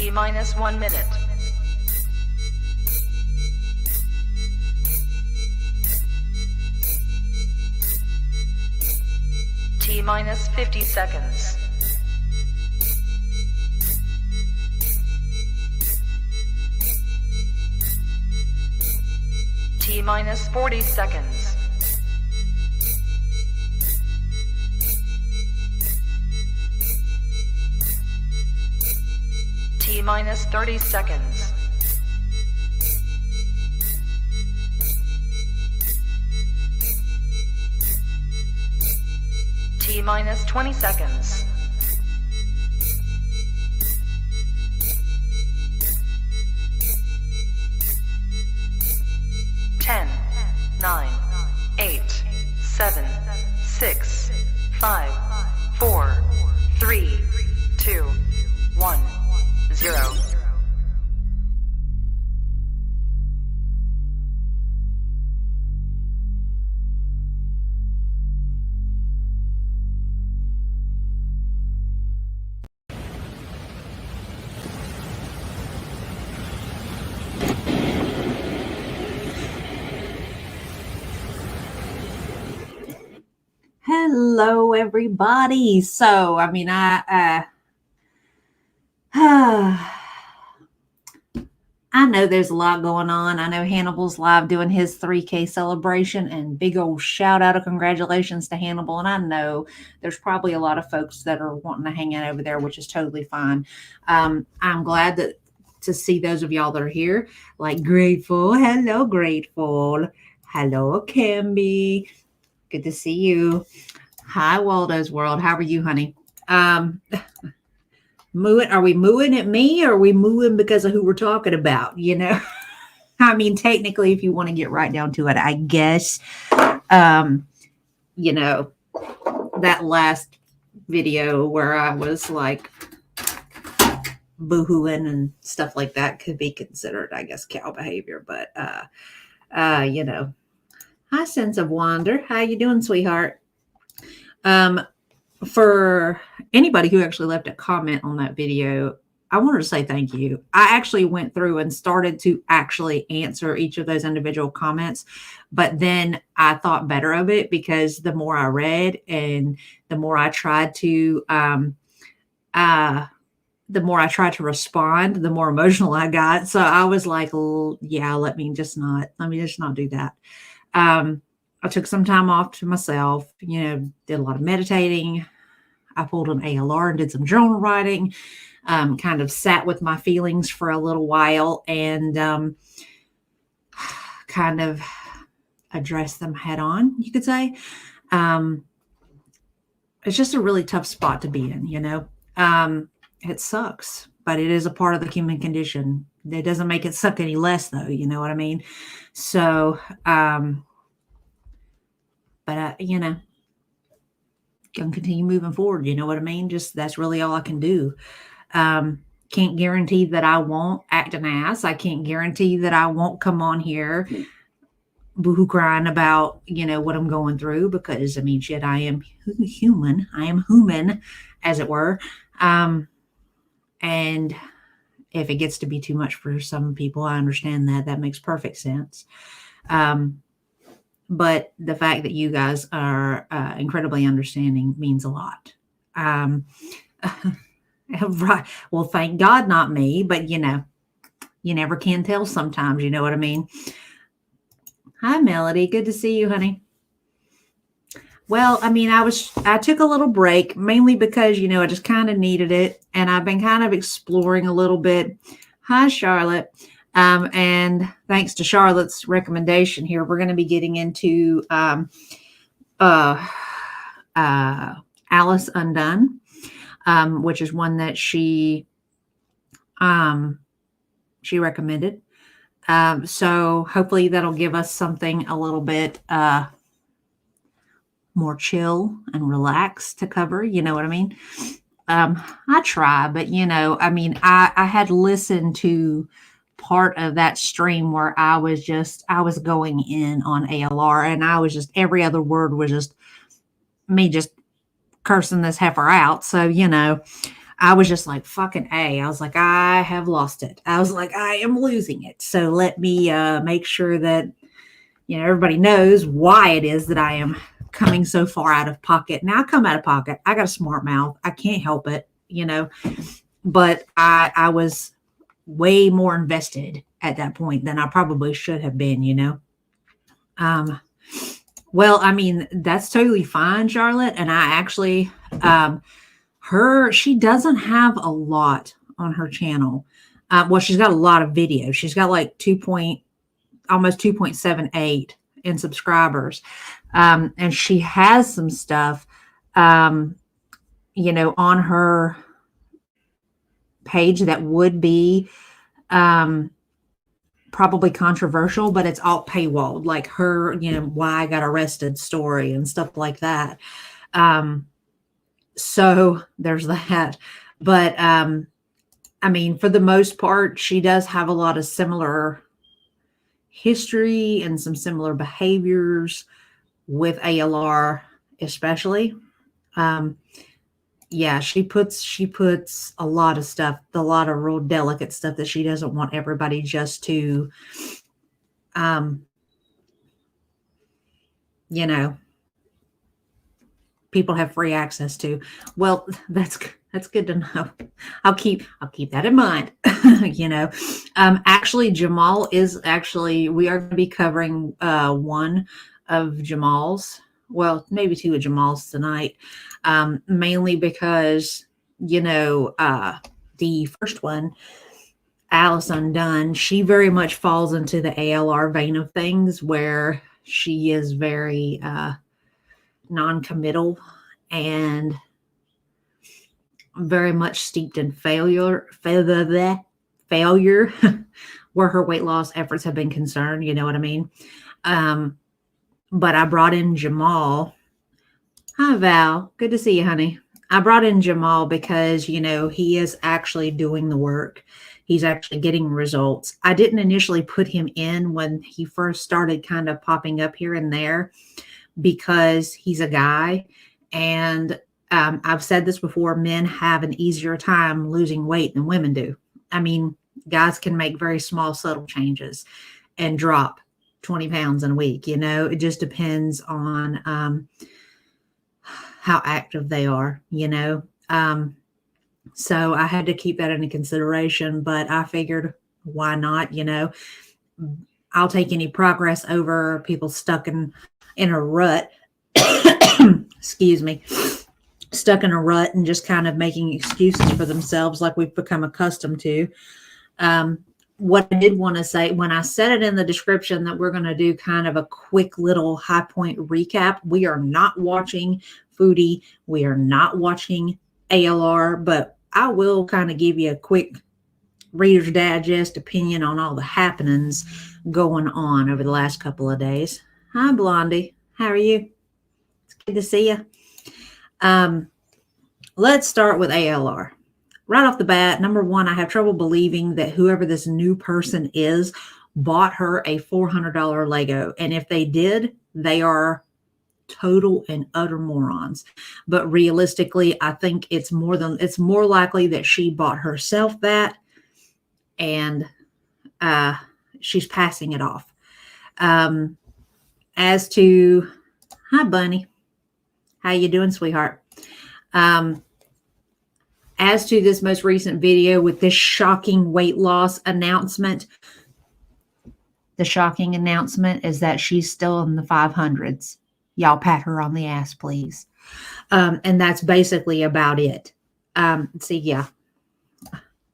T minus 1 minute. T minus 50 seconds. T minus 40 seconds. T minus 30 seconds. T minus 20 seconds. Ten, 9, 8, 7, 6, 5, 4, 3, 2, 1, 0. Hello, everybody. So, I mean, I know there's a lot going on. I know Hannibal's live doing his 3K celebration, and big old shout out of congratulations to Hannibal. And I know there's probably a lot of folks that are wanting to hang out over there, which is totally fine. I'm glad to see those of y'all that are here, like Grateful. Hello, Grateful. Hello, Kimby. Good to see you. Hi, Waldo's World. How are you, honey? Mooing? Are we mooing at me, or are we mooing because of who we're talking about? You know, I mean, technically, if you want to get right down to it, I guess, you know, that last video where I was like boohooing and stuff like that could be considered, I guess, cow behavior. But, you know, hi, Sense of Wonder. How you doing, sweetheart? For anybody who actually left a comment on that video, I wanted to say thank you. I actually went through and started to actually answer each of those individual comments, but then I thought better of it, because the more I read and the more I tried to, respond, the more emotional I got. So I was like, yeah, let me just not do that. I took some time off to myself, you know, did a lot of meditating. I pulled an ALR and did some journal writing, kind of sat with my feelings for a little while, and kind of addressed them head on, you could say. It's just a really tough spot to be in, you know. It sucks, but it is a part of the human condition. It doesn't make it suck any less, though, you know what I mean? So, but, you know, can continue moving forward. You know what I mean? Just, that's really all I can do. Can't guarantee that I won't act an ass. I can't guarantee that I won't come on here boohoo crying about, you know, what I'm going through, because I mean, shit, I am human. I am human, as it were. And if it gets to be too much for some people, I understand that. That makes perfect sense. But the fact that you guys are incredibly understanding means a lot. Right. Well, thank God, not me, but you know, you never can tell sometimes, you know what I mean? Hi, Melody. Good to see you, honey. Well, I mean, I took a little break, mainly because, you know, I just kind of needed it. And I've been kind of exploring a little bit. Hi, Charlotte. And thanks to Charlotte's recommendation here, we're going to be getting into Alice Undone, which is one that she recommended. So hopefully that'll give us something a little bit more chill and relaxed to cover. You know what I mean? I try, but you know, I mean, I had listened to part of that stream where I was going in on ALR, and I was just, every other word was just me just cursing this heifer out. So, you know, I was just like, fucking A. I was like, I have lost it. I was like, I am losing it. So let me make sure that, everybody knows why it is that I am coming so far out of pocket. Now I come out of pocket. I got a smart mouth. I can't help it, but I was way more invested at that point than I probably should have been. Well, I mean, that's totally fine, Charlotte. And I actually, she doesn't have a lot on her channel. Well, she's got a lot of videos. She's got like almost 2.78 in subscribers. And she has some stuff, on her page that would be, probably controversial, but it's all paywalled, like her, why I got arrested story and stuff like that. So there's that. But I mean, for the most part, she does have a lot of similar history and some similar behaviors with ALR, especially. Yeah, she puts a lot of stuff, a lot of real delicate stuff that she doesn't want everybody just to, people have free access to. Well, that's good to know. I'll keep that in mind. Actually, Jamal is we are going to be covering one of Jamal's, well, maybe two of Jamal's tonight, mainly because the first one, Alice Undone, she very much falls into the ALR vein of things, where she is very non-committal and very much steeped in failure where her weight loss efforts have been concerned. You know what I mean? But I brought in Jamal. Hi, Val. Good to see you, honey. I brought in Jamal because, he is actually doing the work. He's actually getting results. I didn't initially put him in when he first started kind of popping up here and there, because he's a guy. And I've said this before, men have an easier time losing weight than women do. I mean, guys can make very small, subtle changes and drop 20 pounds in a week. It just depends on how active they are, so I had to keep that into consideration, but I figured, why not? I'll take any progress over people stuck in a rut. Excuse me. Stuck in a rut and just kind of making excuses for themselves like we've become accustomed to. What I did want to say, when I said it in the description that we're going to do kind of a quick little high point recap, we are not watching Foodie. We are not watching ALR, but I will kind of give you a quick Reader's Digest opinion on all the happenings going on over the last couple of days. Hi, Blondie. How are you? It's good to see you. Let's start with ALR. Right off the bat, number one, I have trouble believing that whoever this new person is bought her a $400 Lego. And if they did, they are total and utter morons. But realistically, I think it's more likely that she bought herself that, and she's passing it off. As to, hi, Bunny. How you doing, sweetheart? As to this most recent video with this shocking weight loss announcement, the shocking announcement is that she's still in the 500s. Y'all pat her on the ass, please. And that's basically about it. Yeah,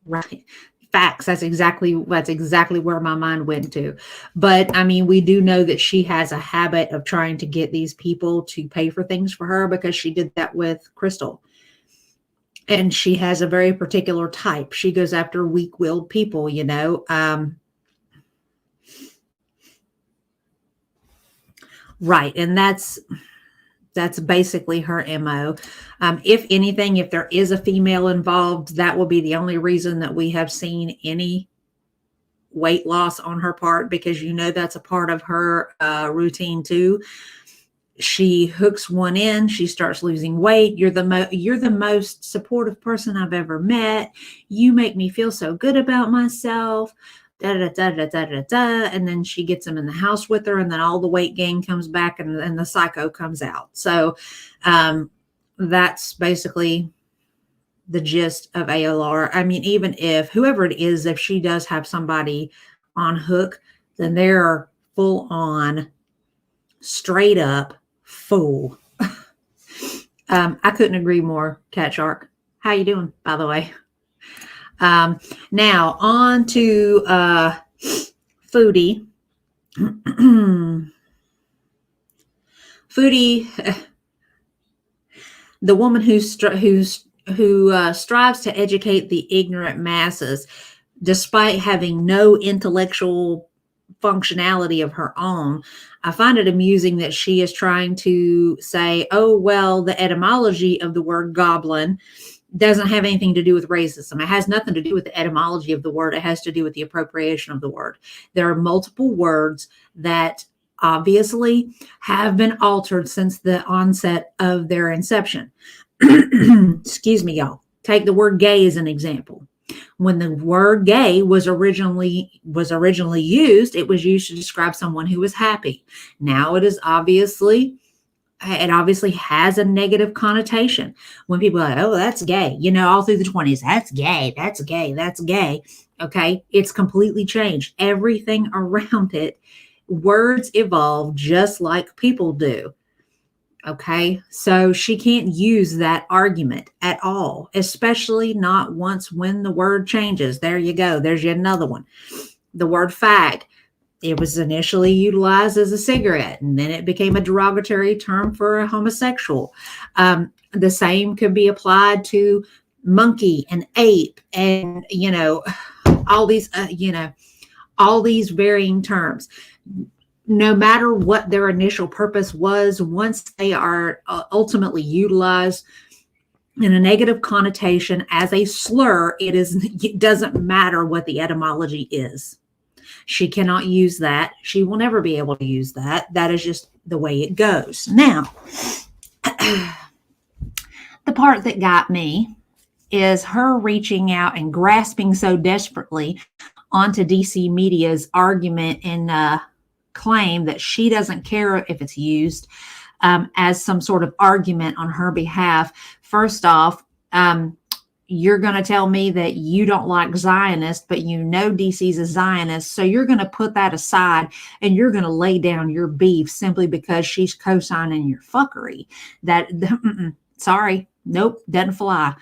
right. Facts. That's exactly where my mind went to. But I mean, we do know that she has a habit of trying to get these people to pay for things for her, because she did that with Crystal. And she has a very particular type. She goes after weak-willed people, Right. And that's basically her MO. If anything, if there is a female involved, that will be the only reason that we have seen any weight loss on her part, because that's a part of her routine too. She hooks one in, she starts losing weight. You're the most supportive person I've ever met. You make me feel so good about myself. Da, da, da, da, da, da, da. And then she gets him in the house with her, and then all the weight gain comes back, and the psycho comes out. So that's basically the gist of ALR. I mean, even if whoever it is, if she does have somebody on hook, then they're full on, straight up fool. I couldn't agree more, Cat Shark. How you doing, by the way? Now on to Foodie. Foodie, the woman who strives to educate the ignorant masses, despite having no intellectual functionality of her own. I find it amusing that she is trying to say, oh, well, the etymology of the word goblin doesn't have anything to do with racism. It has nothing to do with the etymology of the word. It has to do with the appropriation of the word. There are multiple words that obviously have been altered since the onset of their inception. Excuse me, y'all. Take the word gay as an example. When the word gay was originally used, it was used to describe someone who was happy. Now it obviously has a negative connotation. When people are like, oh, that's gay, all through the 20s, that's gay, that's gay, that's gay. Okay, it's completely changed. Everything around it, words evolve just like people do. Okay, so she can't use that argument at all, especially not once when the word changes. There you go. There's yet another one. The word fag. It was initially utilized as a cigarette, and then it became a derogatory term for a homosexual. The same could be applied to monkey and ape, and all these varying terms. No matter what their initial purpose was, once they are ultimately utilized in a negative connotation as a slur, it doesn't matter what the etymology is. She cannot use that. She will never be able to use that. That is just the way it goes. Now, the part that got me is her reaching out and grasping so desperately onto DC Media's argument and claim that she doesn't care if it's used as some sort of argument on her behalf. First off, you're going to tell me that you don't like Zionists, but DC's a Zionist, so you're going to put that aside and you're going to lay down your beef simply because she's co-signing your fuckery. Sorry, nope, doesn't fly.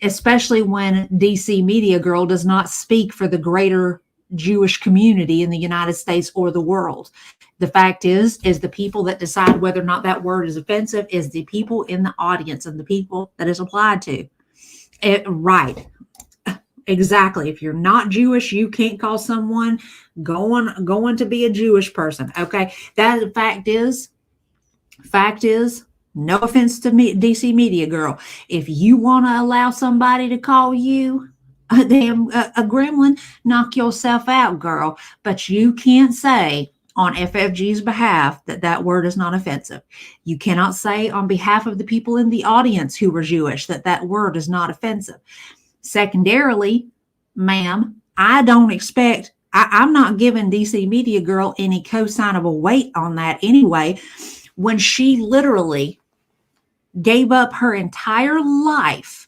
Especially when DC Media Girl does not speak for the greater Jewish community in the United States or the world. The fact is the people that decide whether or not that word is offensive is the people in the audience and the people that is applied to. Right. Exactly. If you're not Jewish, you can't call someone going to be a Jewish person. Okay. That fact is, no offense to me, DC Media Girl. If you want to allow somebody to call you a gremlin, knock yourself out, girl. But you can't say on FFG's behalf that word is not offensive. You cannot say on behalf of the people in the audience who were Jewish that word is not offensive. Secondarily, ma'am, I don't expect, I'm not giving DC Media Girl any co-signable weight on that anyway, when she literally gave up her entire life,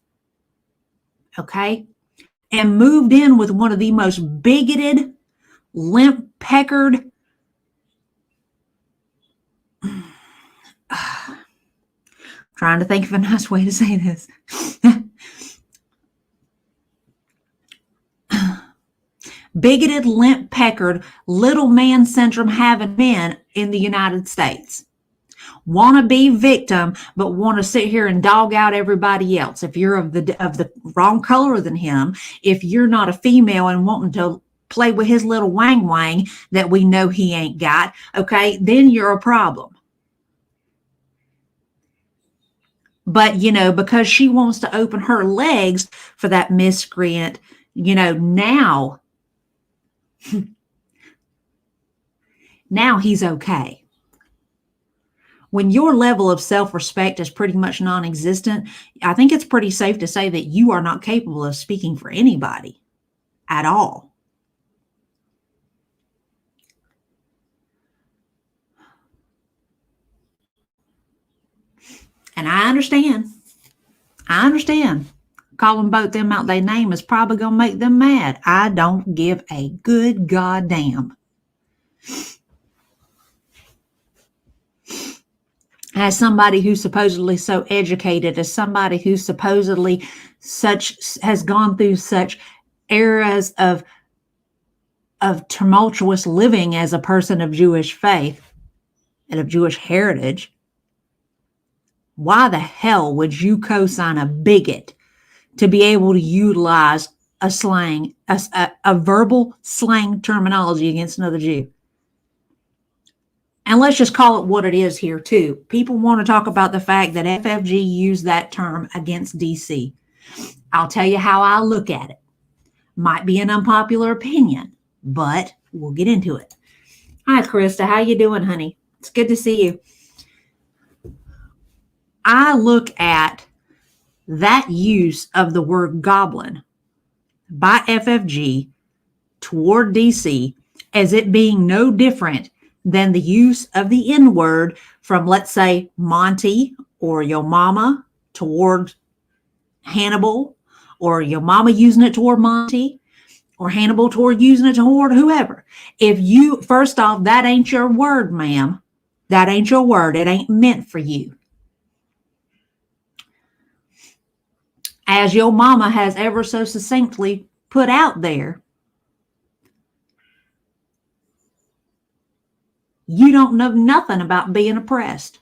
okay, and moved in with one of the most bigoted, limp-peckered, trying to think of a nice way to say this. Bigoted, limp-peckered, little man syndrome having men in the United States. Want to be victim, but want to sit here and dog out everybody else. If you're of the wrong color than him, if you're not a female and wanting to play with his little wang that we know he ain't got, okay, then you're a problem. But, because she wants to open her legs for that miscreant, now he's okay. when your level of self-respect is pretty much non-existent, I think it's pretty safe to say that you are not capable of speaking for anybody at all. And I understand. Calling both them out their name is probably going to make them mad. I don't give a good goddamn. As somebody who's supposedly so educated, as somebody who's supposedly has gone through such eras of tumultuous living as a person of Jewish faith and of Jewish heritage, why the hell would you co-sign a bigot to be able to utilize a slang, a verbal slang terminology against another Jew? And let's just call it what it is here too. People want to talk about the fact that FFG used that term against DC. I'll tell you how I look at it. Might be an unpopular opinion, but we'll get into it. Hi, Krista. How you doing, honey? It's good to see you. I look at that use of the word goblin by FFG toward DC as it being no different than the use of the N-word from, let's say, Monty or your mama toward Hannibal, or your mama using it toward Monty, or Hannibal toward using it toward whoever. If you, first off, that ain't your word, ma'am. That ain't your word. It ain't meant for you. As your mama has ever so succinctly put out there, you don't know nothing about being oppressed.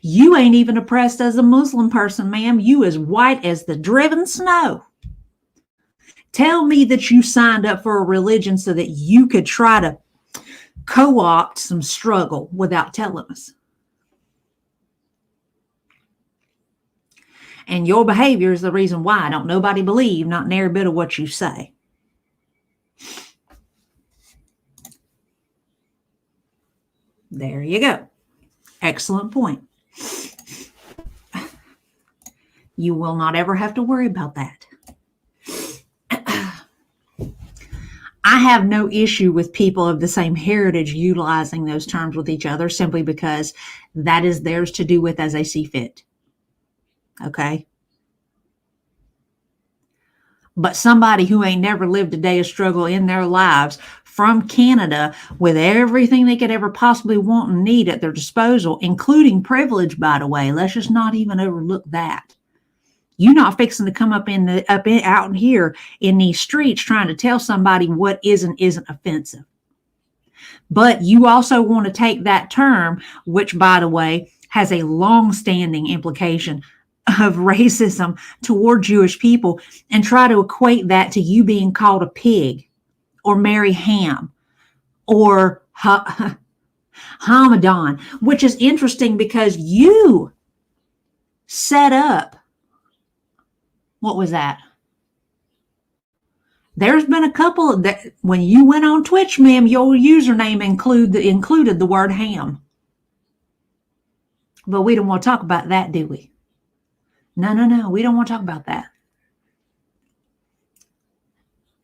You ain't even oppressed as a Muslim person, ma'am. You as white as the driven snow. Tell me that you signed up for a religion so that you could try to co-opt some struggle without telling us. And your behavior is the reason why. Don't nobody believe not near a bit of what you say. There you go. Excellent point. You will not ever have to worry about that. I have no issue with people of the same heritage utilizing those terms with each other simply because that is theirs to do with as they see fit. Okay? But somebody who ain't never lived a day of struggle in their lives from Canada with everything they could ever possibly want and need at their disposal, including privilege, by the way, let's just not even overlook that. You're not fixing to come out in here in these streets trying to tell somebody what isn't offensive. But you also want to take that term, which, by the way, has a long-standing implication of racism toward Jewish people, and try to equate that to you being called a pig or Mary Ham or Hamadan, which is interesting because you set up, what was that? There's been a couple of that when you went on Twitch, ma'am, your username included the word ham. But we don't want to talk about that, do we? No. We don't want to talk about that.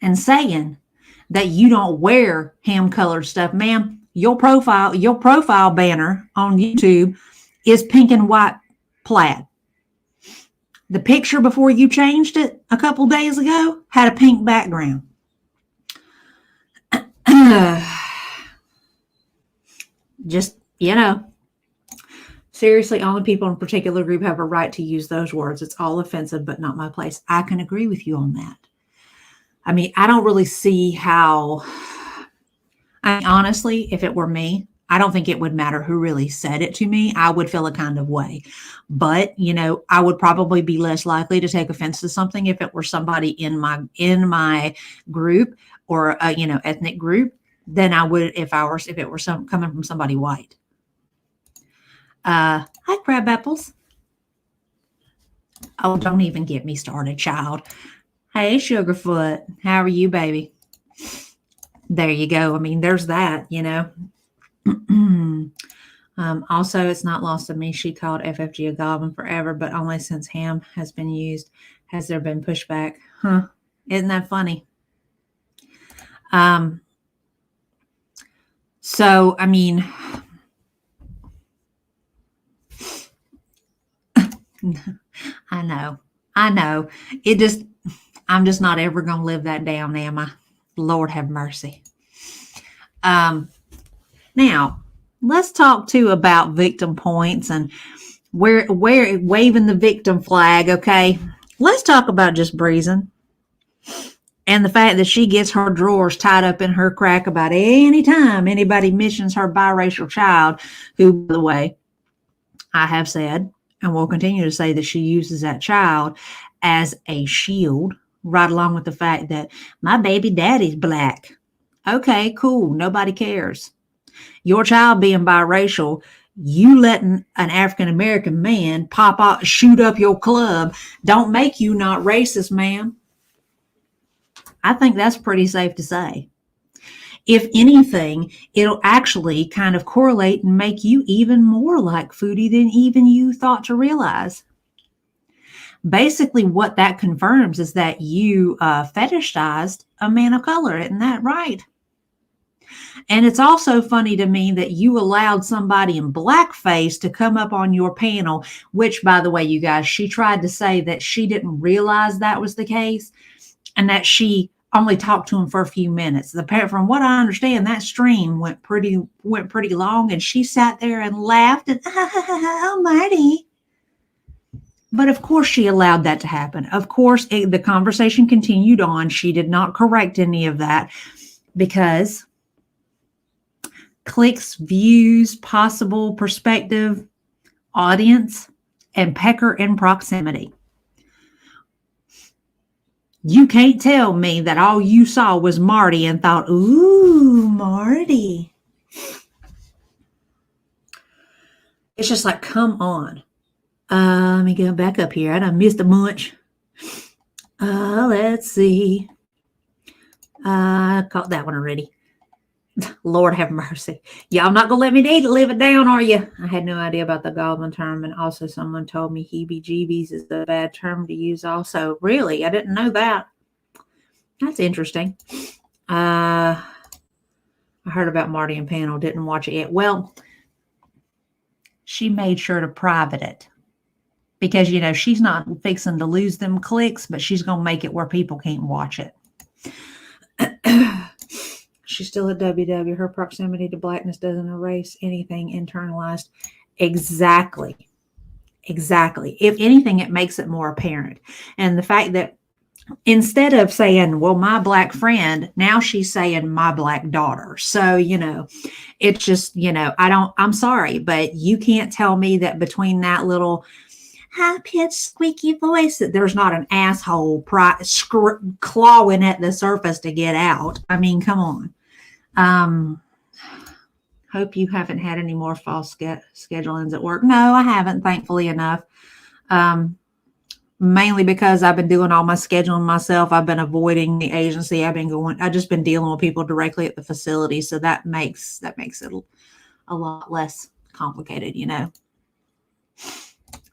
And saying that you don't wear ham-colored stuff, ma'am, your profile banner on YouTube is pink and white plaid. The picture before you changed it a couple days ago had a pink background. Just, seriously, only people in a particular group have a right to use those words. It's all offensive, but not my place. I can agree with you on that. I mean, I don't really see how, honestly, if it were me, I don't think it would matter who really said it to me. I would feel a kind of way. But, I would probably be less likely to take offense to something if it were somebody in my group or, ethnic group than I would if it were coming from somebody white. Hi, Crab Apples. Oh, don't even get me started, child. Hey, Sugarfoot. How are you, baby? There you go. I mean, there's that, Also, it's not lost on me. She called FFG a goblin forever, but only since ham has been used has there been pushback. Huh? Isn't that funny? So, I mean, I know. I'm just not ever going to live that down, am I? Lord have mercy. Now, let's talk too about victim points and where waving the victim flag. Okay, let's talk about just breezing and the fact that she gets her drawers tied up in her crack about any time anybody mentions her biracial child, who, by the way, I have said and will continue to say that she uses that child as a shield, right along with the fact that my baby daddy's black. Okay, cool. Nobody cares. Your child being biracial, you letting an African American man pop out, shoot up your club, don't make you not racist, ma'am. I think that's pretty safe to say. If anything, it'll actually kind of correlate and make you even more like Foodie than even you thought to realize. Basically, what that confirms is that you fetishized a man of color. Isn't that right? And it's also funny to me that you allowed somebody in blackface to come up on your panel, which, by the way, you guys, she tried to say that she didn't realize that was the case and that she only talked to him for a few minutes. From what I understand, that stream went pretty long, and she sat there and laughed and, oh, Marty. But of course she allowed that to happen. Of course, the conversation continued on. She did not correct any of that because clicks, views, possible perspective, audience, and pecker in proximity. You can't tell me that all you saw was Marty and thought, ooh, Marty. It's just like, come on. Let me go back up here. I done missed a bunch. Let's see. I caught that one already. Lord have mercy. Y'all not going to let me live it down, are you? I had no idea about the goblin term. And also someone told me heebie-jeebies is a bad term to use also. Really? I didn't know that. That's interesting. I heard about Marty and Panel. Didn't watch it yet. Well, she made sure to private it. Because, you know, she's not fixing to lose them clicks, but she's going to make it where people can't watch it. She's still at WW. Her proximity to blackness doesn't erase anything internalized. Exactly. If anything, it makes it more apparent. And the fact that instead of saying, well, my black friend, now she's saying my black daughter. So, you know, it's just, you know, I'm sorry, but you can't tell me that between that little high-pitched, squeaky voice that there's not an asshole clawing at the surface to get out. I mean, come on. Hope you haven't had any more false schedulings at work. No, I haven't, thankfully enough. Mainly because I've been doing all my scheduling myself. I've been avoiding the agency. I've just been dealing with people directly at the facility. So that makes it a lot less complicated, you know.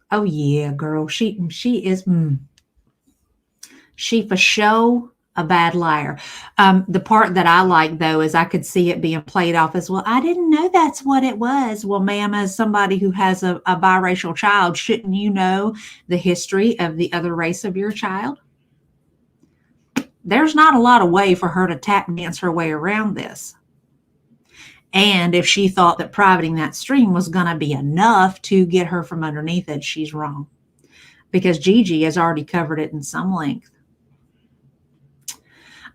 Oh yeah, girl. She is, she for sure a bad liar. The part that I like though, is I could see it being played off as, well, I didn't know that's what it was. Well, ma'am, as somebody who has a biracial child, shouldn't you know the history of the other race of your child? There's not a lot of way for her to tap dance her way around this. And if she thought that privating that stream was going to be enough to get her from underneath it, she's wrong. Because Gigi has already covered it in some length.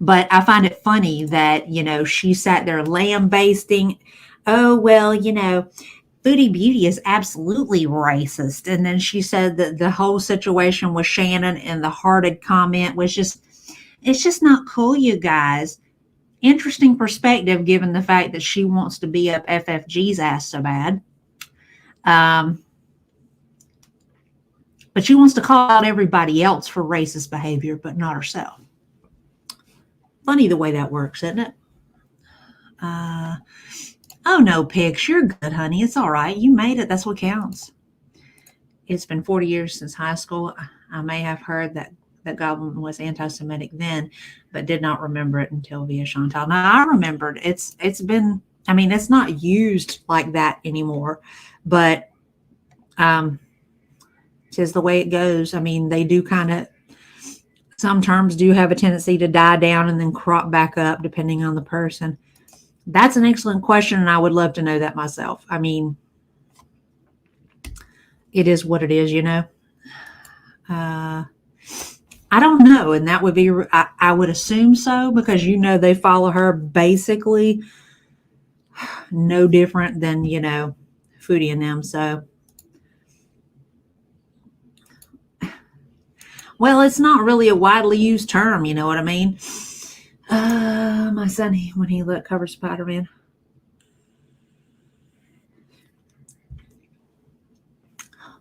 But I find it funny that, you know, she sat there lambasting, oh, well, you know, Foodie Beauty is absolutely racist. And then she said that the whole situation with Shannon and the hearted comment was just, it's just not cool, you guys. Interesting perspective, given the fact that she wants to be up FFG's ass so bad. But she wants to call out everybody else for racist behavior, but not herself. Funny the way that works, isn't it? Oh, no, Pix, you're good, honey. It's all right. You made it. That's what counts. It's been 40 years since high school. I may have heard that Goblin was anti-Semitic then, but did not remember it until via Chantal. Now I remembered. It's been. I mean, it's not used like that anymore, but it's the way it goes. I mean, they do kind of. Some terms do have a tendency to die down and then crop back up depending on the person. That's an excellent question, and I would love to know that myself. I mean, it is what it is, you know. I don't know, and that would be, I would assume so, because you know they follow her basically no different than, you know, Foodie and them. So, well, it's not really a widely used term, you know what I mean? My son, when he covered Spider-Man.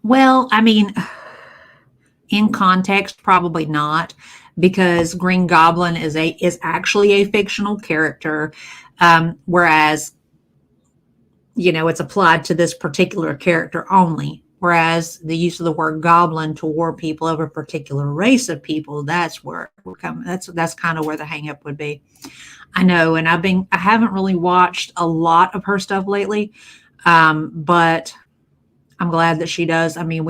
Well, I mean, in context, probably not, because Green Goblin is actually a fictional character, whereas, you know, it's applied to this particular character only. Whereas the use of the word goblin toward people of a particular race of people, that's where we're coming. That's kind of where the hang up would be. I know, and I haven't really watched a lot of her stuff lately, but I'm glad that she does. I mean,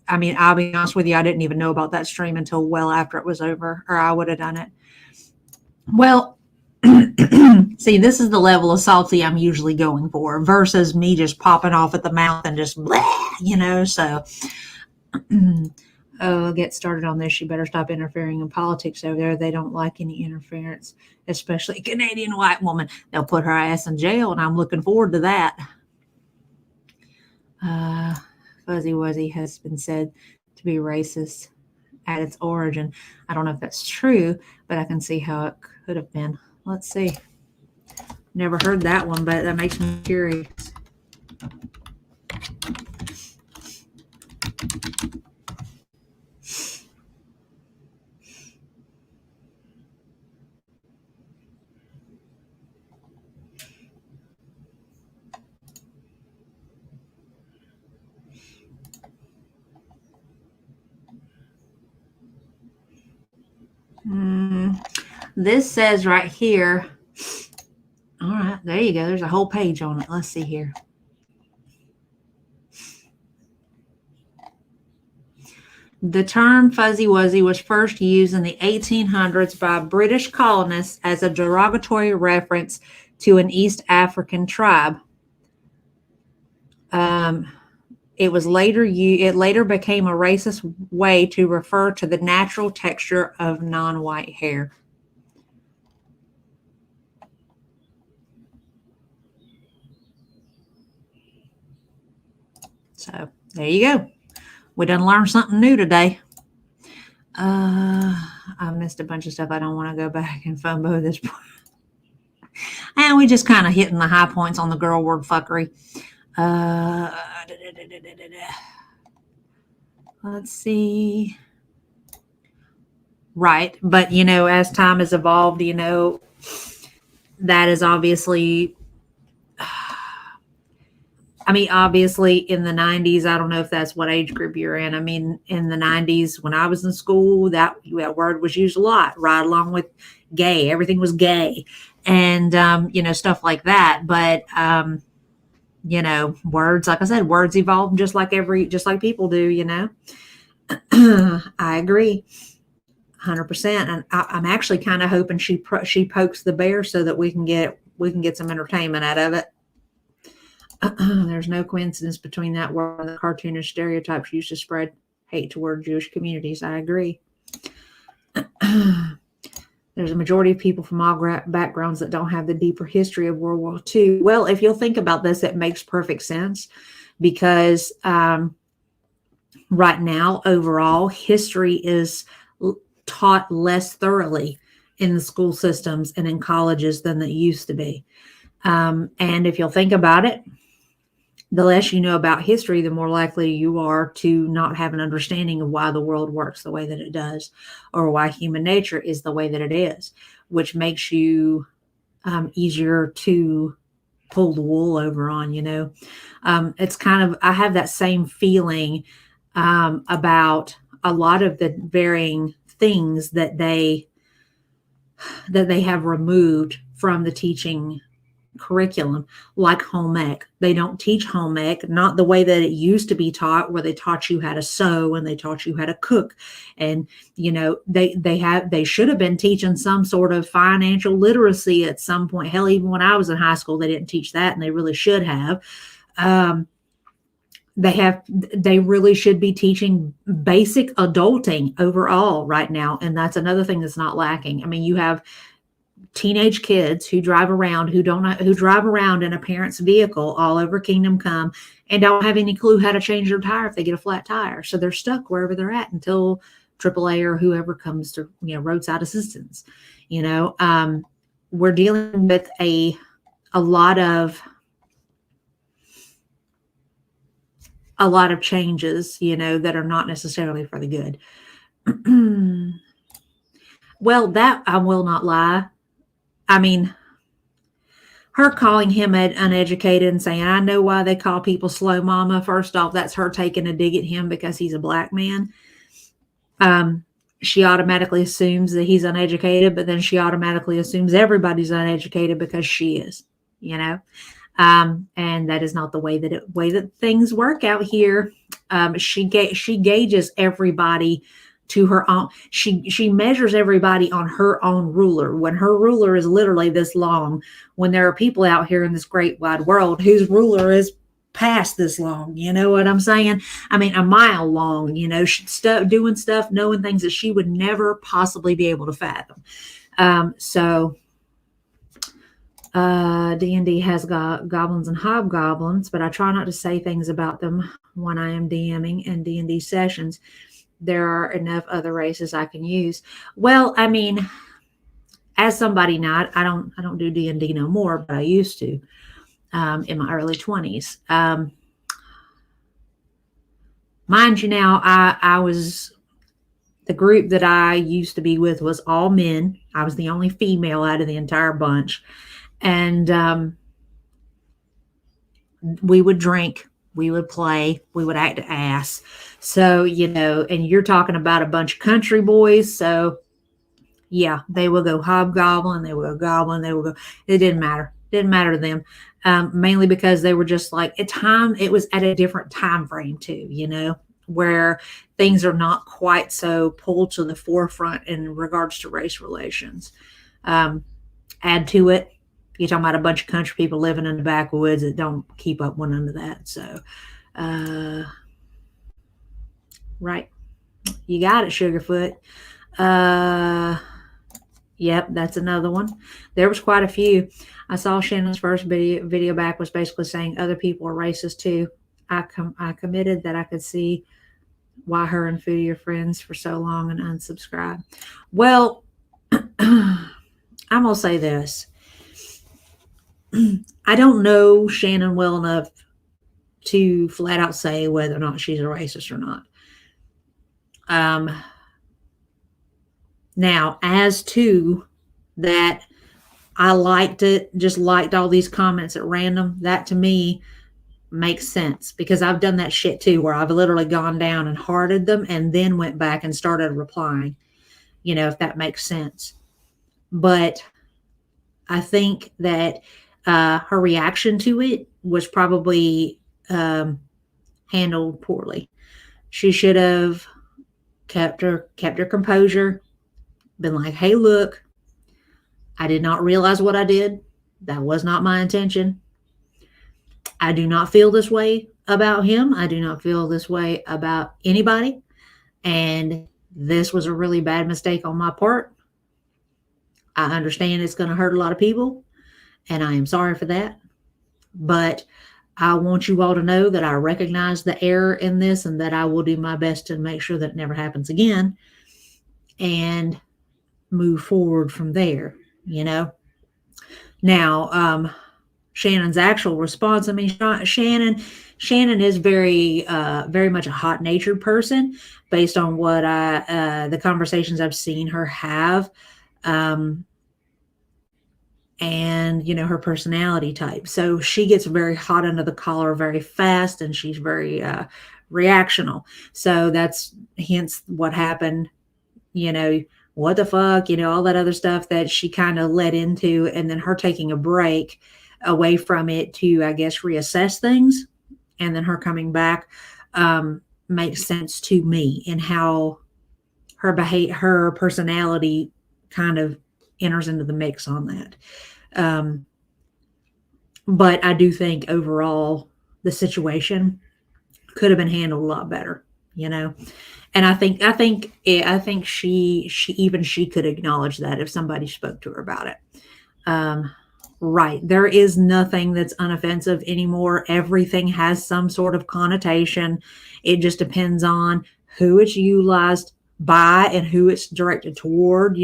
I'll be honest with you, I didn't even know about that stream until well after it was over, or I would have done it. Well, see, this is the level of salty I'm usually going for versus me just popping off at the mouth and just blah, you know. So, get started on this. You better stop interfering in politics over there. They don't like any interference, especially a Canadian white woman. They'll put her ass in jail, and I'm looking forward to that. Fuzzy Wuzzy has been said to be racist at its origin. I don't know if that's true, but I can see how it could have been. Let's see. Never heard that one, but that makes me curious. This says right here. All right, there you go. There's a whole page on it. Let's see here. The term Fuzzy Wuzzy was first used in the 1800s by British colonists as a derogatory reference to an East African tribe. It later became a racist way to refer to the natural texture of non-white hair. So there you go. We done learned something new today. I missed a bunch of stuff. I don't want to go back and FOMO this point. And we just kind of hitting the high points on the Gorlworld fuckery. Let's see. Right. But, you know, as time has evolved, you know, that is obviously, I mean, obviously in the 90s, I don't know if that's what age group you're in. I mean, in the 90s, when I was in school, that word was used a lot, right along with gay. Everything was gay and, you know, stuff like that. But, you know, words, like I said, words evolve just like people do, you know. I agree 100%. And I'm actually kind of hoping she pokes the bear so that we can get some entertainment out of it. There's no coincidence between that word and the cartoonish stereotypes used to spread hate toward Jewish communities. I agree. There's a majority of people from all backgrounds that don't have the deeper history of World War II. Well, if you'll think about this, it makes perfect sense because right now, overall, history is taught less thoroughly in the school systems and in colleges than it used to be. And if you'll think about it, the less you know about history, the more likely you are to not have an understanding of why the world works the way that it does, or why human nature is the way that it is, which makes you easier to pull the wool over on, it's kind of, I have that same feeling about a lot of the varying things that they have removed from the teaching curriculum, like home ec. They don't teach home ec, not the way that it used to be taught, where they taught you how to sew and they taught you how to cook. And, they should have been teaching some sort of financial literacy at some point. Hell, even when I was in high school, they didn't teach that, and they really should have. They really should be teaching basic adulting overall right now. And that's another thing that's not lacking. I mean, you have teenage kids who drive around, who drive around in a parent's vehicle all over Kingdom Come and don't have any clue how to change their tire if they get a flat tire. So they're stuck wherever they're at until AAA or whoever comes to, roadside assistance. We're dealing with a lot of changes, that are not necessarily for the good. Well, that I will not lie. I mean, her calling him uneducated and saying, I know why they call people slow mama. First off, that's her taking a dig at him because he's a black man. She automatically assumes that he's uneducated, but then she automatically assumes everybody's uneducated because she is, and that is not the way that things work out here. She gauges everybody to her own. She measures everybody on her own ruler, when her ruler is literally this long, when there are people out here in this great wide world whose ruler is past this long. You know what I'm saying? I mean, a mile long, doing stuff, knowing things that she would never possibly be able to fathom. So D&D has got goblins and hobgoblins, but I try not to say things about them when I am DMing and D&D sessions. There are enough other races I can use. Well, I mean, as somebody not, I don't do D&D no more, but I used to in my early 20s. Mind you, now I was, the group that I used to be with was all men. I was the only female out of the entire bunch, and we would drink. We would play, we would act ass. So, and you're talking about a bunch of country boys. So yeah, they will go hobgoblin, they will go goblin, they will go, it didn't matter. Didn't matter to them. Mainly because they were just like, it was at a different time frame too, where things are not quite so pulled to the forefront in regards to race relations. Add to it, you're talking about a bunch of country people living in the backwoods that don't keep up one under that. So, right. You got it, Sugarfoot. Yep, that's another one. There was quite a few. I saw Shannon's first video back was basically saying other people are racist too. I committed that I could see why her and Foodie are friends for so long and unsubscribe. Well, I'm going to say this. I don't know Shannon well enough to flat out say whether or not she's a racist or not. Now, as to that, I liked it, just liked all these comments at random. That to me makes sense because I've done that shit too, where I've literally gone down and hearted them and then went back and started replying, if that makes sense. But I think that her reaction to it was probably handled poorly. She should have kept her composure, been like, hey, look, I did not realize what I did. That was not my intention. I do not feel this way about him. I do not feel this way about anybody. And this was a really bad mistake on my part. I understand it's going to hurt a lot of people, and I am sorry for that. But I want you all to know that I recognize the error in this and that I will do my best to make sure that it never happens again and move forward from there, Now, Shannon's actual response, I mean, Shannon is very, very much a hot-natured person based on what the conversations I've seen her have. And and, her personality type. So she gets very hot under the collar very fast, and she's very reactional. So that's hence what happened, what the fuck, all that other stuff that she kind of led into, and then her taking a break away from it to, I guess, reassess things, and then her coming back makes sense to me, and how her personality kind of enters into the mix on that. But I do think overall the situation could have been handled a lot better, and I think she could acknowledge that if somebody spoke to her about it. Right. There is nothing that's unoffensive anymore. Everything has some sort of connotation. It just depends on who it's utilized by and who it's directed toward.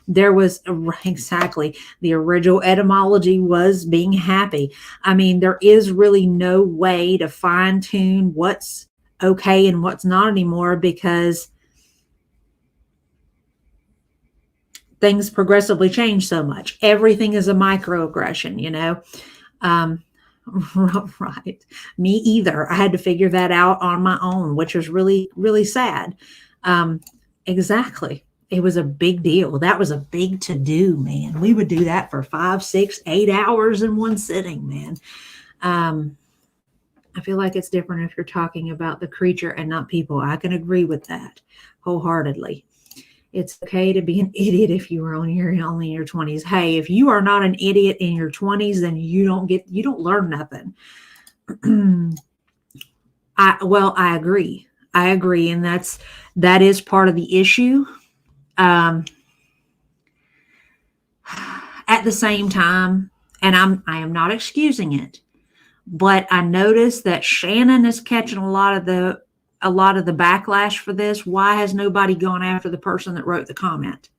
There was exactly the original etymology was being happy. I mean, there is really no way to fine tune what's okay and what's not anymore, because things progressively change so much. Everything is a microaggression, right. Me either. I had to figure that out on my own, which was really, really sad. Exactly. It was a big deal. That was a big to do, man. We would do that for 5, 6, 8 hours in one sitting, man. I feel like it's different if you're talking about the creature and not people. I can agree with that wholeheartedly. It's okay to be an idiot if you were only in your 20s. Hey, if you are not an idiot in your 20s, then you don't learn nothing. I agree. And that is part of the issue. At the same time, and I am not excusing it, but I noticed that Shannon is catching a lot of the backlash for this. Why has nobody gone after the person that wrote the comment?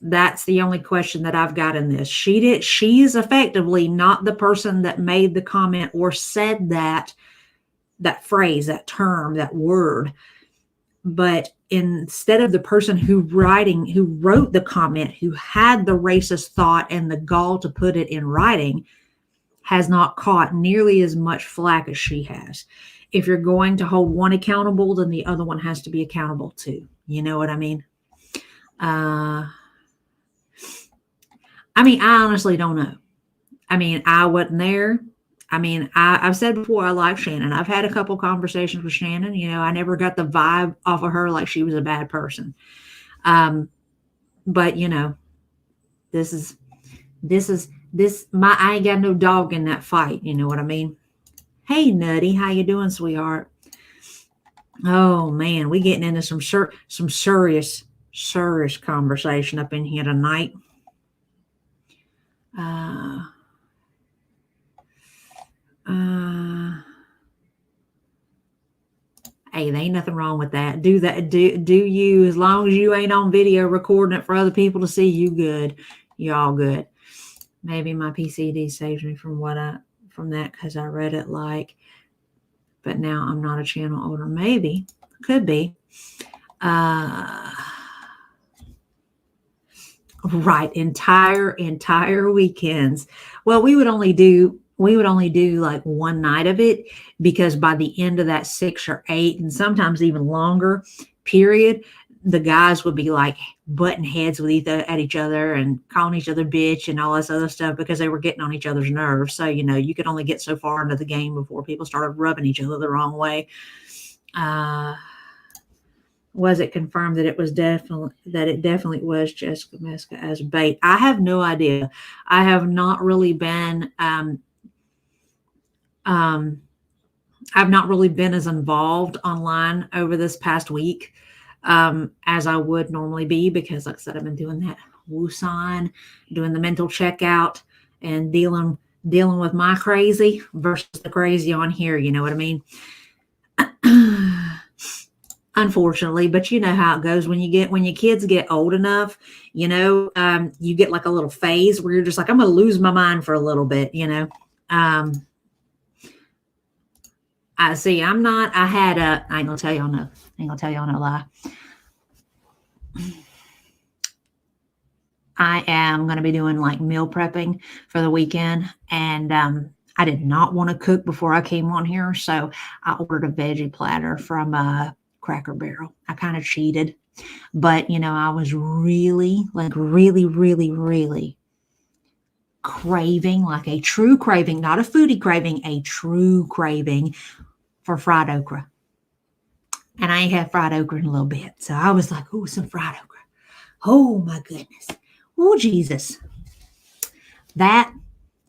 That's the only question that I've got in this. She is effectively not the person that made the comment or said that phrase, that term, that word. But instead of the person who wrote the comment, who had the racist thought and the gall to put it in writing, has not caught nearly as much flack as she has. If you're going to hold one accountable, then the other one has to be accountable too. You know what I mean? I honestly don't know. I wasn't there. I've said before, I like Shannon. I've had a couple conversations with Shannon. I never got the vibe off of her like she was a bad person. But this I ain't got no dog in that fight. You know what I mean? Hey, Nutty, how you doing, sweetheart? Oh man, we getting into some serious conversation up in here tonight. Hey, there ain't nothing wrong with that. Do that. Do you, as long as you ain't on video recording it for other people to see, you good. You're all good. Maybe my PCD saves me from that because I read it but now I'm not a channel owner. Maybe. Could be. Right. Entire weekends. Well, we would only do like one night of it, because by the end of that 6 or 8, and sometimes even longer period, the guys would be like butting heads with at each other and calling each other bitch and all this other stuff, because they were getting on each other's nerves. So, you could only get so far into the game before people started rubbing each other the wrong way. Was it confirmed that it definitely was Jessica Meska as bait? I have no idea. I have not really been I've not really been as involved online over this past week as I would normally be, because like I said, I've been doing that Wusan, doing the mental checkout, and dealing with my crazy versus the crazy on here. You know what I mean? Unfortunately, but you know how it goes when your kids get old enough, you get like a little phase where you're just like, I'm going to lose my mind for a little bit, I see. I ain't gonna tell y'all no lie. I am going to be doing like meal prepping for the weekend. And I did not want to cook before I came on here. So I ordered a veggie platter from Cracker Barrel. I kind of cheated. But, I was really, like really, really, really craving, like a true craving, not a foodie craving, a true craving for fried okra. And I ain't had fried okra in a little bit. So I was like, oh, some fried okra. Oh, my goodness. Oh, Jesus. That,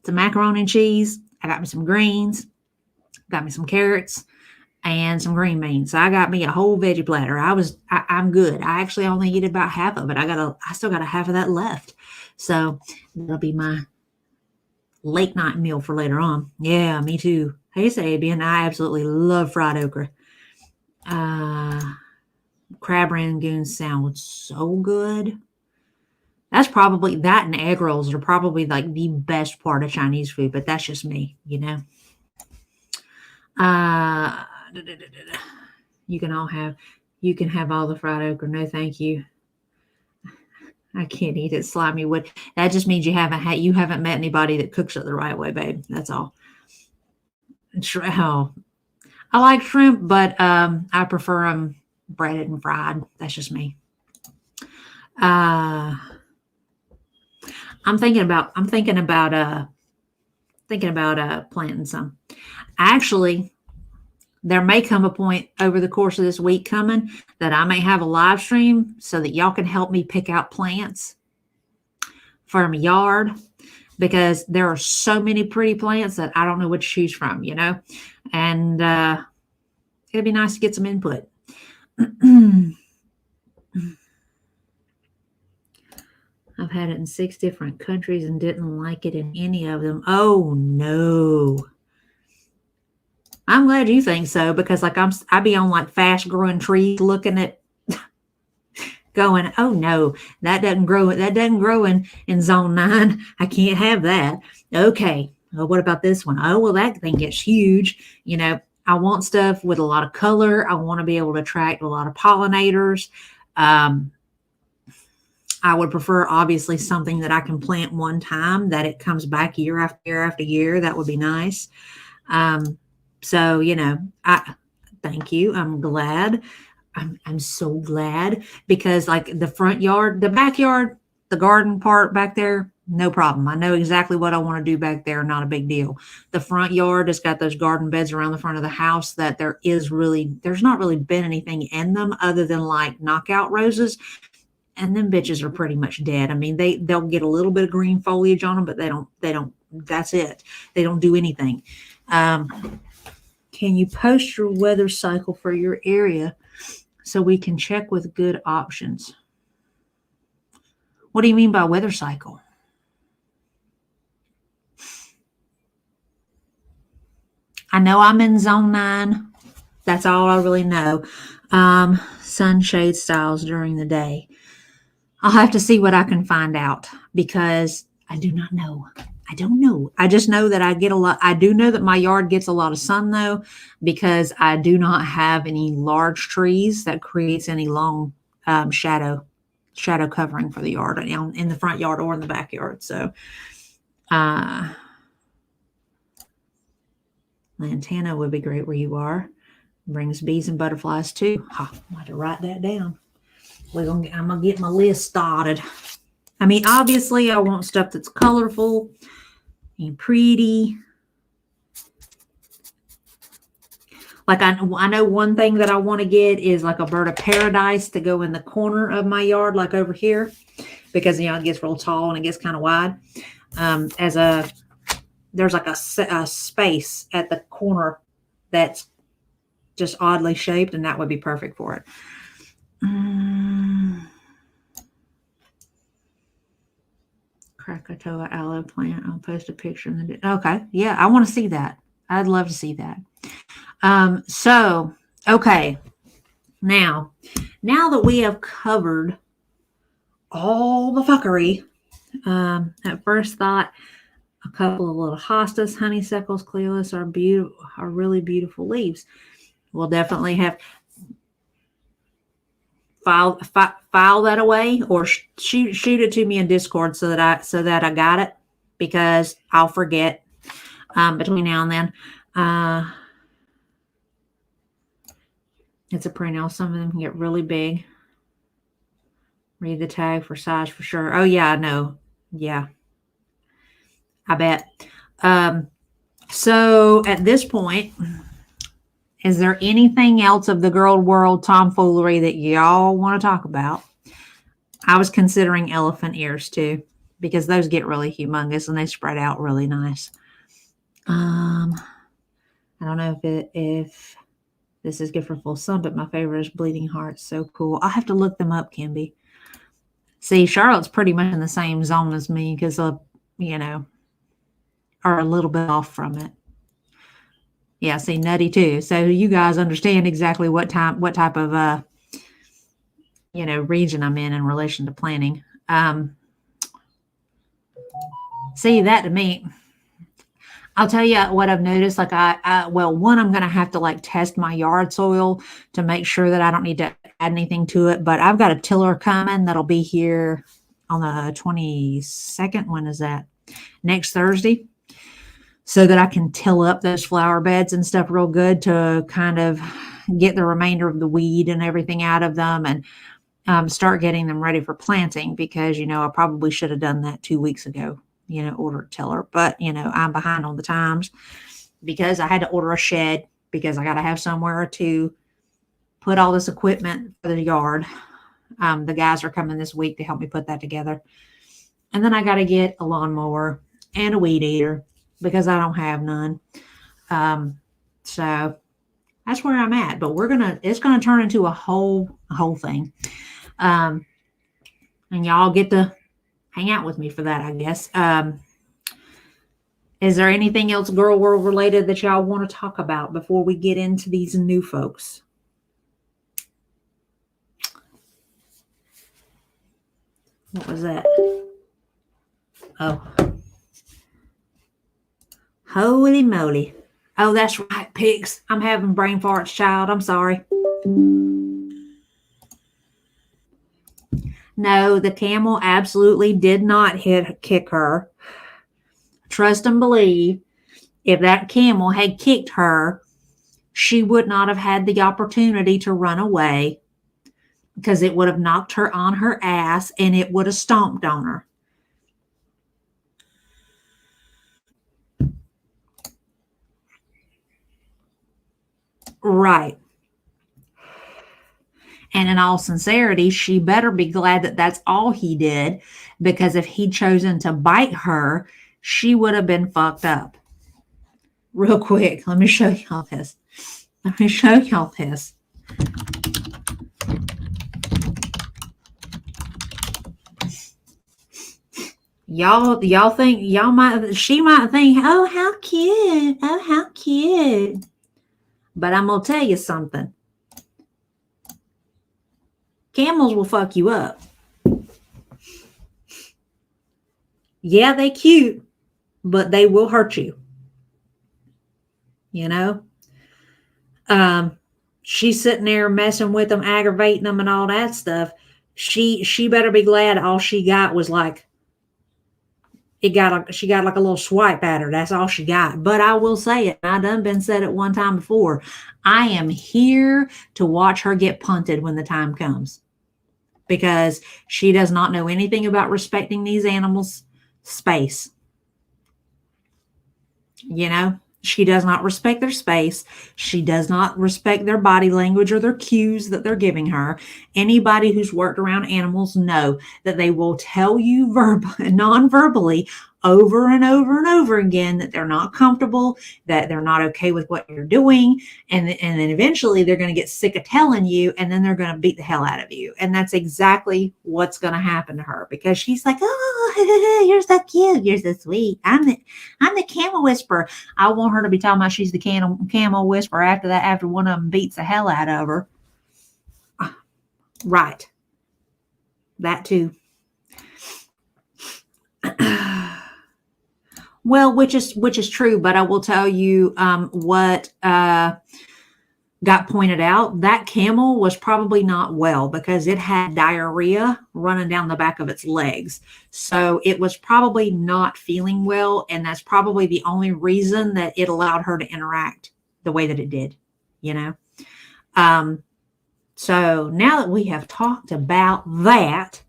some macaroni and cheese. I got me some greens. Got me some carrots and some green beans. So I got me a whole veggie platter. I'm good. I actually only eat about half of it. I still got a half of that left. So that'll be my late night meal for later on. Yeah, me too. Hey, Sabian, I absolutely love fried okra. Crab rangoon sound so good. That's probably, that and egg rolls are probably like the best part of Chinese food, but that's just me, You can have all the fried okra. No, thank you. I can't eat it. Slimy wood. That just means you haven't met anybody that cooks it the right way, babe. That's all. Oh, I like shrimp, but I prefer them breaded and fried. That's just me. I'm thinking about planting some. Actually, there may come a point over the course of this week coming that I may have a live stream so that y'all can help me pick out plants for my yard, because there are so many pretty plants that I don't know what to choose from, and it'd be nice to get some input. I've had it in 6 different countries and didn't like it in any of them. Oh no. I'm glad you think so, because like I be on like fast growing trees looking at going, oh no, that doesn't grow in zone 9. I can't have that. Okay. Well, what about this one? Oh, well, that thing gets huge. I want stuff with a lot of color. I want to be able to attract a lot of pollinators. I would prefer, obviously, something that I can plant one time, that it comes back year after year after year. That would be nice. So, I thank you. I'm glad. I'm so glad, because like the front yard, the backyard, the garden part back there, no problem. I know exactly what I want to do back there. Not a big deal. The front yard has got those garden beds around the front of the house that there's not really been anything in them other than like knockout roses. And them bitches are pretty much dead. I mean, they'll get a little bit of green foliage on them, but they don't, that's it. They don't do anything. Can you post your weather cycle for your area so we can check with good options? What do you mean by weather cycle? I know I'm in zone 9. That's all I really know. Sunshade styles during the day. I'll have to see what I can find out, because I do not know. I don't know. I just know that I get a lot. I do know that my yard gets a lot of sun, though, because I do not have any large trees that creates any long shadow covering for the yard in the front yard or in the backyard. So lantana would be great where you are. Brings bees and butterflies too. I'm going to write that down. I'm going to get my list started. I mean, obviously, I want stuff that's colorful and pretty. Like I know one thing that I want to get is like a bird of paradise to go in the corner of my yard, like over here, because it gets real tall and it gets kind of wide. There's like a space at the corner that's just oddly shaped, and that would be perfect for it. Krakatoa aloe plant. I'll post a picture. Okay. Yeah, I want to see that. I'd love to see that. So, okay. Now that we have covered all the fuckery, at first thought, a couple of little hostas, honeysuckles, cleolus are really beautiful leaves. We'll definitely have file that away, or shoot it to me in Discord so that I got it, because I'll forget between now and then. It's a perennial. Some of them can get really big. Read the tag for size for sure. Oh yeah, I know. Yeah, I bet. So at this point, is there anything else of the girl world tomfoolery that y'all want to talk about? I was considering elephant ears too, because those get really humongous and they spread out really nice. I don't know if this is good for full sun, but my favorite is bleeding hearts. So cool. I'll have to look them up, Kimby. See, Charlotte's pretty much in the same zone as me because are a little bit off from it. Yeah, see, nutty too. So you guys understand exactly what type of region I'm in relation to planting. See, that to me, I'll tell you what I've noticed. Like one, I'm going to have to test my yard soil to make sure that I don't need to add anything to it. But I've got a tiller coming that'll be here on the 22nd. When is that? Next Thursday. So that I can till up those flower beds and stuff real good to kind of get the remainder of the weed and everything out of them, and start getting them ready for planting, because, I probably should have done that 2 weeks ago, order a tiller. But, I'm behind on the times because I had to order a shed because I got to have somewhere to put all this equipment for the yard. The guys are coming this week to help me put that together. And then I got to get a lawnmower and a weed eater, because I don't have none. So that's where I'm at. But it's gonna turn into a whole thing. And y'all get to hang out with me for that, I guess. Is there anything else Girl World related that y'all want to talk about before we get into these new folks? What was that? Oh. Holy moly. Oh, that's right, pigs. I'm having brain farts, child. I'm sorry. No, the camel absolutely did not kick her. Trust and believe, if that camel had kicked her, she would not have had the opportunity to run away, because it would have knocked her on her ass and it would have stomped on her. Right. And in all sincerity, she better be glad that that's all he did, because if he'd chosen to bite her, she would have been fucked up. Real quick, let me show y'all this. Y'all think, she might think, oh, how cute. But I'm going to tell you something. Camels will fuck you up. Yeah, they cute, but they will hurt you. She's sitting there messing with them, aggravating them and all that stuff. She better be glad all she got was she got like a little swipe at her. That's all she got. But I will say it. I done been said it one time before. I am here to watch her get punted when the time comes, because she does not know anything about respecting these animals' space. She does not respect their space. She does not respect their body language or their cues that they're giving her. Anybody who's worked around animals know that they will tell you non-verbally over and over and over again that they're not comfortable, that they're not okay with what you're doing. And then eventually they're going to get sick of telling you, and then they're going to beat the hell out of you. And that's exactly what's going to happen to her, because she's like, oh, you're so cute. You're so sweet. I'm the camel whisperer. I want her to be talking about she's the camel whisperer after one of them beats the hell out of her. Right. That too. Well, which is true, but I will tell you what got pointed out, that camel was probably not well because it had diarrhea running down the back of its legs. So it was probably not feeling well. And that's probably the only reason that it allowed her to interact the way that it did, you know? So now that we have talked about that,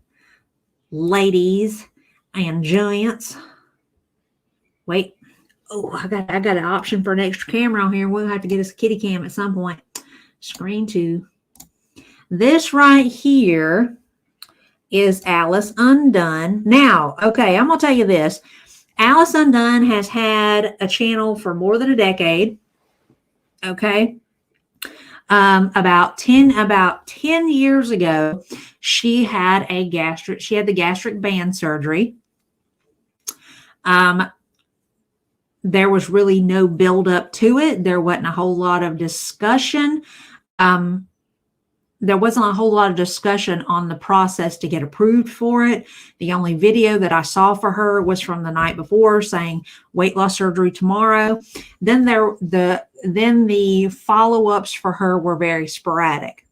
ladies and gents, wait. Oh, I got an option for an extra camera on here. We'll have to get us a kitty cam at some point. Screen 2. This right here is Alice Undone. Now, okay, I'm going to tell you this. Alice Undone has had a channel for more than a decade. Okay. About 10 years ago, she had the gastric band surgery. There was really no build up to it. There wasn't a whole lot of discussion. There wasn't a whole lot of discussion on the process to get approved for it. The only video that I saw for her was from the night before saying weight loss surgery tomorrow. Then the follow-ups for her were very sporadic.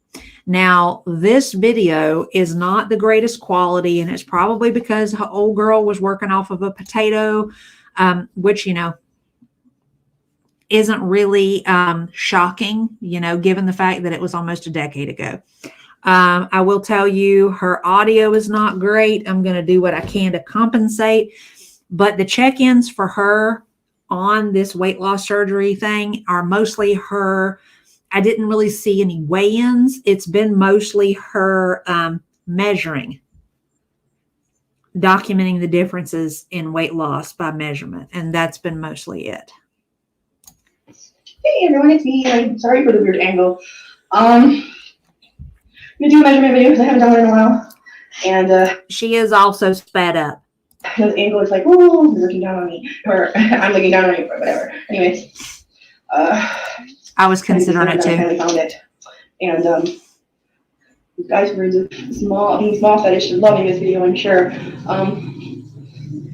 Now, this video is not the greatest quality, and it's probably because her old girl was working off of a potato, which, you know, isn't really shocking, you know, given the fact that it was almost a decade ago. I will tell you her audio is not great. I'm going to do what I can to compensate, but the check-ins for her on this weight loss surgery thing are mostly her. I didn't really see any weigh-ins. It's been mostly her measuring, documenting the differences in weight loss by measurement. And that's been mostly it. Hey everyone, it's me. I'm sorry for the weird angle. I'm gonna do a measurement video because I haven't done one in a while. And she is also sped up. The angle is like, oh, he's looking down on me, or I'm looking down on you, or whatever. Anyways, I was considering it too. I finally found it, and you guys were the small fetish and loving this video, I'm sure.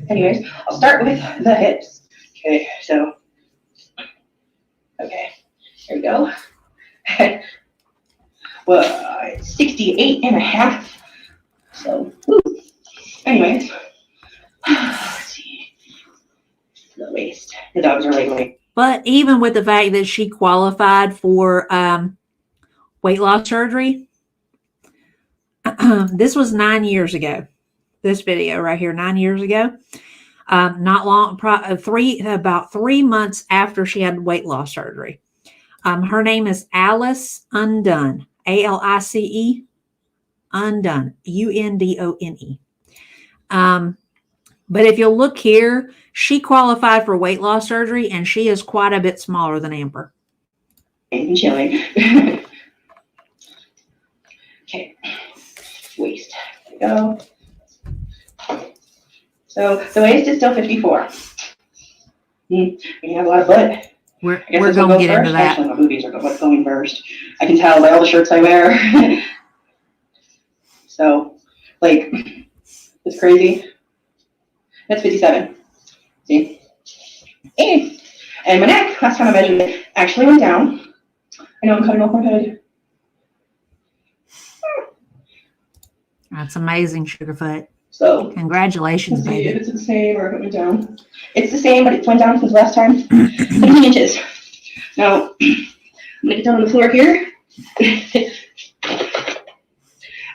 Anyways, I'll start with the hips. Okay, so. Okay, here we go. Well, it's 68 and a half. So, woo. Anyways, let's see. The waist. The dogs are like. But even with the fact that she qualified for weight loss surgery, this was 9 years ago. This video right here, 9 years ago. Not long, about 3 months after she had weight loss surgery. Her name is Alice Undone, ALICE, Undone, UNDONE. But if you'll look here, she qualified for weight loss surgery, and she is quite a bit smaller than Amber. And chilling. Okay, waist. There we go. So the waist is still 54. We have a lot of butt. We're going to get into that. Actually, my boobies are what's going first. I can tell by all the shirts I wear. So, like, it's crazy. That's 57. See? And my neck, last time I measured it, actually went down. I know I'm cutting off my head. That's amazing, Sugarfoot. So congratulations, let's see baby. if it's the same or if it went down. It's the same, but it went down since last time. 17 inches. Now, I'm going to get down on the floor here.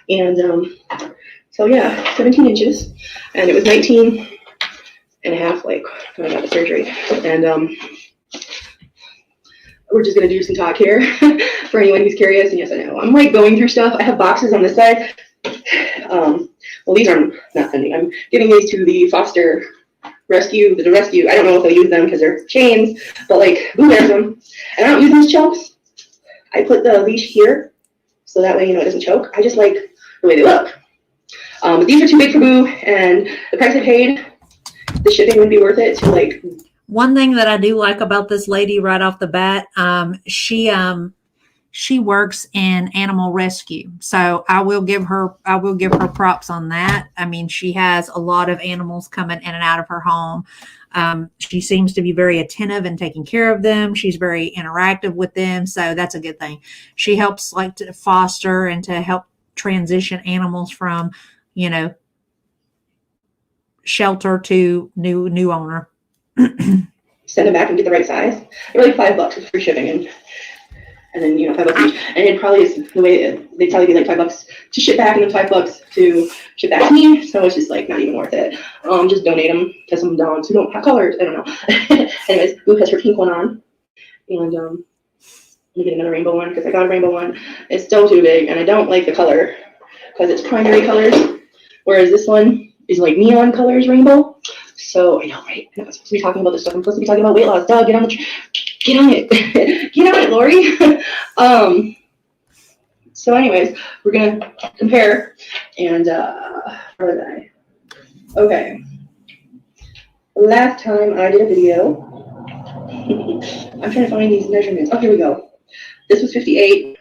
And so yeah, 17 inches. And it was 19 and a half, like, when I got the surgery. And we're just going to do some talk here for anyone who's curious. And yes, I know. I'm like going through stuff. I have boxes on this side. Well, these are not sending. I'm giving these to the foster rescue. The rescue, I don't know if they'll use them because they're chains, but like, Boo wears them. And I don't use these chokes. I put the leash here so that way, you know, it doesn't choke. I just like the way they look. But these are too big for Boo, and the price I paid, the shipping would be worth it to like. One thing that I do like about this lady right off the bat, she she works in animal rescue. So I will give her props on that. I mean, she has a lot of animals coming in and out of her home. She seems to be very attentive and taking care of them. She's very interactive with them. So that's a good thing. She helps like to foster and to help transition animals from, you know, shelter to new owner. Send them back and get the right size. They're like $5 with free shipping and then, you know, $5 each. And it probably is the way they tell you like $5 to ship back and then $5 to ship back to me. So it's just like not even worth it. Just donate them to some dogs who don't have colors. I don't know. Anyways, Boo has her pink one on. And let me get another rainbow one because I got a rainbow one. It's still too big and I don't like the color because it's primary colors. Whereas this one is like neon colors rainbow. So I know, right? I'm not supposed to be talking about this stuff. I'm supposed to be talking about weight loss. Doug, get on it. Get on it, Lori. So anyways, we're gonna compare and where was I? Okay. Last time I did a video. I'm trying to find these measurements. Oh, here we go. This was 58,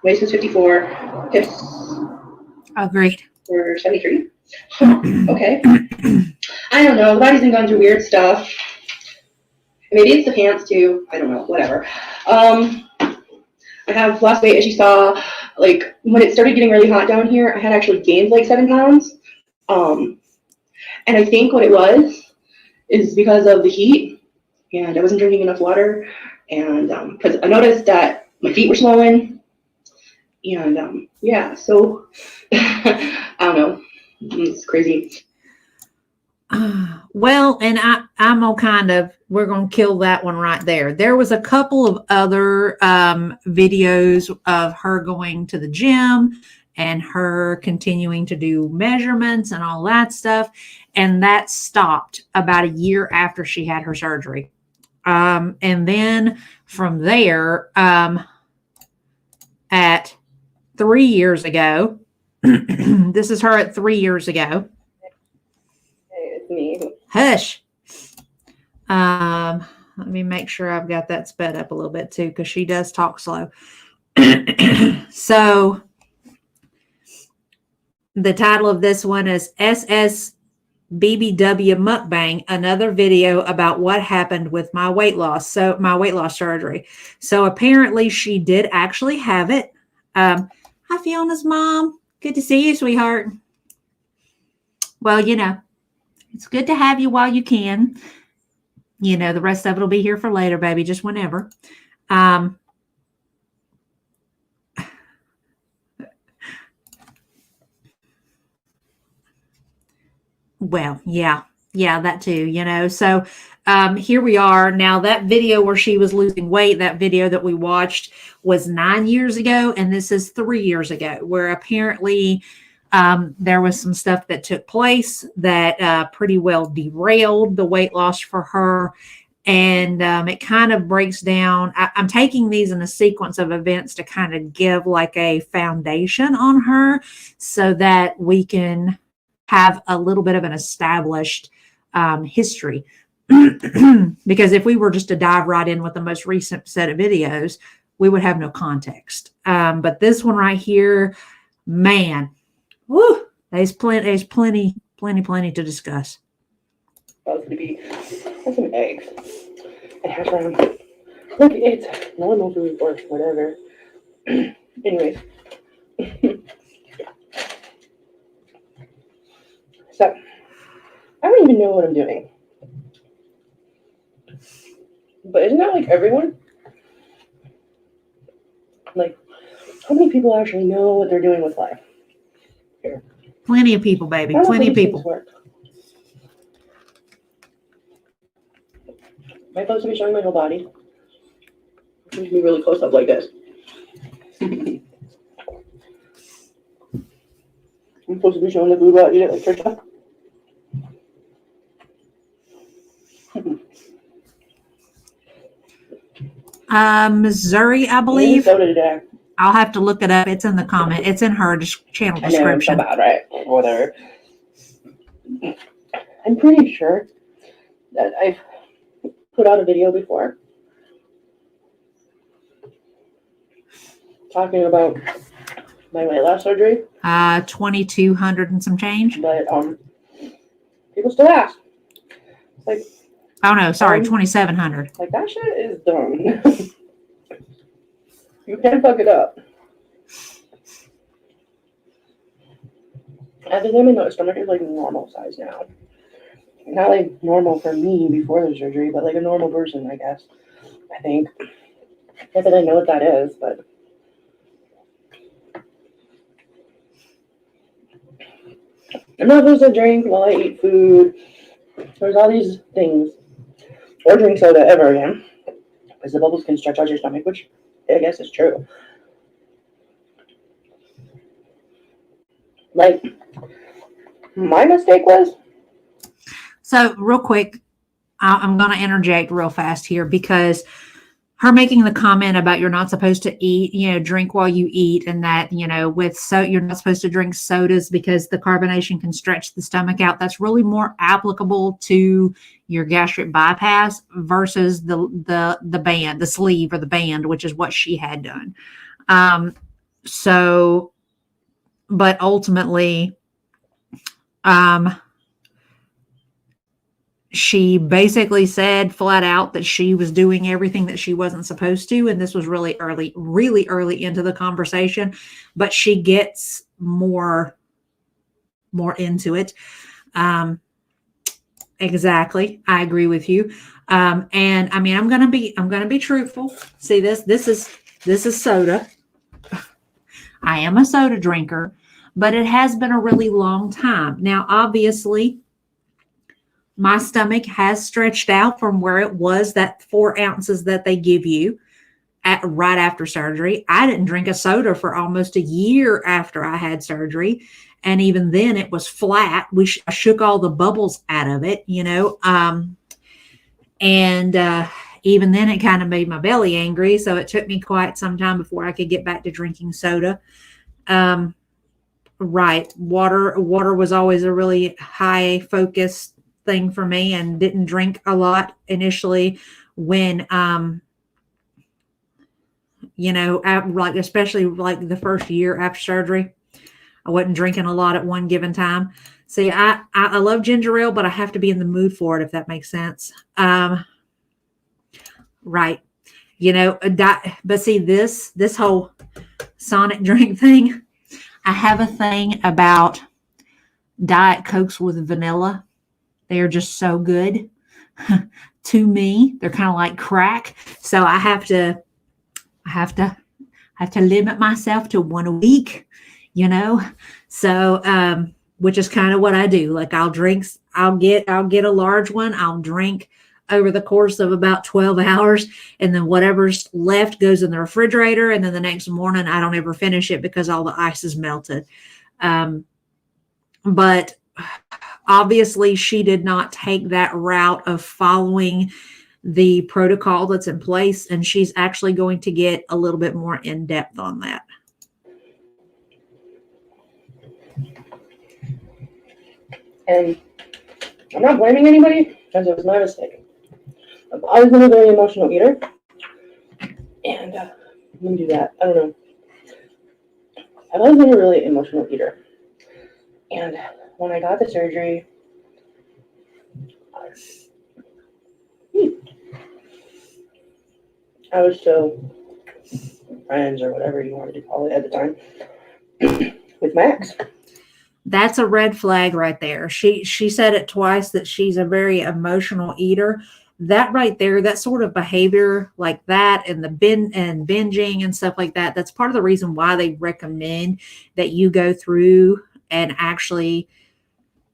waist was 54, hips. Oh, great. Were 73. Okay. I don't know. The body's been going through weird stuff. Maybe it's the pants too. I don't know. Whatever. I have lost weight, as you saw. Like when it started getting really hot down here, I had actually gained like 7 pounds. And I think what it was is because of the heat, and I wasn't drinking enough water, and because I noticed that my feet were swollen, and yeah. So I don't know. It's crazy. Well, and I'm gonna we're gonna kill that one right there. There was a couple of other videos of her going to the gym and her continuing to do measurements and all that stuff, and that stopped about a year after she had her surgery. And then from there, at 3 years ago, this is her at 3 years ago. It's me. Hush. Let me make sure I've got that sped up a little bit too, because she does talk slow. So the title of this one is SSBBW Mukbang, another video about what happened with my weight loss. So my weight loss surgery. So apparently she did actually have it. Hi, Fiona's mom. Good to see you, sweetheart. Well, you know, it's good to have you while you can. You know, the rest of it will be here for later, baby, just whenever. Well, yeah, that too, you know. So here we are. Now, that video where she was losing weight, that video that we watched was 9 years ago, and this is 3 years ago, where apparently there was some stuff that took place that pretty well derailed the weight loss for her. And it kind of breaks down. I'm taking these in a sequence of events to kind of give like a foundation on her so that we can have a little bit of an established history. Because if we were just to dive right in with the most recent set of videos, we would have no context. But this one right here, man, woo, there's plenty to discuss. That's gonna be some eggs and hash browns. Look, it's normal food or whatever. Anyways. So, I don't even know what I'm doing. But isn't that like everyone? Like, how many people actually know what they're doing with life? Here. Plenty of people, baby. Plenty of people. Am I supposed to be showing my whole body? I'm going to be really close up like this. I'm supposed to be showing the food while I eat it like Trisha. Missouri, I believe. Soda today. I'll have to look it up. It's in the comment. It's in her channel description. I know, it's so bad, right? Whatever. I'm pretty sure that I've put out a video before. talking about my weight loss surgery. 2,200 and some change. But people still ask. Like, oh no, sorry, 2,700. Like, that shit is dumb. You can't fuck it up. I think my stomach is like normal size now. Not like normal for me before the surgery, but like a normal person, I guess. I think. Not that I know what that is, but I'm not supposed to drink while I eat food. There's all these things. Or drink soda ever again. Because the bubbles can stretch out your stomach, which I guess is true. Like, my mistake was. So real quick, I'm going to interject real fast here because her making the comment about you're not supposed to eat, drink while you eat, and that, you're not supposed to drink sodas because the carbonation can stretch the stomach out. That's really more applicable to your gastric bypass versus the band, the sleeve or the band, which is what she had done. But ultimately, she basically said flat out that she was doing everything that she wasn't supposed to. And this was really early into the conversation, but she gets more into it. Exactly. I agree with you. And I mean, I'm going to be truthful. See this is soda. I am a soda drinker, but it has been a really long time. Now, obviously, my stomach has stretched out from where it was, that 4 ounces that they give you right after surgery. I didn't drink a soda for almost a year after I had surgery. And even then it was flat. I shook all the bubbles out of it, and even then it kind of made my belly angry. So it took me quite some time before I could get back to drinking soda. Right. Water was always a really high focus thing for me, and didn't drink a lot initially when, especially like the first year after surgery, I wasn't drinking a lot at one given time. See, I love ginger ale, but I have to be in the mood for it, if that makes sense. Right. But see, this whole Sonic drink thing, I have a thing about Diet Cokes with vanilla. They are just so good to me. They're kind of like crack. So I have to limit myself to one a week, So, which is kind of what I do. Like I'll get a large one. I'll drink over the course of about 12 hours. And then whatever's left goes in the refrigerator. And then the next morning, I don't ever finish it because all the ice is melted. But obviously she did not take that route of following the protocol that's in place. And she's actually going to get a little bit more in depth on that. And I'm not blaming anybody because it was my mistake. I've always been a very emotional eater. And let me do that. I don't know. I've always been a really emotional eater. And when I got the surgery, I was still friends or whatever you wanted to call it at the time with Max. That's a red flag right there. She said it twice that she's a very emotional eater. That right there, that sort of behavior like that and binging and stuff like that, that's part of the reason why they recommend that you go through and actually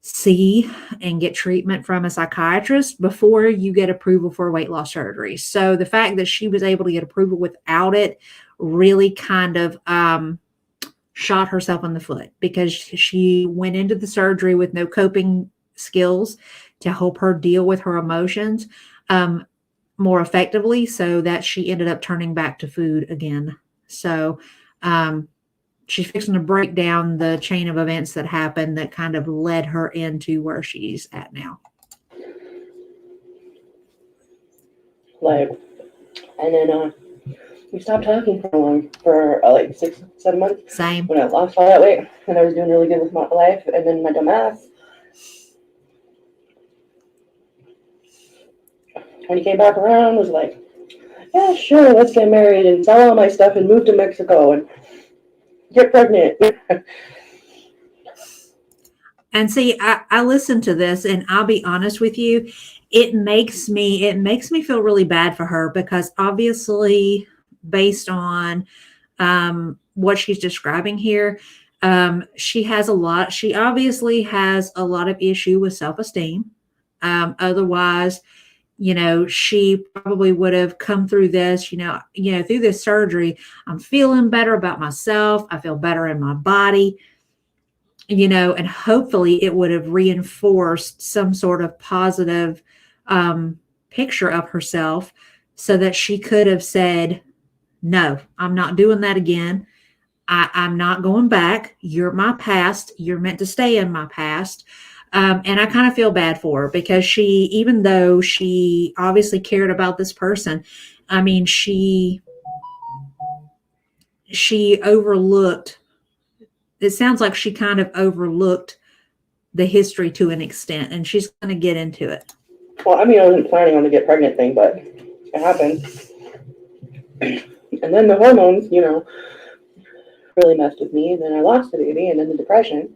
see and get treatment from a psychiatrist before you get approval for weight loss surgery. So the fact that she was able to get approval without it really kind of shot herself in the foot, because she went into the surgery with no coping skills to help her deal with her emotions more effectively, so that she ended up turning back to food again. So she's fixing to break down the chain of events that happened that kind of led her into where she's at now. And then we stopped talking for like 6-7 months. Same. When I lost all that weight, and I was doing really good with my life, and then my dumbass, when he came back around, was like, yeah, sure, let's get married and sell all my stuff and move to Mexico and get pregnant. And see, I listened to this, and I'll be honest with you, it makes me feel really bad for her, because obviously, based on what she's describing here, she obviously has a lot of issue with self-esteem. Otherwise, she probably would have come through this, through this surgery. I'm feeling better about myself. I feel better in my body, and hopefully it would have reinforced some sort of positive picture of herself, so that she could have said, no, I'm not doing that again. I'm not going back. You're my past. You're meant to stay in my past. And I kind of feel bad for her, because even though she obviously cared about this person, I mean, she overlooked, it sounds like she kind of overlooked the history to an extent, and she's going to get into it. Well, I mean, I wasn't planning on the get pregnant thing, but it happened. And then the hormones, really messed with me, and then I lost the baby, and then the depression,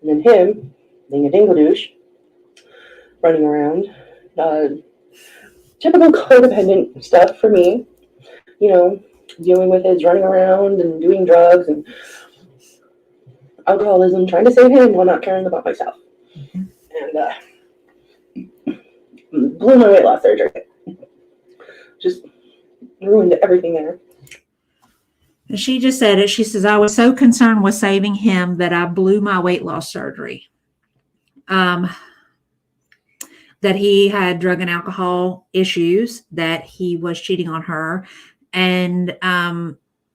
and then him being a dingle-douche, running around, typical codependent stuff for me, dealing with his running around and doing drugs and alcoholism, trying to save him while not caring about myself. And blew my weight loss surgery. Just ruined everything there. And she just said it. She says, I was so concerned with saving him that I blew my weight loss surgery. That he had drug and alcohol issues, that he was cheating on her. And I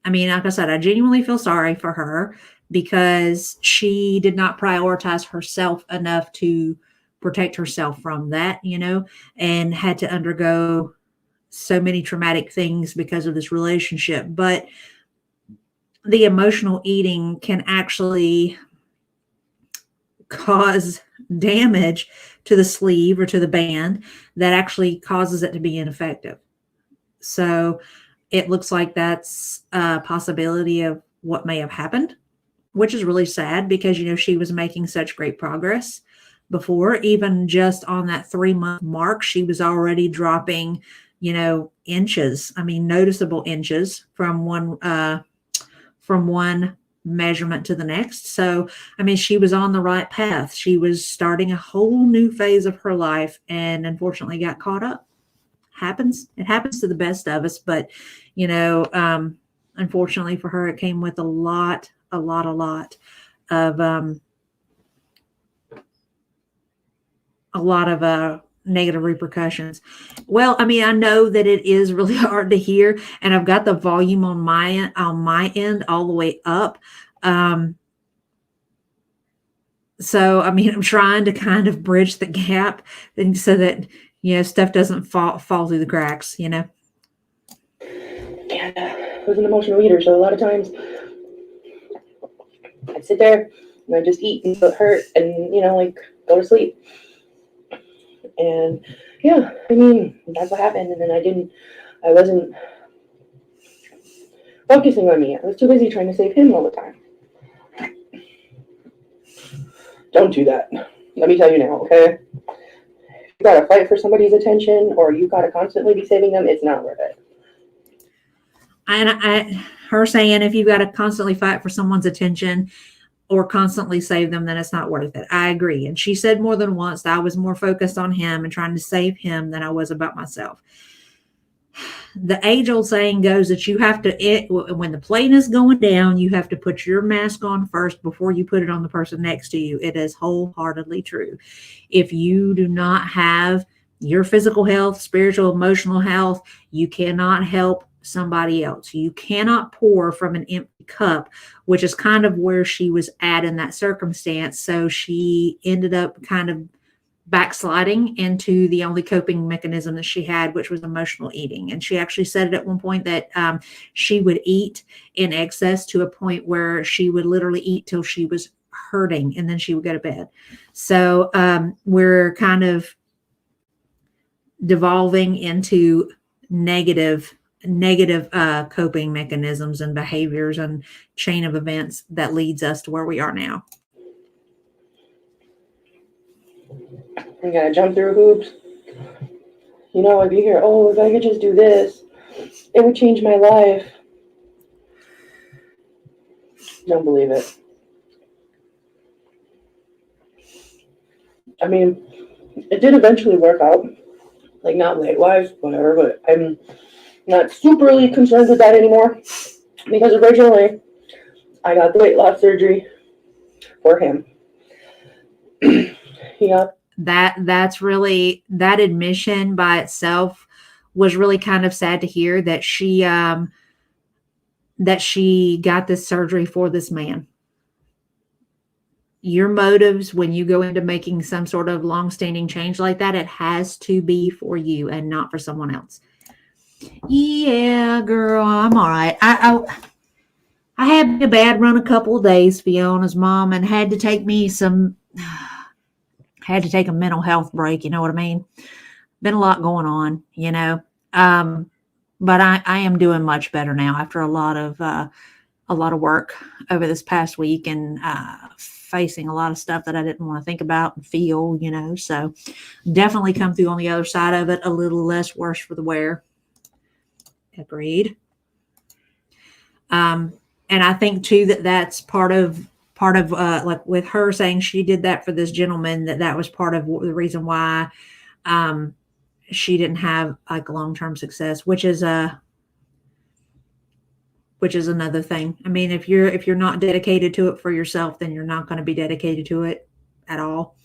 mean, like I said, I genuinely feel sorry for her, because she did not prioritize herself enough to protect herself from that, and had to undergo so many traumatic things because of this relationship. But the emotional eating can actually cause damage to the sleeve or to the band that actually causes it to be ineffective. So it looks like that's a possibility of what may have happened, which is really sad, because, she was making such great progress before. Even just on that 3-month mark, she was already dropping, inches. I mean, noticeable inches from one measurement to the next. So, I mean, she was on the right path. She was starting a whole new phase of her life, and unfortunately got caught up. It happens to the best of us, but, unfortunately for her, it came with a lot of negative repercussions. Well, I mean, I know that it is really hard to hear, and I've got the volume on my end all the way up. So, I mean, I'm trying to kind of bridge the gap, and so that, stuff doesn't fall through the cracks, Yeah, I was an emotional eater, so a lot of times I'd sit there and I'd just eat until it hurt and, go to sleep. And yeah, I mean, that's what happened. And then I wasn't focusing on me. I was too busy trying to save him all the time. Don't do that. Let me tell you now, okay? If you gotta fight for somebody's attention, or you gotta constantly be saving them, it's not worth it. And her saying, if you've got to constantly fight for someone's attention or constantly save them, then it's not worth it. I agree. And she said more than once that I was more focused on him and trying to save him than I was about myself. The age-old saying goes that you have to, when the plane is going down, you have to put your mask on first before you put it on the person next to you. It is wholeheartedly true. If you do not have your physical health, spiritual, emotional health, you cannot help somebody else. You cannot pour from an empty cup, which is kind of where she was at in that circumstance. So she ended up kind of backsliding into the only coping mechanism that she had, which was emotional eating. And she actually said it at one point that she would eat in excess to a point where she would literally eat till she was hurting, and then she would go to bed. So we're kind of devolving into negative coping mechanisms and behaviors and chain of events that leads us to where we are now. You gotta jump through hoops. You know, if you hear, oh, if I could just do this, it would change my life. Don't believe it. I mean, it did eventually work out. Like, not weight-wise, whatever, but I'm not superly concerned with that anymore. Because originally, I got the weight loss surgery for him. Yeah. That's really, that admission by itself was really kind of sad to hear, that she got this surgery for this man. Your motives when you go into making some sort of long-standing change like that, it has to be for you and not for someone else. Yeah, girl, I'm all right. I had a bad run a couple of days, Fiona's mom, and had to take a mental health break. You know what I mean? Been a lot going on, you know. But I am doing much better now after a lot of work over this past week, and facing a lot of stuff that I didn't want to think about and feel, you know. So definitely come through on the other side of it a little less worse for the wear. Agreed. And I think too that's part of like with her saying she did that for this gentleman, that was part of the reason why she didn't have like long-term success, which is another thing. I mean, if you're not dedicated to it for yourself, then you're not going to be dedicated to it at all.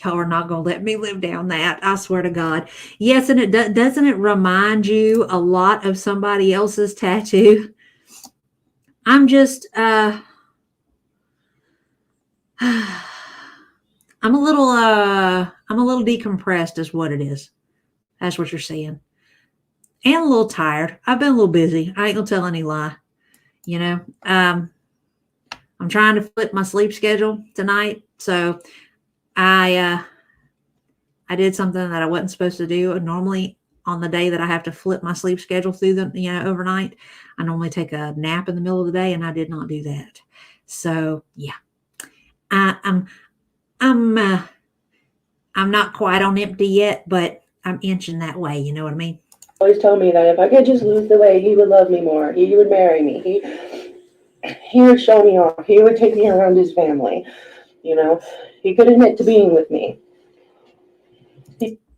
Y'all are not going to let me live down that. I swear to God. Yes, and it doesn't it remind you a lot of somebody else's tattoo? I'm just I'm a little decompressed is what it is. That's what you're saying. And a little tired. I've been a little busy. I ain't gonna tell any lie. You know, I'm trying to flip my sleep schedule tonight. So I did something that I wasn't supposed to do. Normally on the day that I have to flip my sleep schedule through overnight, I normally take a nap in the middle of the day, and I did not do that. So yeah, I'm not quite on empty yet, but I'm inching that way. You know what I mean? Always told me that if I could just lose the weight, he would love me more. He would marry me. He would show me off. He would take me around his family. You know, he could admit to being with me.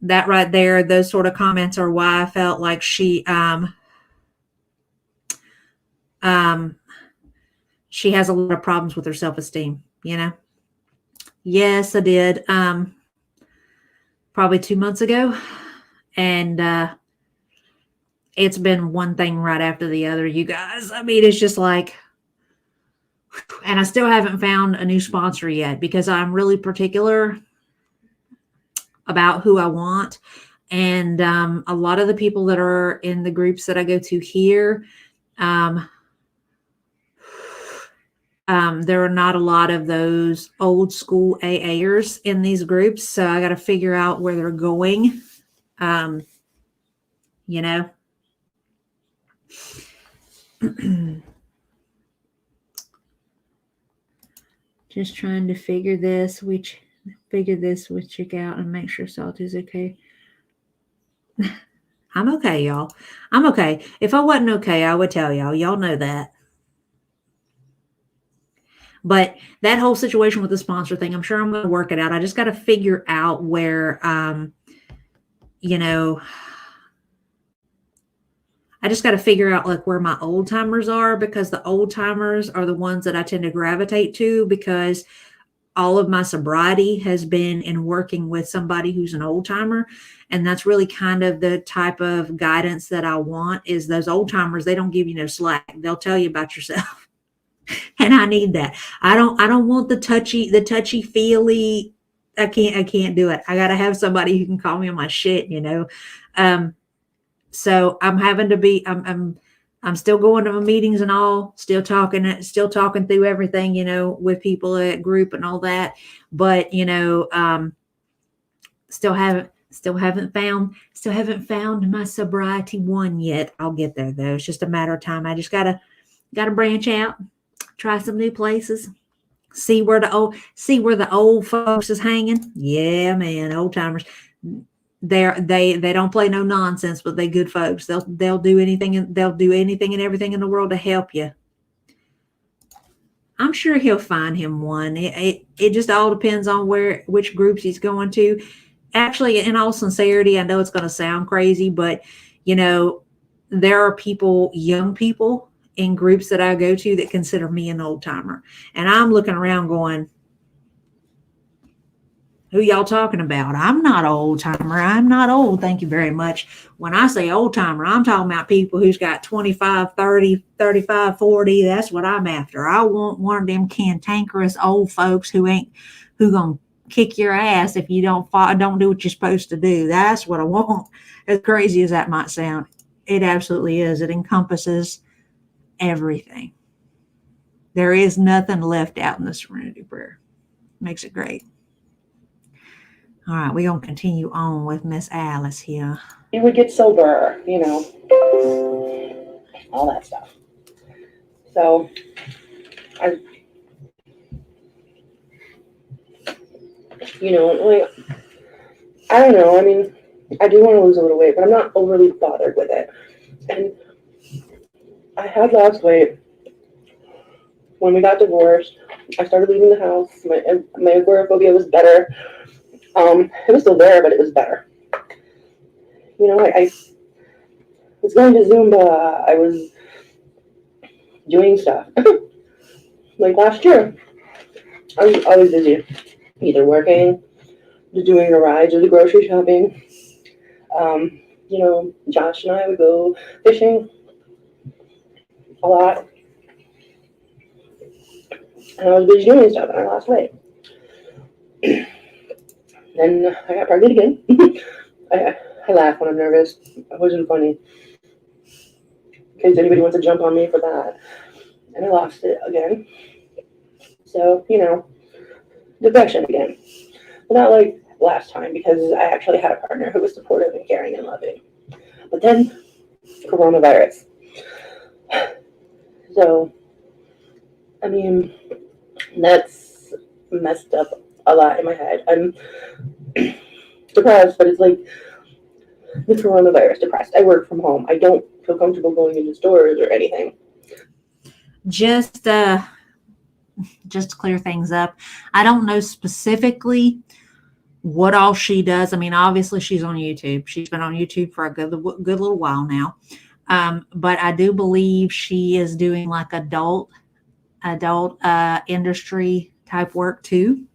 That right there, those sort of comments are why I felt like she has a lot of problems with her self-esteem, you know? Yes, I did. Probably 2 months ago. And it's been one thing right after the other, you guys. I mean, it's just like, and I still haven't found a new sponsor yet because I'm really particular about who I want. And a lot of the people that are in the groups that I go to here, there are not a lot of those old school AAers in these groups. So I got to figure out where they're going. You know, just trying to figure this chick out and make sure Salt is okay. I'm okay, y'all. I'm okay. If I wasn't okay, I would tell y'all. Y'all know that. But that whole situation with the sponsor thing, I'm sure I'm going to work it out. I just got to figure out where, you know, I just got to figure out like where my old timers are, because the old timers are the ones that I tend to gravitate to, because all of my sobriety has been in working with somebody who's an old timer. And that's really kind of the type of guidance that I want, is those old timers. They don't give you no slack. They'll tell you about yourself. And I need that. I don't want the touchy feely. I can't do it. I gotta have somebody who can call me on my shit, Um, so I'm having to be I'm still going to my meetings and all, still talking through everything, with people at group and all that. But still haven't found my sobriety one yet. I'll get there though. It's just a matter of time. I just gotta branch out, try some new places, see where the old folks is hanging. Yeah, man, old timers. They don't play no nonsense, but they good folks. They'll do anything, and they'll do anything and everything in the world to help you. I'm sure he'll find him one. It just all depends on which groups he's going to. Actually, in all sincerity, I know it's going to sound crazy, but you know, there are young people in groups that I go to that consider me an old timer, and I'm looking around going, who y'all talking about? I'm not an old timer. I'm not old. Thank you very much. When I say old timer, I'm talking about people who's got 25, 30, 35, 40. That's what I'm after. I want one of them cantankerous old folks who going to kick your ass if you don't do what you're supposed to do. That's what I want. As crazy as that might sound, it absolutely is. It encompasses everything. There is nothing left out in the serenity prayer. Makes it great. All right, we're going to continue on with Miss Alice here. You would get sober, all that stuff. So, I don't know. I mean, I do want to lose a little weight, but I'm not overly bothered with it. And I had lost weight when we got divorced. I started leaving the house. My agoraphobia was better. It was still there, but it was better. I was going to Zumba. I was doing stuff. Like last year, I was always busy, either working, doing the rides, or the grocery shopping. Josh and I would go fishing a lot. And I was busy doing stuff, and I lost weight. Then I got pregnant again. I laugh when I'm nervous. It wasn't funny. In case anybody wants to jump on me for that. And I lost it again. So, depression again. But not like last time, because I actually had a partner who was supportive and caring and loving. But then, coronavirus. So, I mean, that's messed up a lot in my head. I'm depressed, but it's like the coronavirus depressed. I work from home. I don't feel comfortable going into stores or anything. Just to clear things up, I don't know specifically what all she does. I mean, obviously she's on YouTube. She's been on YouTube for a good little while now. But I do believe she is doing like adult industry type work too.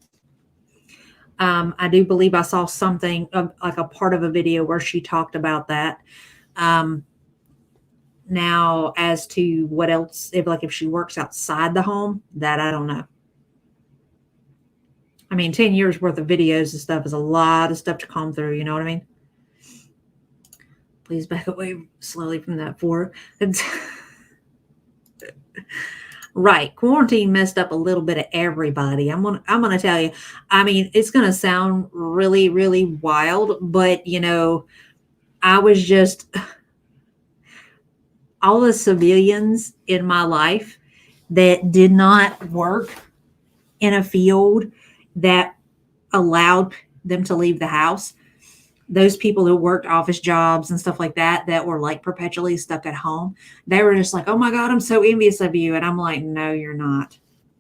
I do believe I saw something like a part of a video where she talked about that. Now, as to what else, if she works outside the home, that I don't know. I mean, 10 years worth of videos and stuff is a lot of stuff to comb through. You know what I mean? Please back away slowly from that fork. Right. Quarantine messed up a little bit of everybody. I'm gonna tell you. I mean, it's gonna sound really, really wild, but I was just all the civilians in my life that did not work in a field that allowed them to leave the house. Those people who worked office jobs and stuff like that were like perpetually stuck at home, they were just like, oh my God, I'm so envious of you. And I'm like, no, you're not.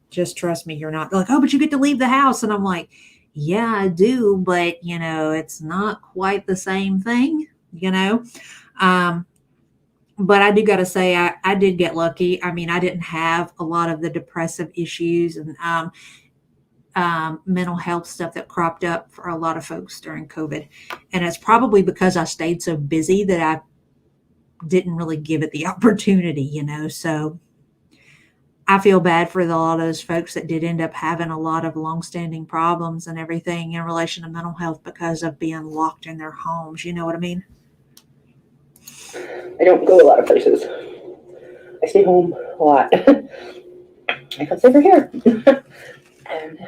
Just trust me, you're not. They're like, oh, but you get to leave the house. And I'm like, yeah, I do. But, it's not quite the same thing, But I do got to say, I did get lucky. I mean, I didn't have a lot of the depressive issues and mental health stuff that cropped up for a lot of folks during COVID. And it's probably because I stayed so busy that I didn't really give it the opportunity, So I feel bad for a lot of those folks that did end up having a lot of longstanding problems and everything in relation to mental health because of being locked in their homes. You know what I mean? I don't go a lot of places. I stay home a lot. I come over here. And,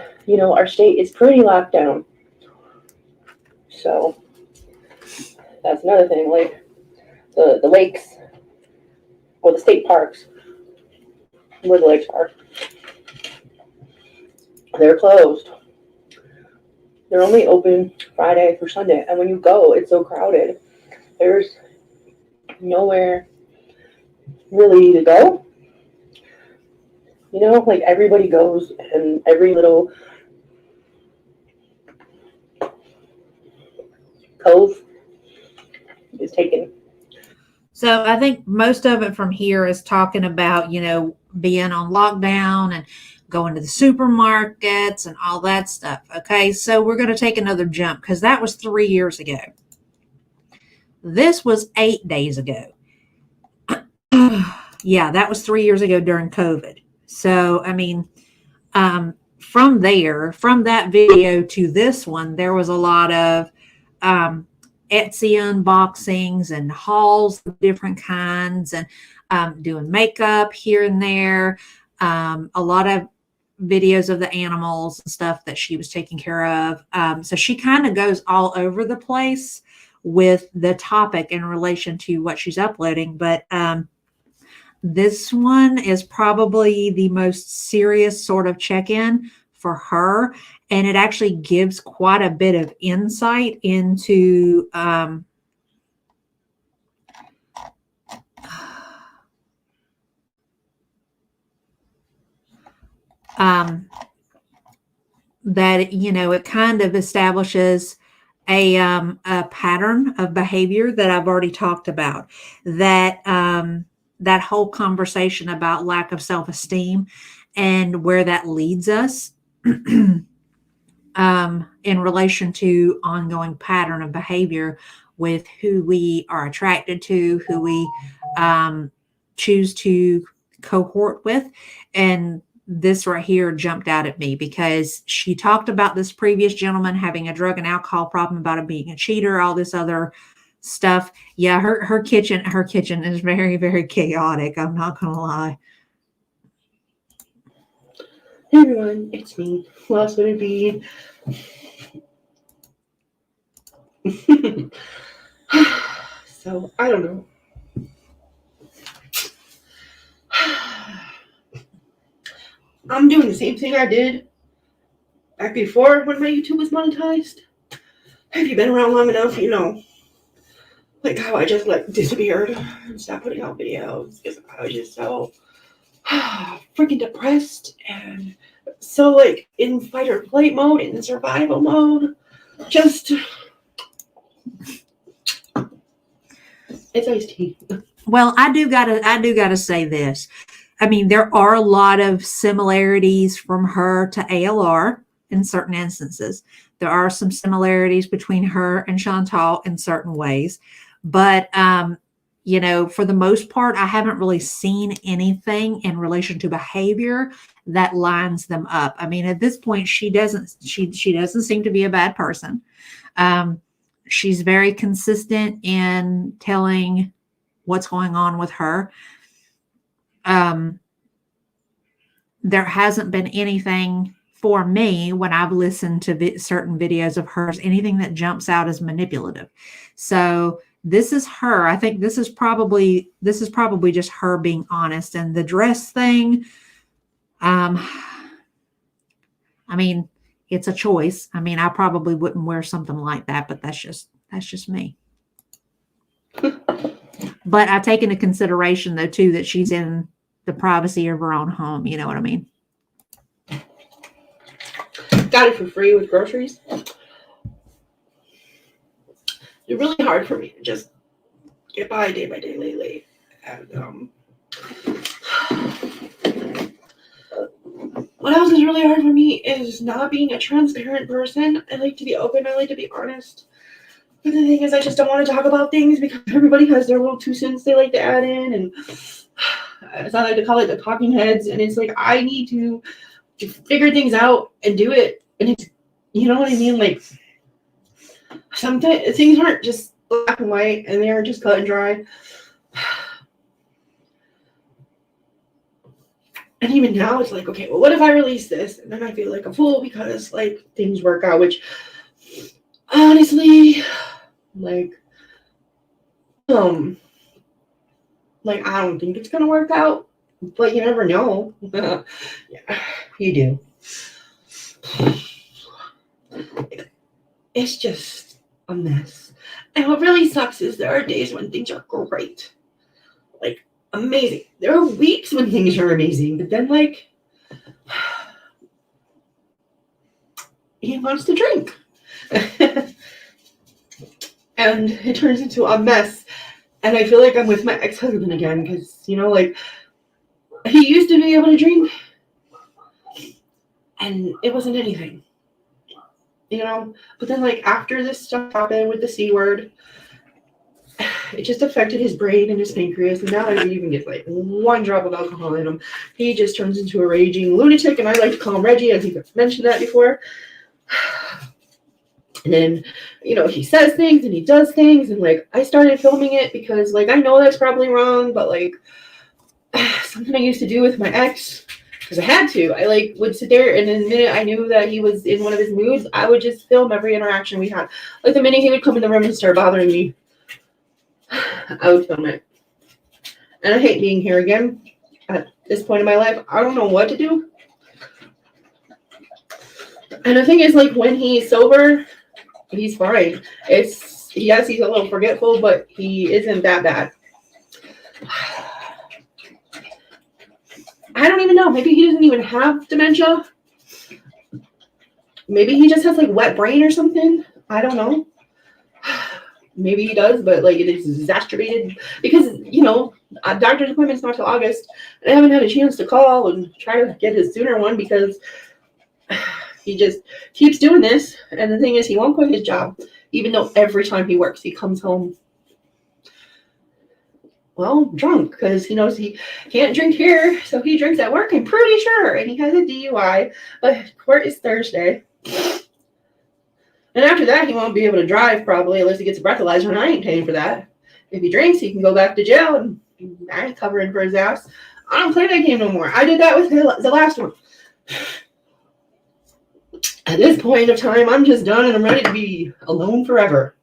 our state is pretty locked down. So, that's another thing. Like, the lakes, or the state parks, where the lakes are, they're closed. They're only open Friday through Sunday. And when you go, it's so crowded. There's nowhere really to go. Like everybody goes, and every little cove is taken. So I think most of it from here is talking about, being on lockdown and going to the supermarkets and all that stuff. Okay, so we're going to take another jump because that was 3 years ago. This was 8 days ago. Yeah, that was 3 years ago during COVID. So, I mean, from that video to this one, there was a lot of Etsy unboxings and hauls of different kinds, and doing makeup here and there. A lot of videos of the animals and stuff that she was taking care of. So she kind of goes all over the place with the topic in relation to what she's uploading. But this one is probably the most serious sort of check-in for her. And it actually gives quite a bit of insight into that, it kind of establishes a pattern of behavior that I've already talked about, that that whole conversation about lack of self-esteem and where that leads us in relation to ongoing pattern of behavior with who we are attracted to, who we choose to cohort with. And this right here jumped out at me because she talked about this previous gentleman having a drug and alcohol problem, about him being a cheater, all this other stuff. Yeah, her kitchen is very, very chaotic. I'm not gonna lie. Hey everyone, it's me. What else would it be? So I don't know. I'm doing the same thing I did back before when my YouTube was monetized. Have you been around long enough, like how I just disappeared and stopped putting out videos because I was just so freaking depressed and so in fight or flight mode, in survival mode. Just it's iced tea. Well, I do gotta say this. I mean, there are a lot of similarities from her to ALR in certain instances. There are some similarities between her and Chantal in certain ways. But, for the most part, I haven't really seen anything in relation to behavior that lines them up. I mean, at this point, she doesn't seem to be a bad person. She's very consistent in telling what's going on with her. There hasn't been anything for me when I've listened to certain videos of hers, anything that jumps out as manipulative. So this is her. I think this is probably just her being honest. And the dress thing, I mean, it's a choice. I mean, I probably wouldn't wear something like that, but that's just me. But I take into consideration though too that she's in the privacy of her own home. You know what I mean? Got it for free with groceries. It's really hard for me to just get by day lately. And what else is really hard for me is not being a transparent person. I like to be open. I like to be honest. But the thing is, I just don't want to talk about things because everybody has their little 2 cents they like to add in. And as I like to call it, the talking heads. And it's like, I need to figure things out and do it. And it's, you know what I mean? Like, sometimes things aren't just black and white, and they aren't just cut and dry. And even now it's like, okay, well, what if I release this? And then I feel like a fool because like things work out, which honestly, like I don't think it's gonna work out, but you never know. Yeah, you do. It's just a mess. And what really sucks is there are days when things are great. Like, amazing. There are weeks when things are amazing, but then like he wants to drink. And it turns into a mess. And I feel like I'm with my ex-husband again because, you know, like he used to be able to drink and it wasn't anything. You know? But then like after this stuff happened with the C word, it just affected his brain and his pancreas, and now if he even gets like one drop of alcohol in him, he just turns into a raging lunatic. And I like to call him Reggie. I think I've mentioned that before. And then, you know, he says things and he does things, and like I started filming it because like I know that's probably wrong, but like something I used to do with my ex, because I had to. I like would sit there, and the minute I knew that he was in one of his moods, I would just film every interaction we had. Like the minute he would come in the room and start bothering me, I would film it. And I hate being here again at this point in my life. I don't know what to do. And the thing is, like, when he's sober, he's fine. It's, yes, he's a little forgetful, but he isn't that bad. I don't even know. Maybe he doesn't even have dementia. Maybe he just has, like, wet brain or something. I don't know. Maybe he does, but like it is exacerbated because, you know, a doctor's appointment's not till August. And I haven't had a chance to call and try to get his sooner one because he just keeps doing this. And the thing is, he won't quit his job, even though every time he works, he comes home, well, drunk, because he knows he can't drink here. So he drinks at work, I'm pretty sure. And he has a DUI, but court is Thursday. And after that, he won't be able to drive probably unless he gets a breathalyzer, and I ain't paying for that. If he drinks, he can go back to jail, and I ain't covering for his ass. I don't play that game no more. I did that with the last one. At this point of time, I'm just done, and I'm ready to be alone forever.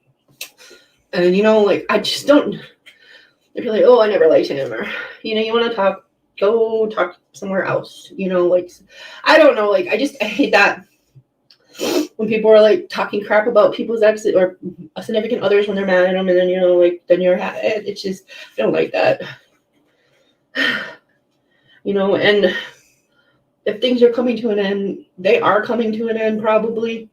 And, you know, like, I just don't, if you're like, oh, I never liked him, or, you know, you want to talk, go talk somewhere else. You know, like, I don't know, like, I hate that. When people are like talking crap about people's exes or significant others when they're mad at them, and then, you know, like, then you're, it's just, I don't like that. You know, and if things are coming to an end, they are coming to an end probably,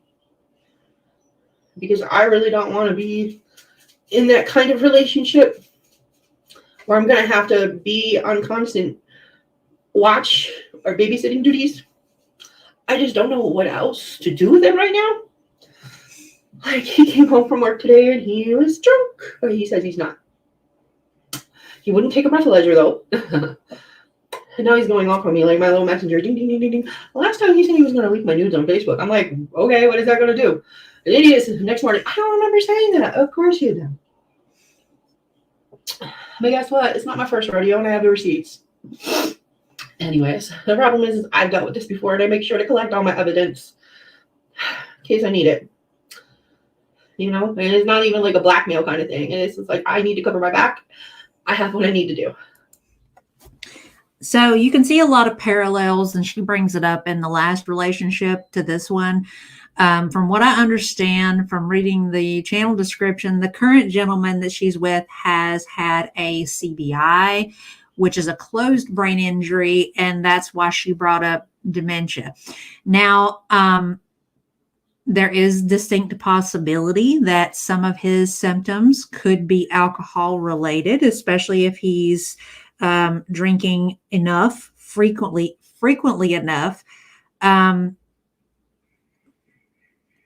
because I really don't want to be in that kind of relationship where I'm going to have to be on constant watch or babysitting duties. I just don't know what else to do with him right now. Like, he came home from work today and he was drunk. But he says he's not. He wouldn't take a breathalyzer though. And now he's going off on me like my little messenger. Ding, ding, ding, ding, ding. The last time he said he was going to leak my nudes on Facebook. I'm like, okay, what is that going to do? And then he is next morning, I don't remember saying that. Of course you do. But guess what? It's not my first rodeo, and I have the receipts. Anyways, the problem is I've dealt with this before, and I make sure to collect all my evidence in case I need it. You know, and it's not even like a blackmail kind of thing. And it's just like, I need to cover my back. I have what I need to do. So you can see a lot of parallels, and she brings it up in the last relationship to this one. From what I understand from reading the channel description, the current gentleman that she's with has had a CBI, which is a closed brain injury, and that's why she brought up dementia. Now, there is distinct possibility that some of his symptoms could be alcohol related, especially if he's drinking enough, frequently enough,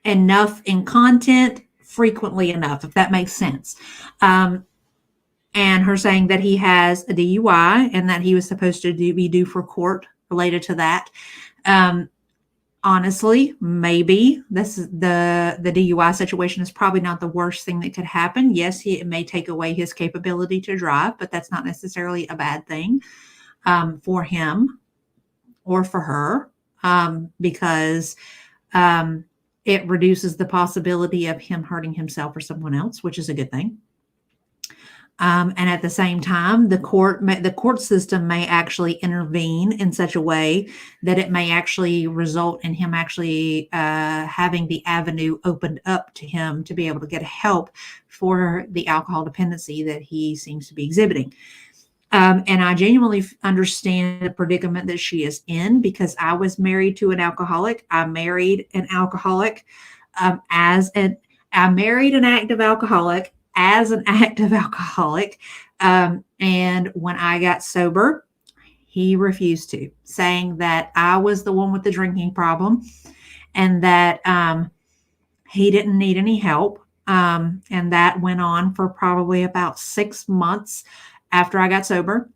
enough in content, frequently enough, if that makes sense. and her saying that he has a DUI and that he was supposed to be due for court related to that. Honestly, maybe this is the DUI situation is probably not the worst thing that could happen. Yes, it may take away his capability to drive, but that's not necessarily a bad thing for him or for her, because it reduces the possibility of him hurting himself or someone else, which is a good thing. And at the same time, the court system may actually intervene in such a way that it may actually result in him actually having the avenue opened up to him to be able to get help for the alcohol dependency that he seems to be exhibiting. And I genuinely understand the predicament that she is in, because I was married to an alcoholic. I married an alcoholic I married an active alcoholic as an active alcoholic. And when I got sober, he refused to, saying that I was the one with the drinking problem and that he didn't need any help. And that went on for probably about 6 months after I got sober,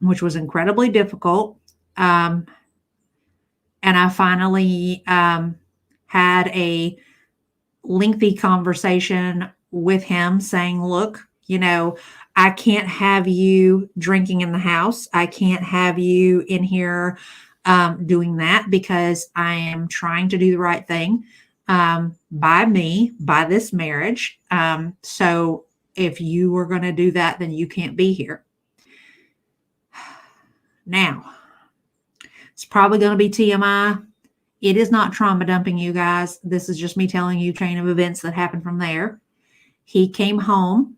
which was incredibly difficult. And I finally had a lengthy conversation with him saying, look, I can't have you drinking in the house. I can't have you in here doing that, because I am trying to do the right thing by this marriage. So if you were going to do that, then you can't be here. Now, it's probably going to be TMI. It is not trauma dumping, you guys. This is just me telling you chain of events that happened from there. He came home.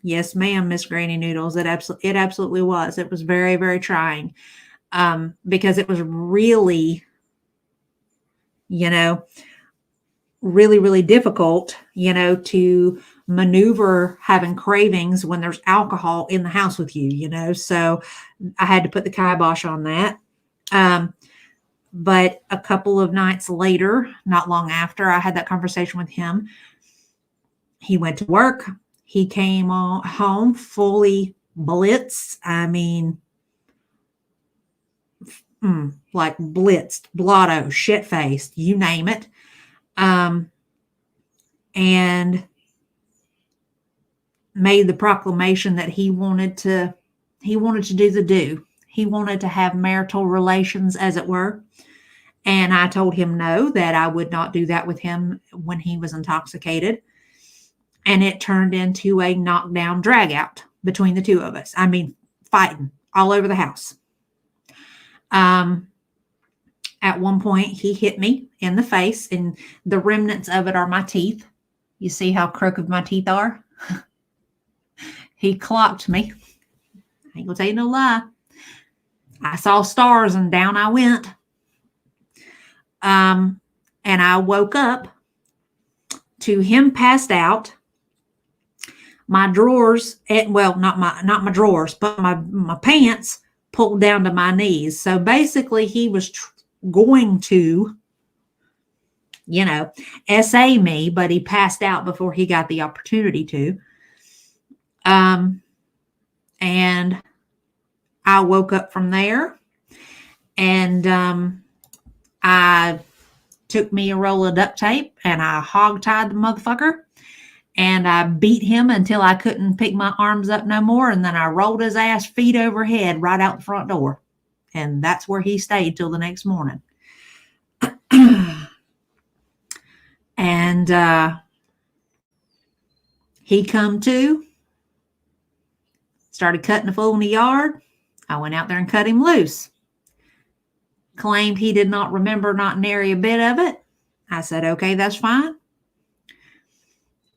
Yes, ma'am, Miss Granny Noodles. It absolutely was. It was very, very trying, because it was really, really, really difficult, to maneuver having cravings when there's alcohol in the house with you, so I had to put the kibosh on that. But a couple of nights later, not long after I had that conversation with him, he went to work. He came home fully blitzed. I mean, like blitzed, blotto, shit-faced, you name it. And made the proclamation that he wanted to do the do. He wanted to have marital relations, as it were. And I told him no, that I would not do that with him when he was intoxicated. And it turned into a knockdown drag out between the two of us. I mean, fighting all over the house. At one point, he hit me in the face, and the remnants of it are my teeth. You see how crooked my teeth are? He clocked me. I ain't gonna tell you no lie. I saw stars and down I went. And I woke up to him passed out. My drawers, not my drawers, but my pants pulled down to my knees. So basically he was going to, SA me, but he passed out before he got the opportunity to. And I woke up from there, and I took me a roll of duct tape and I hog-tied the motherfucker, and I beat him until I couldn't pick my arms up no more. And then I rolled his ass feet over head right out the front door. And that's where he stayed till the next morning. And he come to, started cutting a fool in the yard. I went out there and cut him loose. Claimed he did not remember not nary a bit of it. I said, okay, that's fine.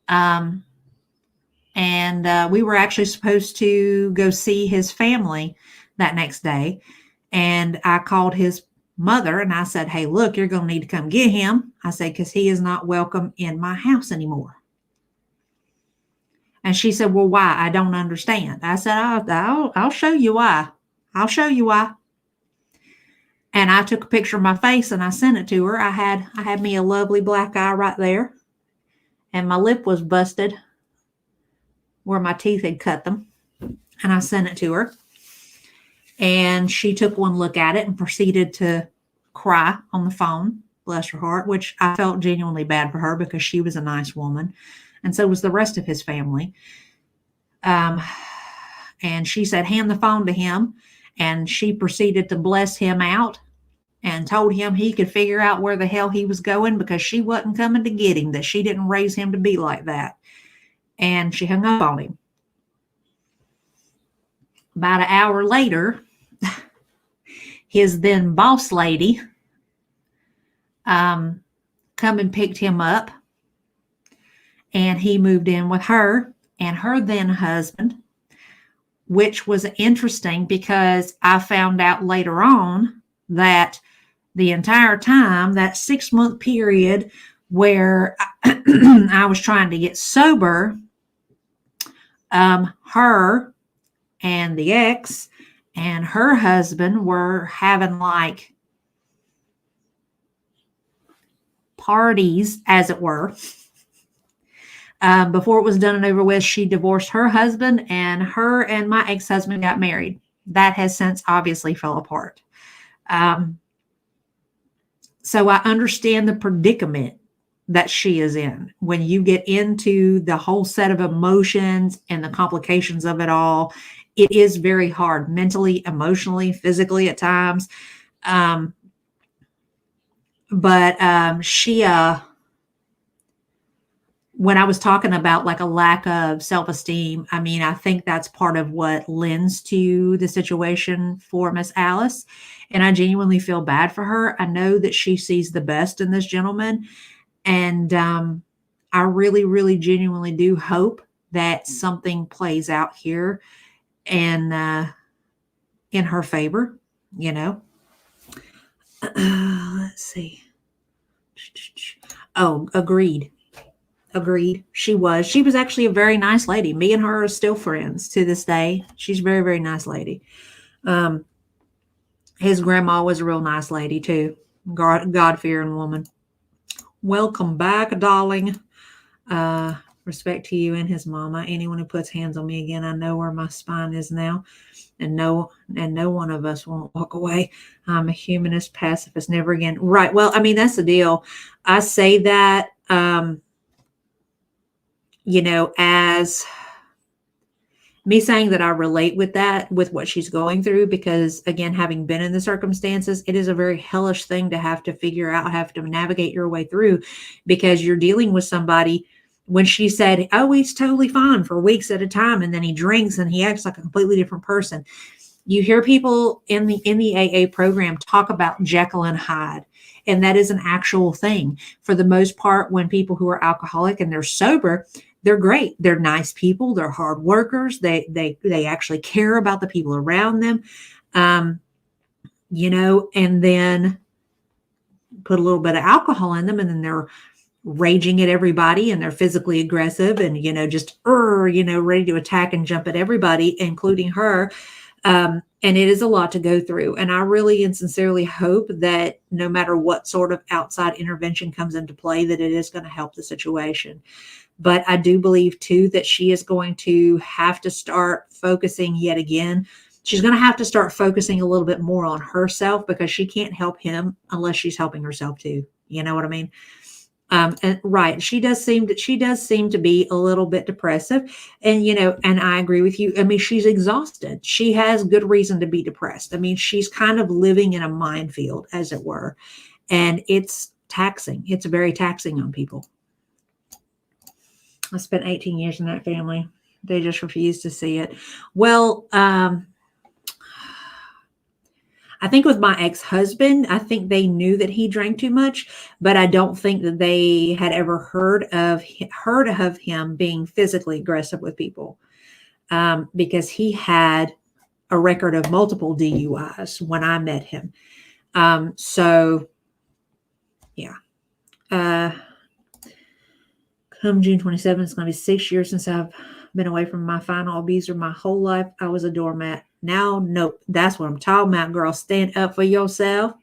And we were actually supposed to go see his family that next day. And I called his mother and I said, hey, look, you're going to need to come get him. I said, because he is not welcome in my house anymore. And she said, well, why? I don't understand. I said, I'll show you why. I'll show you why. And I took a picture of my face and I sent it to her. I had me a lovely black eye right there. And my lip was busted where my teeth had cut them. And I sent it to her. And she took one look at it and proceeded to cry on the phone, bless her heart, which I felt genuinely bad for her because she was a nice woman. And so was the rest of his family. And she said, hand the phone to him. And she proceeded to bless him out and told him he could figure out where the hell he was going because she wasn't coming to get him, that she didn't raise him to be like that. And she hung up on him. About an hour later, his then boss lady come and picked him up, and he moved in with her and her then husband, which was interesting because I found out later on that the entire time, that 6-month period where I was trying to get sober, her and the ex and her husband were having like parties, as it were. Before it was done and over with, she divorced her husband, and her and my ex-husband got married. That has since obviously fell apart. So I understand the predicament that she is in. When you get into the whole set of emotions and the complications of it all, it is very hard mentally, emotionally, physically at times. But she, when I was talking about like a lack of self-esteem, I mean, I think that's part of what lends to the situation for Miss Alice. And I genuinely feel bad for her. I know that she sees the best in this gentleman. And I really, really genuinely do hope that something plays out here and in her favor, you know. Let's see. Oh, agreed. She was actually a very nice lady. Me and her are still friends to this day. She's a very, very nice lady. His grandma was a real nice lady too. God-fearing woman. Welcome back, darling. Respect to you and his mama. Anyone who puts hands on me again, I know where my spine is now. And no one of us won't walk away. I'm a humanist, pacifist, never again. Right. Well, I mean, that's the deal. I say that, you know, as me saying that I relate with that, with what she's going through, because again, having been in the circumstances, it is a very hellish thing to have to figure out, have to navigate your way through, because you're dealing with somebody. When she said, oh, he's totally fine for weeks at a time, and then he drinks and he acts like a completely different person. You hear people in the AA program talk about Jekyll and Hyde, and that is an actual thing. For the most part, when people who are alcoholic and they're sober, they're great. They're nice people. They're hard workers. They actually care about the people around them, you know, and then put a little bit of alcohol in them, and then they're raging at everybody, and they're physically aggressive and, you know, just, you know, ready to attack and jump at everybody, including her. And it is a lot to go through. And I really and sincerely hope that no matter what sort of outside intervention comes into play, that it is going to help the situation. But I do believe too, that she is going to have to start focusing yet again. She's going to have to start focusing a little bit more on herself, because she can't help him unless she's helping herself too. You know what I mean? And right. She does seem to be a little bit depressive, and, you know, and I agree with you. I mean, she's exhausted. She has good reason to be depressed. I mean, she's kind of living in a minefield, as it were, and it's taxing. It's very taxing on people. I spent 18 years in that family. They just refuse to see it. Well, I think with my ex-husband, I think they knew that he drank too much, but I don't think that they had ever heard of him being physically aggressive with people, because he had a record of multiple DUIs when I met him. So, yeah. Come June 27th, it's going to be 6 years since I've been away from my final abuser. My whole life, I was a doormat. Now, nope. That's what I'm talking about, girl. Stand up for yourself.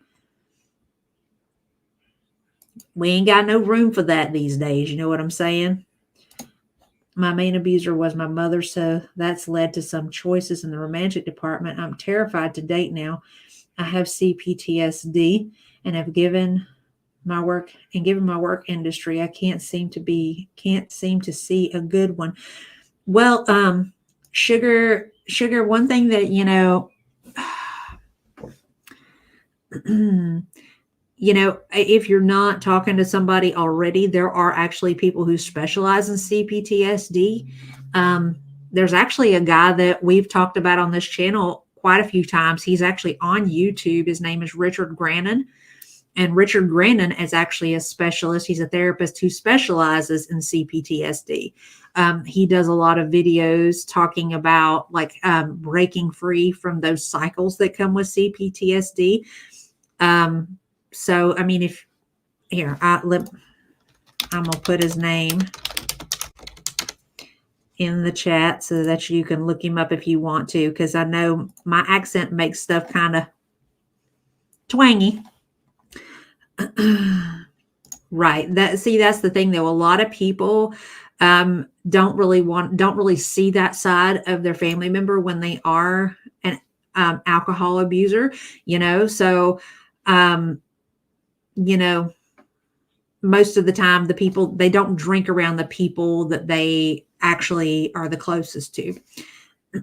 We ain't got no room for that these days. You know what I'm saying? My main abuser was my mother, so that's led to some choices in the romantic department. I'm terrified to date now. I have CPTSD and have given my work industry, I can't seem to see a good one. Well, sugar, one thing that, if you're not talking to somebody already, there are actually people who specialize in CPTSD. There's actually a guy that we've talked about on this channel quite a few times. He's actually on YouTube. His name is Richard Grannon. And Richard Grannon is actually a specialist. He's a therapist who specializes in CPTSD. He does a lot of videos talking about breaking free from those cycles that come with CPTSD. So, I mean, I'm going to put his name in the chat so that you can look him up if you want to, because I know my accent makes stuff kind of twangy. Right. That's the thing, though. A lot of people don't really see that side of their family member when they are an alcohol abuser, so most of the time they don't drink around the people that they actually are the closest to.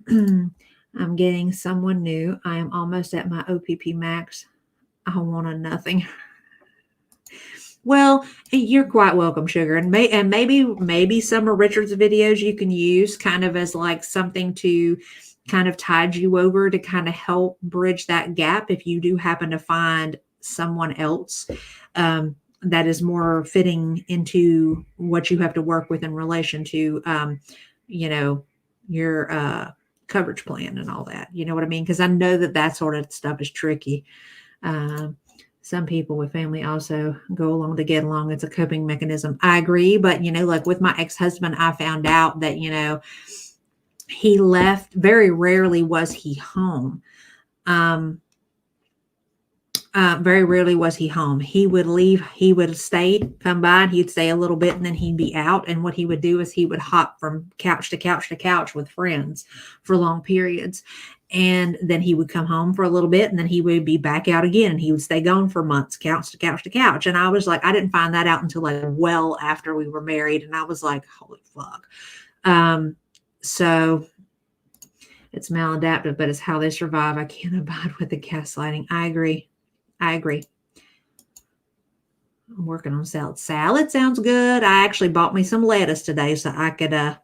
I'm getting someone new. I am almost at my OPP max. I want a nothing. Well, you're quite welcome, sugar. And maybe some of Richard's videos you can use kind of as like something to kind of tide you over to kind of help bridge that gap if you do happen to find someone else that is more fitting into what you have to work with in relation to, your coverage plan and all that. You know what I mean? Because I know that sort of stuff is tricky. Some people with family also go along to get along. It's a coping mechanism. I agree. But, like with my ex-husband, I found out that, he left. Very rarely was he home. Very rarely was he home. He would leave. He would come by, and he'd stay a little bit, and then he'd be out. And what he would do is he would hop from couch to couch to couch with friends for long periods. And then he would come home for a little bit, and then he would be back out again, and he would stay gone for months, couch to couch to couch. And I was like, I didn't find that out until well after we were married. And I was like, holy fuck. So it's maladaptive, but it's how they survive. I can't abide with the gaslighting. I agree. I'm working on salad. Salad sounds good. I actually bought me some lettuce today so I could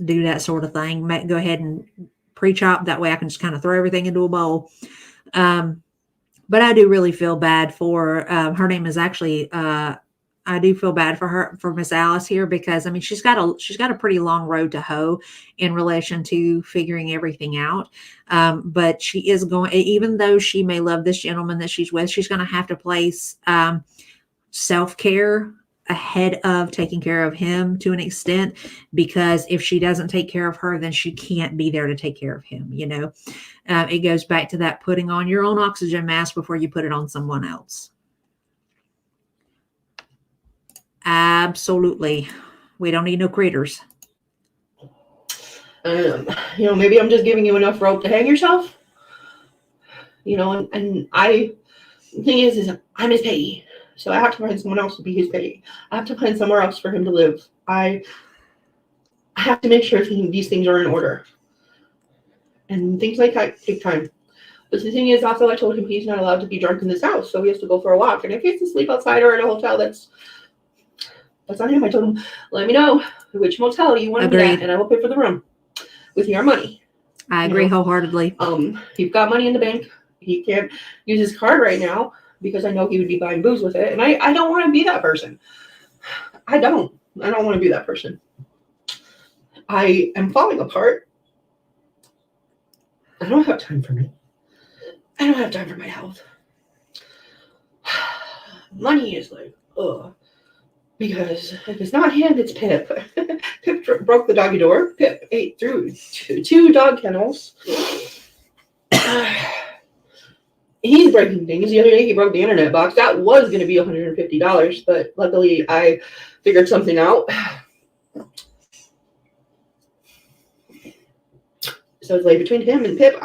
do that sort of thing. Go ahead and pre-chop. That way I can just kind of throw everything into a bowl. But I do really feel bad for her name is actually I do feel bad for Miss Alice here, because she's got a pretty long road to hoe in relation to figuring everything out. But she is going, even though she may love this gentleman that she's with, she's going to have to place self-care ahead of taking care of him to an extent, because if she doesn't take care of her, then she can't be there to take care of him. It goes back to that putting on your own oxygen mask before you put it on someone else. Absolutely. We don't need no critters. Maybe I'm just giving you enough rope to hang yourself. And the thing is I'm his payee. So I have to find someone else to be his payee. I have to find somewhere else for him to live. I have to make sure these things are in order. And things like that take time. But the thing is, also, I told him he's not allowed to be drunk in this house, so he has to go for a walk. And if he has to sleep outside or in a hotel, that's on him. I told him, let me know which motel you want to be at, and I will pay for the room with your money. I agree wholeheartedly. He's got money in the bank. He can't use his card right now because I know he would be buying booze with it, and I don't want to be that person. I don't want to be that person. I am falling apart. I don't have time for me. I don't have time for my health. Money is like, ugh. Because if it's not him, it's Pip. Pip broke the doggy door. Pip ate through two dog kennels. He's breaking things. The other day he broke the internet box. That was going to be $150, but luckily I figured something out. So it's like between him and Pip,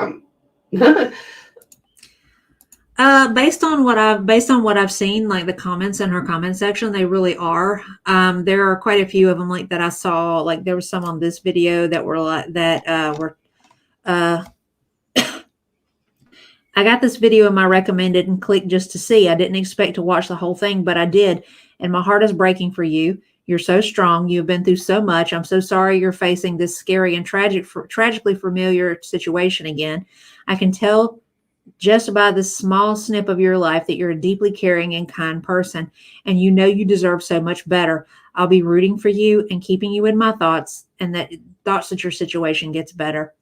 based on what I've seen, like the comments in her comment section, they really are. There are quite a few of them like that I saw. Like there was some on this video that were like that were. I got this video in my recommended and clicked just to see. I didn't expect to watch the whole thing, but I did, and my heart is breaking for you. You're so strong. You've been through so much. I'm so sorry you're facing this scary and tragically familiar situation again. I can tell just by this small snip of your life that you're a deeply caring and kind person, and you know you deserve so much better. I'll be rooting for you and keeping you in my thoughts, and that your situation gets better.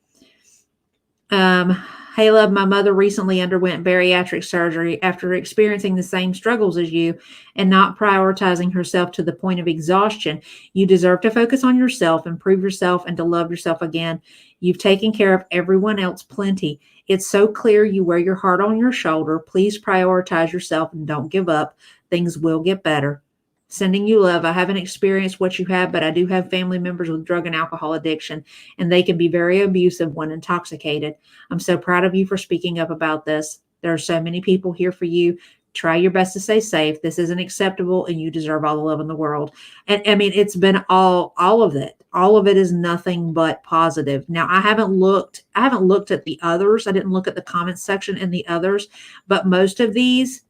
Hey, love, my mother recently underwent bariatric surgery after experiencing the same struggles as you and not prioritizing herself to the point of exhaustion. You deserve to focus on yourself, improve yourself, and to love yourself again. You've taken care of everyone else plenty. It's so clear you wear your heart on your shoulder. Please prioritize yourself and don't give up. Things will get better. Sending you love. I haven't experienced what you have, but I do have family members with drug and alcohol addiction, and they can be very abusive when intoxicated. I'm so proud of you for speaking up about this. There are so many people here for you. Try your best to stay safe. This isn't acceptable, and you deserve all the love in the world. And I mean, it's been all of it. All of it is nothing but positive. Now, I haven't looked at the others. I didn't look at the comments section in the others, but most of these,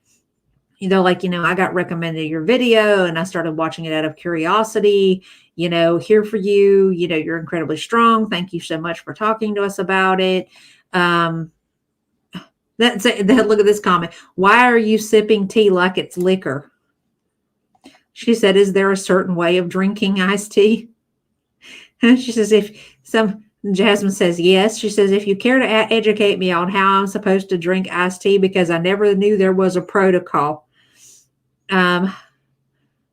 I got recommended your video and I started watching it out of curiosity, here for you, you're incredibly strong. Thank you so much for talking to us about it. Look at this comment. Why are you sipping tea like it's liquor? She said, is there a certain way of drinking iced tea? She says, Jasmine says, yes. She says, if you care to educate me on how I'm supposed to drink iced tea, because I never knew there was a protocol.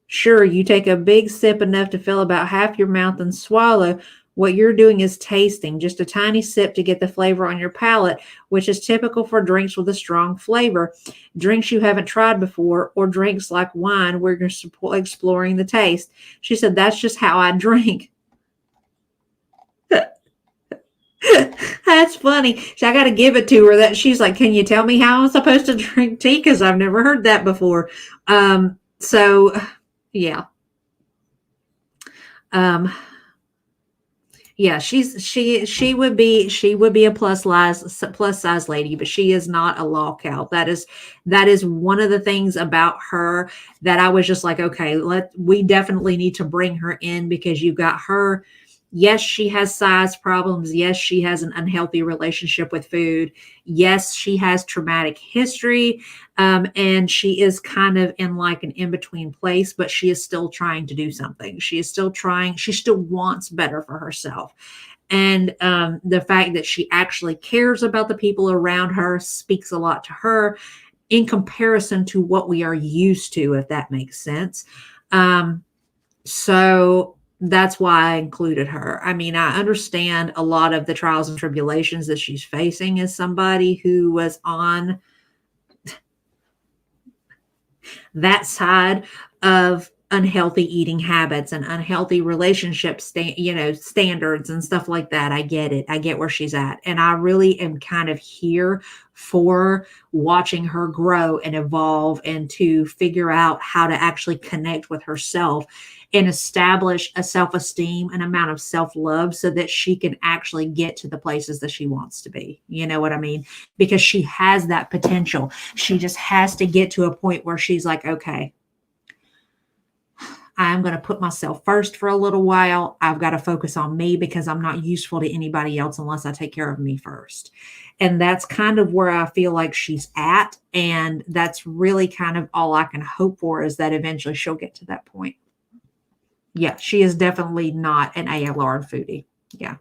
Sure, you take a big sip, enough to fill about half your mouth and swallow. What you're doing is tasting, just a tiny sip to get the flavor on your palate, which is typical for drinks with a strong flavor. Drinks you haven't tried before, or drinks like wine where you're exploring the taste. She said, that's just how I drink. That's funny. So I got to give it to her that she's like, can you tell me how I'm supposed to drink tea? Because I've never heard that before. So yeah. Yeah, she would be a plus size lady, but she is not a lockout. That is one of the things about her that I was just like, okay, we definitely need to bring her in, because you've got her. Yes, she has size problems. Yes, she has an unhealthy relationship with food. Yes, she has traumatic history. And she is kind of in like an in-between place, but she is still trying to do something. She is still trying. She still wants better for herself. And the fact that she actually cares about the people around her speaks a lot to her in comparison to what we are used to, if that makes sense. So that's why I included her. I mean, I understand a lot of the trials and tribulations that she's facing as somebody who was on that side of unhealthy eating habits and unhealthy relationship standards and stuff like that. I get it. I get where she's at. And I really am kind of here for watching her grow and evolve and to figure out how to actually connect with herself and establish a self-esteem, an amount of self-love, so that she can actually get to the places that she wants to be. You know what I mean? Because she has that potential. She just has to get to a point where she's like, okay, I'm going to put myself first for a little while. I've got to focus on me, because I'm not useful to anybody else unless I take care of me first. And that's kind of where I feel like she's at. And that's really kind of all I can hope for, is that eventually she'll get to that point. Yeah, she is definitely not an ALR foodie. Yeah.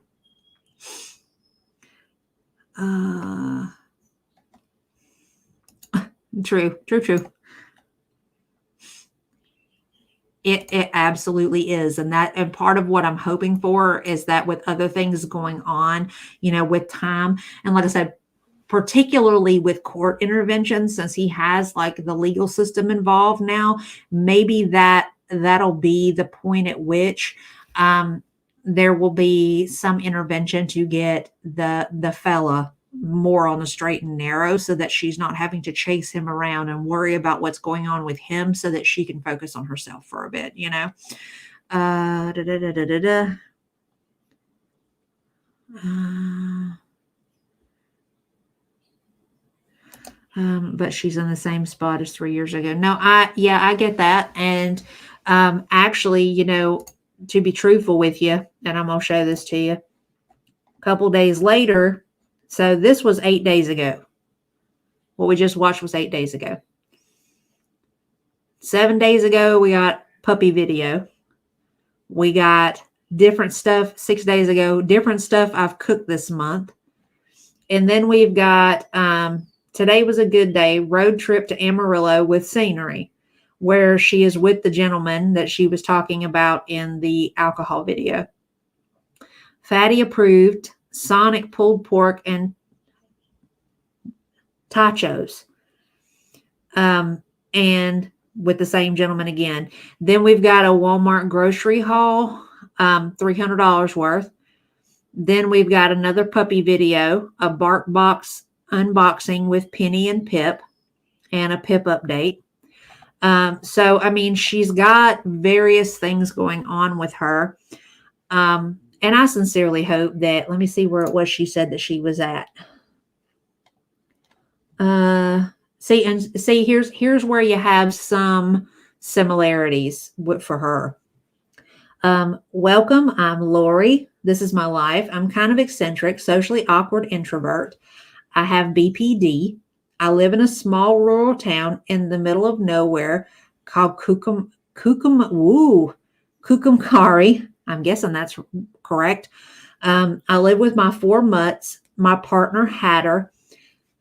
True. It absolutely is. And part of what I'm hoping for is that with other things going on, with time, and like I said, particularly with court intervention, since he has like the legal system involved now, maybe that'll be the point at which there will be some intervention to get the fella more on the straight and narrow so that she's not having to chase him around and worry about what's going on with him so that she can focus on herself for a bit, you know. Da, da, da, da, da, da. But she's in the same spot as 3 years ago. No, I get that. And actually, you know, to be truthful with you, and I'm going to show this to you. A couple days later, so this was 8 days ago. What we just watched was 8 days ago. 7 days ago, we got puppy video. We got different stuff 6 days ago, different stuff I've cooked this month. And then we've got, today was a good day, road trip to Amarillo with scenery, where she is with the gentleman that she was talking about in the alcohol video. Fatty approved, Sonic pulled pork and tachos. And with the same gentleman again. Then we've got a Walmart grocery haul, $300 worth. Then we've got another puppy video, a Bark Box unboxing with Penny and Pip, and a Pip update. So, I mean, she's got various things going on with her. And I sincerely hope that, let me see where it was she said that she was at. See, here's where you have some similarities for her. Welcome, I'm Lori. This is my life. I'm kind of eccentric, socially awkward introvert. I have BPD. I live in a small rural town in the middle of nowhere called ckery. I'm guessing that's correct. I live with my 4 mutts, my partner Hatter,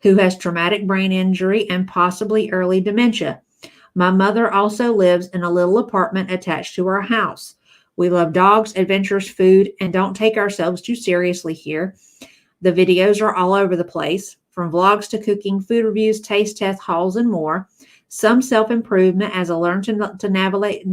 who has traumatic brain injury and possibly early dementia. My mother also lives in a little apartment attached to our house. We love dogs, adventures, food, and don't take ourselves too seriously here. The videos are all over the place, from vlogs to cooking, food reviews, taste tests, hauls, and more. Some self-improvement as I learn to navigate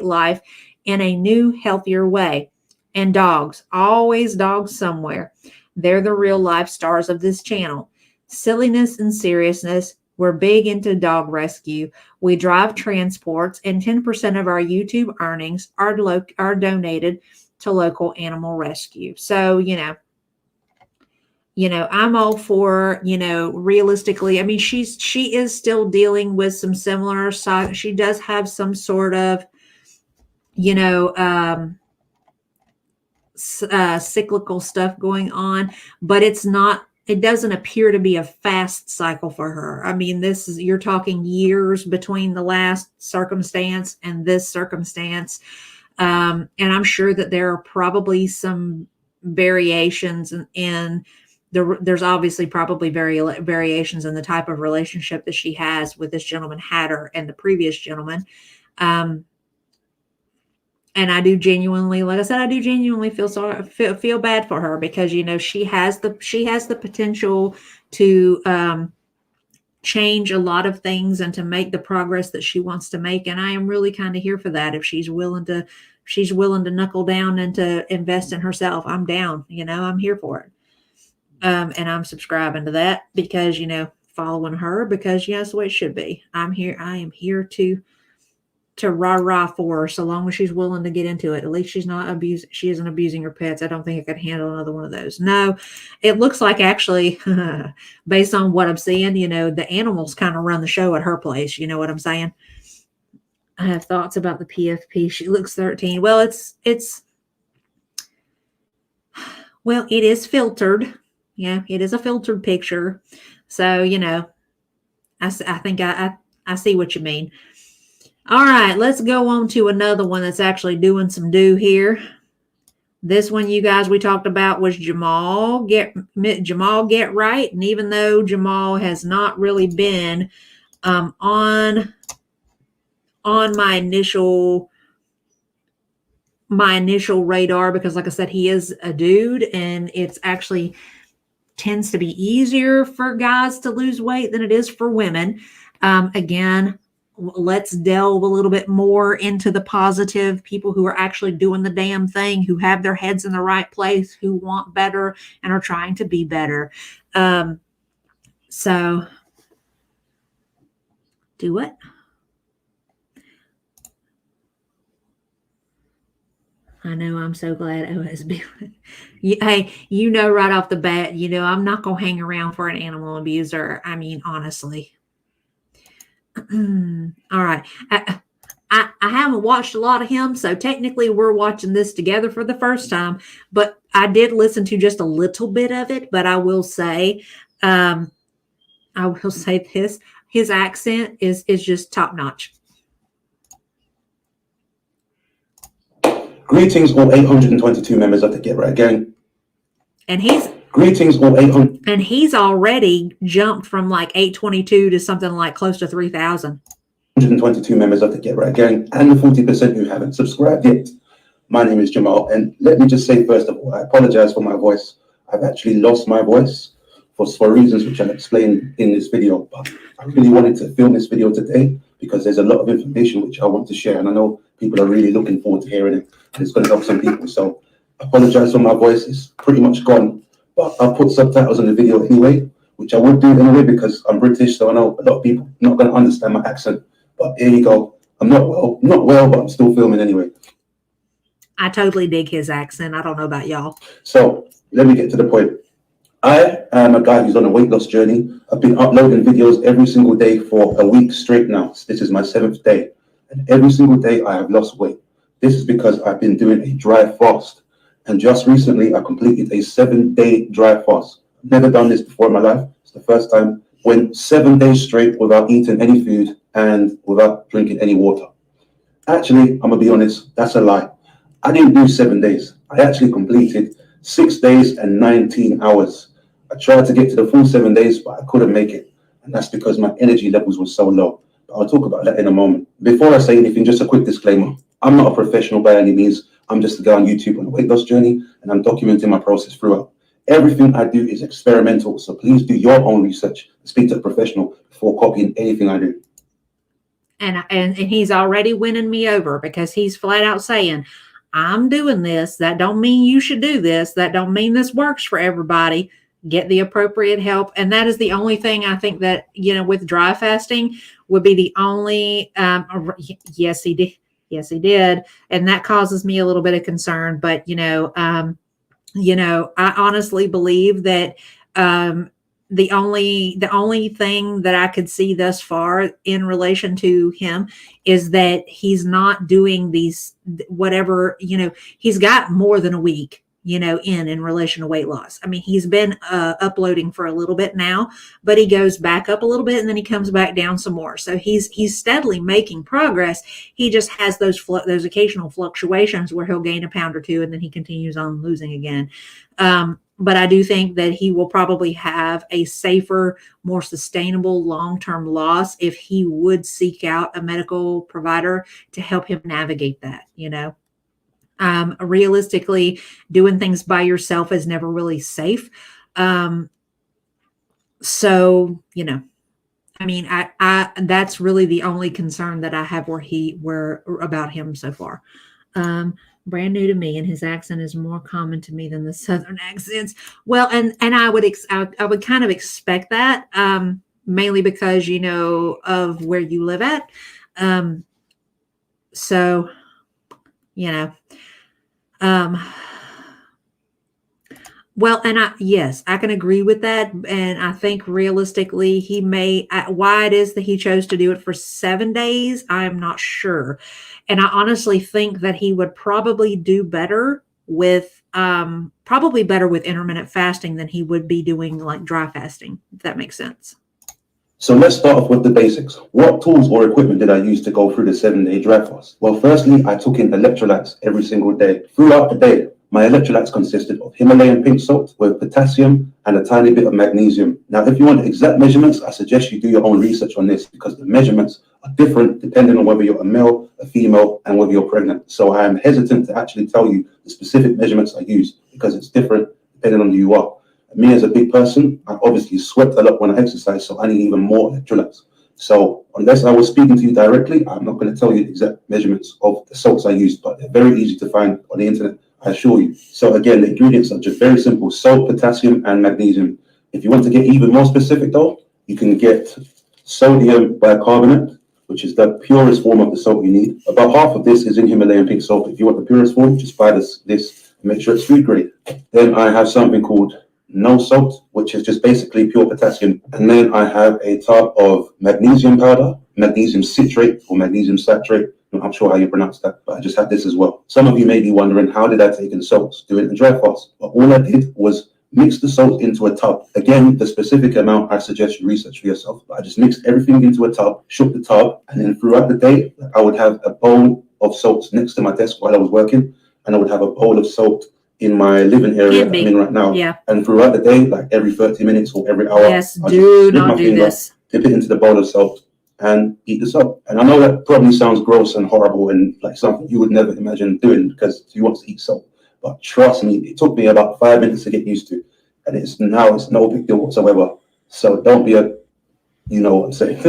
life in a new, healthier way. And dogs, always dogs somewhere. They're the real life stars of this channel. Silliness and seriousness. We're big into dog rescue. We drive transports, and 10% of our YouTube earnings are donated to local animal rescue. So, you know, I'm all for, realistically, I mean, she is still dealing with some similar, she does have some sort of, cyclical stuff going on, but it doesn't appear to be a fast cycle for her. I mean, you're talking years between the last circumstance and this circumstance. And I'm sure that there are probably some variations there's obviously probably variations in the type of relationship that she has with this gentleman Hatter and the previous gentleman. And I do genuinely, like I said, feel bad for her because, she has the potential to change a lot of things and to make the progress that she wants to make. And I am really kind of here for that. If she's willing to knuckle down and to invest in herself, I'm down, I'm here for it. And I'm subscribing to that because, following her because that's the way it should be. I am here to rah-rah for her so long as she's willing to get into it. At least she isn't abusing her pets. I don't think I could handle another one of those. No, it looks like actually, based on what I'm seeing, the animals kind of run the show at her place. You know what I'm saying? I have thoughts about the PFP. She looks 13. Well, it is filtered. Yeah, it is a filtered picture. So, I think I see what you mean. All right, let's go on to another one that's actually doing some here. This one, you guys, we talked about was Jamal Get Right. And even though Jamal has not really been on my initial radar, because like I said, he is a dude and it's actually tends to be easier for guys to lose weight than it is for women. Again, let's delve a little bit more into the positive people who are actually doing the damn thing, who have their heads in the right place, who want better and are trying to be better. So do it. I know. I'm so glad OSB. Hey, right off the bat, I'm not going to hang around for an animal abuser. I mean, honestly. All right. I haven't watched a lot of him, so technically we're watching this together for the first time, but I did listen to just a little bit of it. But I will say this, his accent is just top notch. Greetings, all 822 members of the Get Right Gang. And greetings, all 800. And he's already jumped from like 822 to something like close to 3,000. 122 members of the Get Right Gang and the 40% who haven't subscribed yet. My name is Jamal, and let me just say first of all, I apologize for my voice. I've actually lost my voice for reasons which I'll explain in this video, but I really wanted to film this video today because there's a lot of information which I want to share, and I know people are really looking forward to hearing it, and it's going to help some people. So I apologize for my voice. It's pretty much gone, but I'll put subtitles on the video anyway, which I would do anyway because I'm British, so I know a lot of people are not going to understand my accent. But here you go. I'm not well, but I'm still filming anyway. I totally dig his accent. I don't know about y'all. So let me get to the point. I am a guy who's on a weight loss journey. I've been uploading videos every single day for a week straight now. This is my 7th day. And every single day I have lost weight. This is because I've been doing a dry fast. And just recently I completed a 7-day dry fast. I've never done this before in my life. It's the first time. Went 7 days straight without eating any food and without drinking any water. Actually, I'm gonna be honest, that's a lie. I didn't do 7 days. I actually completed 6 days and 19 hours. I tried to get to the full 7 days, but I couldn't make it. And that's because my energy levels were so low. But I'll talk about that in a moment. Before I say anything, just a quick disclaimer. I'm not a professional by any means. I'm just a guy on YouTube on a weight loss journey, and I'm documenting my process throughout. Everything I do is experimental, so please do your own research and speak to a professional before copying anything I do. And he's already winning me over because he's flat out saying, I'm doing this. That don't mean you should do this. That don't mean this works for everybody. Get the appropriate help. And that is the only thing I think that, with dry fasting would be the only, yes, he did. Yes, he did. And that causes me a little bit of concern. But, I honestly believe that the only thing that I could see thus far in relation to him is that he's not doing these whatever, he's got more than a week, in relation to weight loss. I mean, he's been uploading for a little bit now, but he goes back up a little bit and then he comes back down some more. So he's steadily making progress. He just has those occasional fluctuations where he'll gain a pound or two and then he continues on losing again. But I do think that he will probably have a safer, more sustainable long-term loss if he would seek out a medical provider to help him navigate that, realistically, doing things by yourself is never really safe. So, I mean, I that's really the only concern that I have where about him so far. Brand new to me, and his accent is more common to me than the Southern accents. Well, and I would kind of expect that, mainly because of where you live at. So, well, and I can agree with that. And I think realistically, why it is that he chose to do it for 7 days, I'm not sure. And I honestly think that he would probably do better with intermittent fasting than he would be doing like dry fasting, if that makes sense. So let's start off with the basics. What tools or equipment did I use to go through the 7-day dry fast? Well, firstly, I took in electrolytes every single day. Throughout the day, my electrolytes consisted of Himalayan pink salt with potassium and a tiny bit of magnesium. Now, if you want exact measurements, I suggest you do your own research on this because the measurements are different depending on whether you're a male, a female, and whether you're pregnant. So I am hesitant to actually tell you the specific measurements I use because it's different depending on who you are. Me as a big person, I obviously sweat a lot when I exercise, so I need even more electrolytes. So unless I was speaking to you directly, I'm not going to tell you the exact measurements of the salts I used, but they're very easy to find on the internet, I assure you. So again, the ingredients are just very simple: salt, potassium, and magnesium. If you want to get even more specific though, you can get sodium bicarbonate, which is the purest form of the salt you need. About half of this is in Himalayan pink salt. If you want the purest form, just buy this and make sure it's food grade. Then I have something called no salt, which is just basically pure potassium. And then I have a tub of magnesium powder, magnesium citrate or magnesium saturate. I'm not sure how you pronounce that, but I just had this as well. Some of you may be wondering, how did I take in salts doing a dry fast? But all I did was mix the salt into a tub. Again, the specific amount I suggest you research for yourself, but I just mixed everything into a tub, shook the tub, and then throughout the day, I would have a bowl of salt next to my desk while I was working, and I would have a bowl of salt in my living area that I'm in right now. Yeah. And throughout the day, like every 30 minutes or every hour, Yes, do not do this. Dip it into the bowl of salt and eat the salt. And I know that probably sounds gross and horrible and like something you would never imagine doing because you want to eat salt. But trust me, it took me about 5 minutes to get used to. And it's no big deal whatsoever. So don't be you know what I'm saying.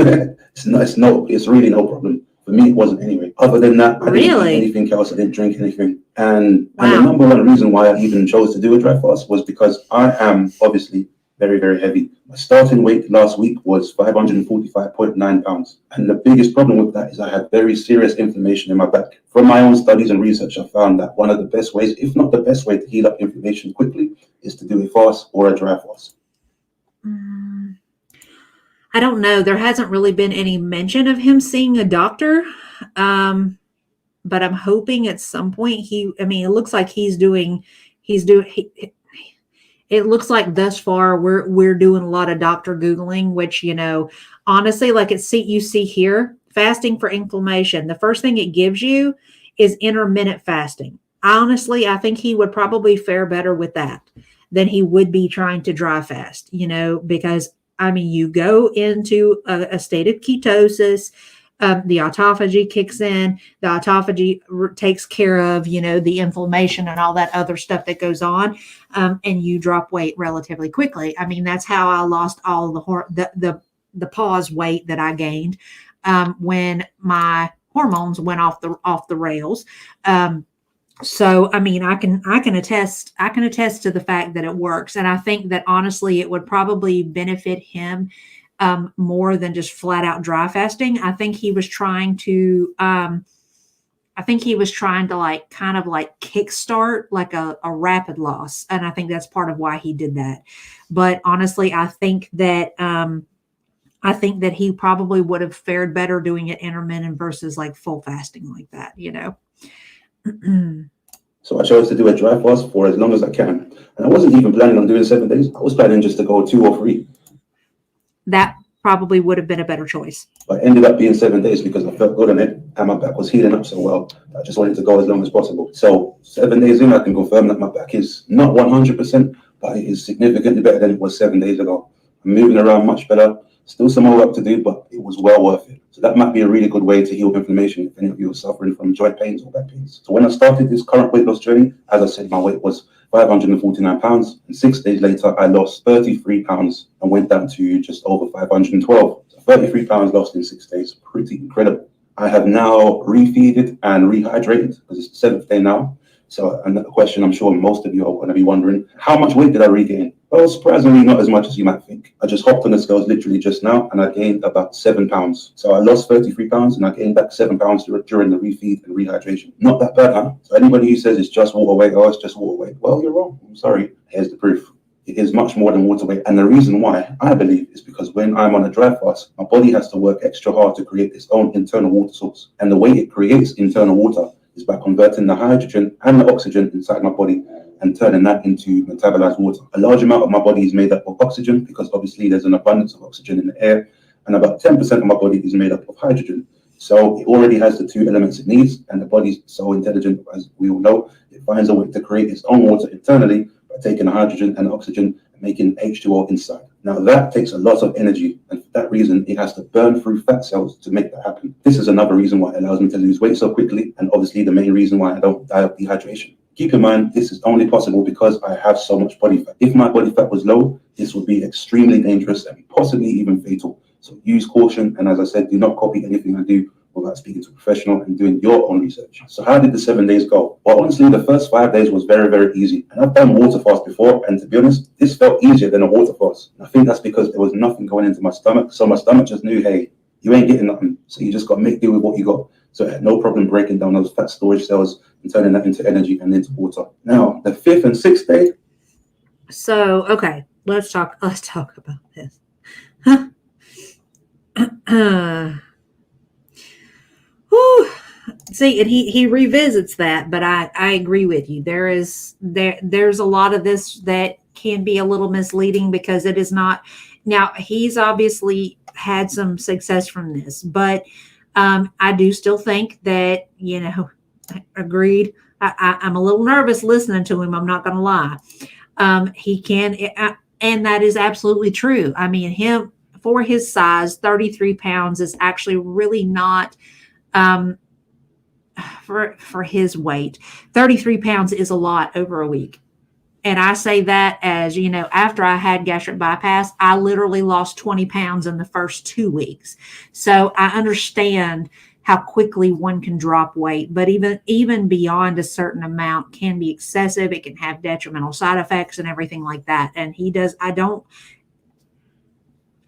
It's really no problem. For me, it wasn't anyway. Other than that, I didn't eat anything else. I didn't drink anything. And the number one reason why I even chose to do a dry fast was because I am obviously very, very heavy. My starting weight last week was 545.9 pounds. And the biggest problem with that is I had very serious inflammation in my back. From my own studies and research, I found that one of the best ways, if not the best way to heal up inflammation quickly, is to do a fast or a dry fast. I don't know. There hasn't really been any mention of him seeing a doctor. But I'm hoping at some point it looks like it looks like thus far we're doing a lot of doctor Googling, which, honestly, like you see here, fasting for inflammation. The first thing it gives you is intermittent fasting. Honestly, I think he would probably fare better with that than he would be trying to dry fast, because you go into a state of ketosis. The autophagy kicks in. The autophagy takes care of, the inflammation and all that other stuff that goes on, and you drop weight relatively quickly. That's how I lost all the pause weight that I gained when my hormones went off the rails. So, I can attest to the fact that it works. And I think that honestly, it would probably benefit him more than just flat out dry fasting. I think he was trying to like kind of like kickstart like a rapid loss. And I think that's part of why he did that. But honestly, I think that he probably would have fared better doing it intermittent versus like full fasting like that, So I chose to do a dry fast for as long as I can. And I wasn't even planning on doing 7 days. I was planning just to go 2 or 3. That probably would have been a better choice. But it ended up being 7 days because I felt good on it and my back was healing up so well. I just wanted to go as long as possible. So 7 days in, I can confirm that my back is not 100%, but it is significantly better than it was 7 days ago. I'm moving around much better. Still some more work to do, but it was well worth it. So that might be a really good way to heal inflammation if any of you are suffering from joint pains or back pains. So when I started this current weight loss journey, as I said, my weight was 549 pounds. And 6 days later, I lost 33 pounds and went down to just over 512. So 33 pounds lost in 6 days. Pretty incredible. I have now refeeded and rehydrated because it's the 7th day now. So another question I'm sure most of you are going to be wondering, how much weight did I regain? Well, surprisingly, not as much as you might think. I just hopped on the scales literally just now and I gained about 7 pounds. So I lost 33 pounds and I gained back 7 pounds during the refeed and rehydration. Not that bad, huh? So anybody who says it's just water weight, it's just water weight, well, you're wrong. I'm sorry. Here's the proof. It is much more than water weight. And the reason why, I believe, is because when I'm on a dry fast, my body has to work extra hard to create its own internal water source. And the way it creates internal water is by converting the hydrogen and the oxygen inside my body and turning that into metabolized water. A large amount of my body is made up of oxygen because obviously there's an abundance of oxygen in the air, and about 10% of my body is made up of hydrogen. So it already has the 2 elements it needs, and the body's so intelligent, as we all know, it finds a way to create its own water internally by taking the hydrogen and oxygen and making H2O inside. Now that takes a lot of energy, and for that reason, it has to burn through fat cells to make that happen. This is another reason why it allows me to lose weight so quickly, and obviously the main reason why I don't die of dehydration. Keep in mind, this is only possible because I have so much body fat. If my body fat was low, this would be extremely dangerous and possibly even fatal. So use caution, and as I said, do not copy anything I do without speaking to a professional and doing your own research. So how did the 7 days go? Well, honestly, the first 5 days was very, very easy. And I've done water fast before, and to be honest, this felt easier than a water fast. And I think that's because there was nothing going into my stomach. So my stomach just knew, hey, you ain't getting nothing. So you just got to make do with what you got. So I had no problem breaking down those fat storage cells and turning that into energy and into water. Now, the 5th and 6th day. So, okay, let's talk about this. Whew. See, and he revisits that, but I agree with you. There's a lot of this that can be a little misleading because it is not. Now, he's obviously had some success from this, but I do still think that, agreed. I'm a little nervous listening to him. I'm not going to lie. He can, and that is absolutely true. I mean, him for his size, 33 pounds is actually really not. For his weight, 33 pounds is a lot over a week. And I say that as, after I had gastric bypass, I literally lost 20 pounds in the first 2 weeks. So I understand how quickly one can drop weight, but even beyond a certain amount can be excessive. It can have detrimental side effects and everything like that. And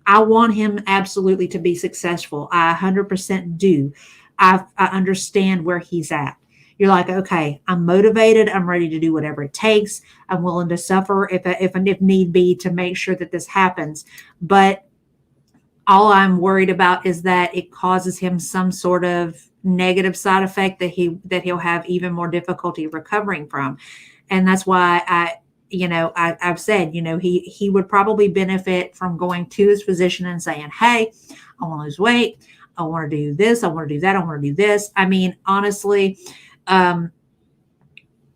I want him absolutely to be successful. I 100% do. I understand where he's at. You're like, okay, I'm motivated. I'm ready to do whatever it takes. I'm willing to suffer if need be to make sure that this happens. But all I'm worried about is that it causes him some sort of negative side effect that he'll have even more difficulty recovering from. And that's why I've said, he would probably benefit from going to his physician and saying, hey, I want to lose weight. I want to do this. I want to do that. I want to do this. I mean, honestly, I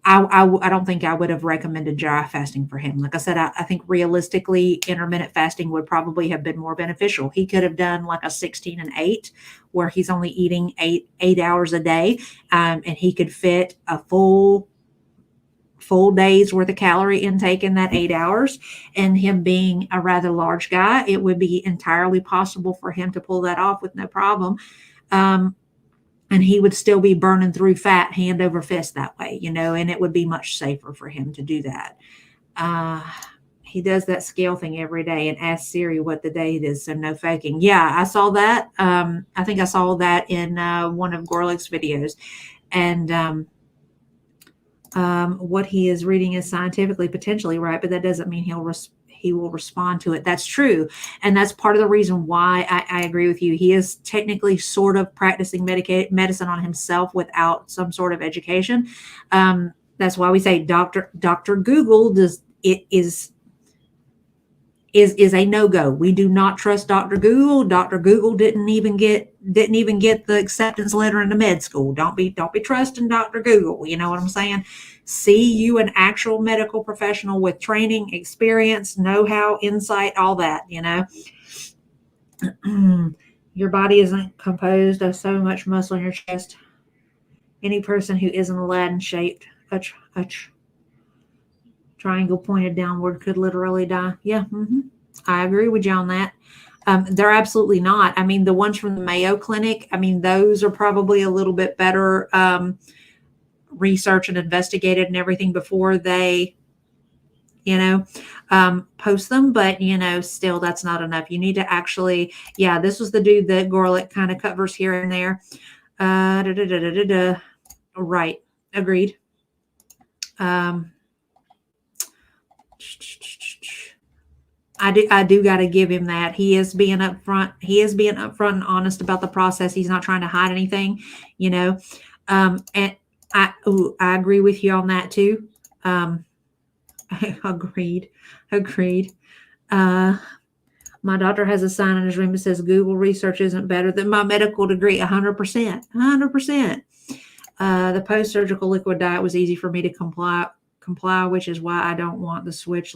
don't think I would have recommended dry fasting for him. Like I said, I think realistically, intermittent fasting would probably have been more beneficial. He could have done like a 16 and 8, where he's only eating eight hours a day, and he could fit a full day's worth of calorie intake in that 8 hours. And him being a rather large guy, it would be entirely possible for him to pull that off with no problem. And he would still be burning through fat hand over fist that way, and it would be much safer for him to do that. He does that scale thing every day and asks Siri what the date is, so no faking. Yeah, I saw that. I think I saw that in one of Gorlick's videos. And what he is reading is scientifically potentially right, but that doesn't mean he will respond to it. That's true. And that's part of the reason why I agree with you. He is technically sort of practicing medicine on himself without some sort of education. That's why we say Dr. Google is a no-go. We do not trust Dr. Google. Dr. Google didn't even get the acceptance letter into med school. Don't be trusting Dr. Google. You know what I'm saying? See you an actual medical professional with training, experience, know-how, insight, all that, Your body isn't composed of so much muscle in your chest. Any person who isn't Aladdin shaped, a triangle pointed downward could literally die. Yeah, I agree with you on that. They're absolutely not. I mean, the ones from the Mayo Clinic, those are probably a little bit better researched and investigated and everything before they, post them. But, still, that's not enough. You need to actually, this was the dude that Gorlick kind of covers here and there. Right. Agreed. I do got to give him that. He is being upfront. He is being upfront and honest about the process. He's not trying to hide anything, and I agree with you on that too. Agreed. My doctor has a sign in his room that says Google research isn't better than my medical degree. 100%. The post-surgical liquid diet was easy for me to comply, which is why I don't want the switch.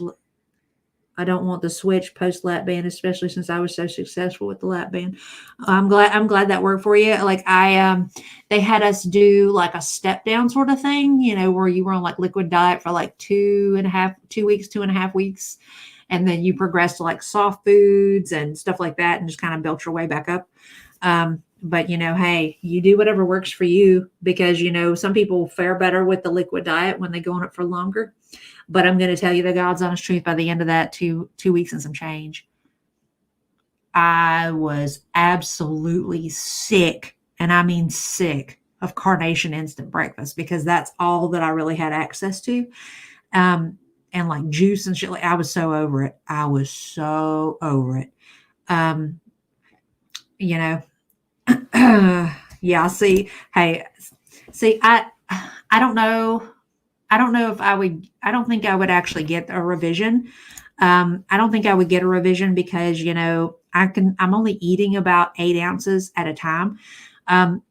I don't want the switch post lap band, especially since I was so successful with the lap band. I'm glad that worked for you. Like they had us do like a step down sort of thing, where you were on like liquid diet for like 2.5 weeks. and then you progress to like soft foods and stuff like that, and just kind of build your way back up. But hey, you do whatever works for you, because some people fare better with the liquid diet when they go on it for longer. But I'm going to tell you the God's honest truth. By the end of that 2 weeks and some change, I was absolutely sick, and I mean sick, of Carnation instant breakfast, because that's all that I really had access to. And like juice and shit. Like, I was so over it. I was so over it. Yeah, see, hey, see, I don't know. I don't know if I don't think I would actually get a revision. I don't think I would get a revision because, I'm only eating about 8 ounces at a time.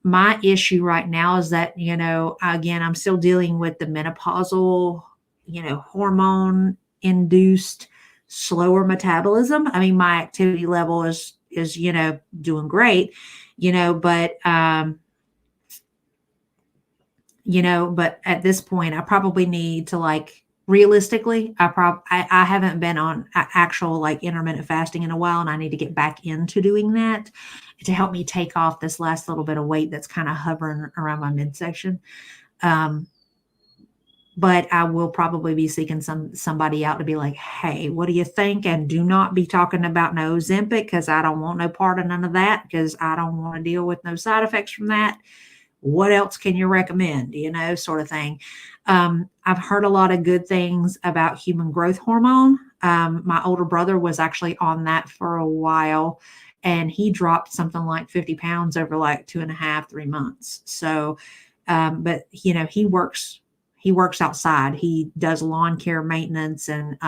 My issue right now is that, again, I'm still dealing with the menopausal, hormone induced slower metabolism. I mean, my activity level is, doing great, but, but at this point, I probably need to, like, realistically, I haven't been on actual like intermittent fasting in a while, and I need to get back into doing that to help me take off this last little bit of weight that's kind of hovering around my midsection. But I will probably be seeking somebody out to be like, hey, what do you think? And do not be talking about no Ozempic, because I don't want no part of none of that, because I don't want to deal with no side effects from that. What else can you recommend? Sort of thing. I've heard a lot of good things about human growth hormone. My older brother was actually on that for a while, and he dropped something like 50 pounds over like 2.5, 3 months. So, but he works outside. He does lawn care maintenance and,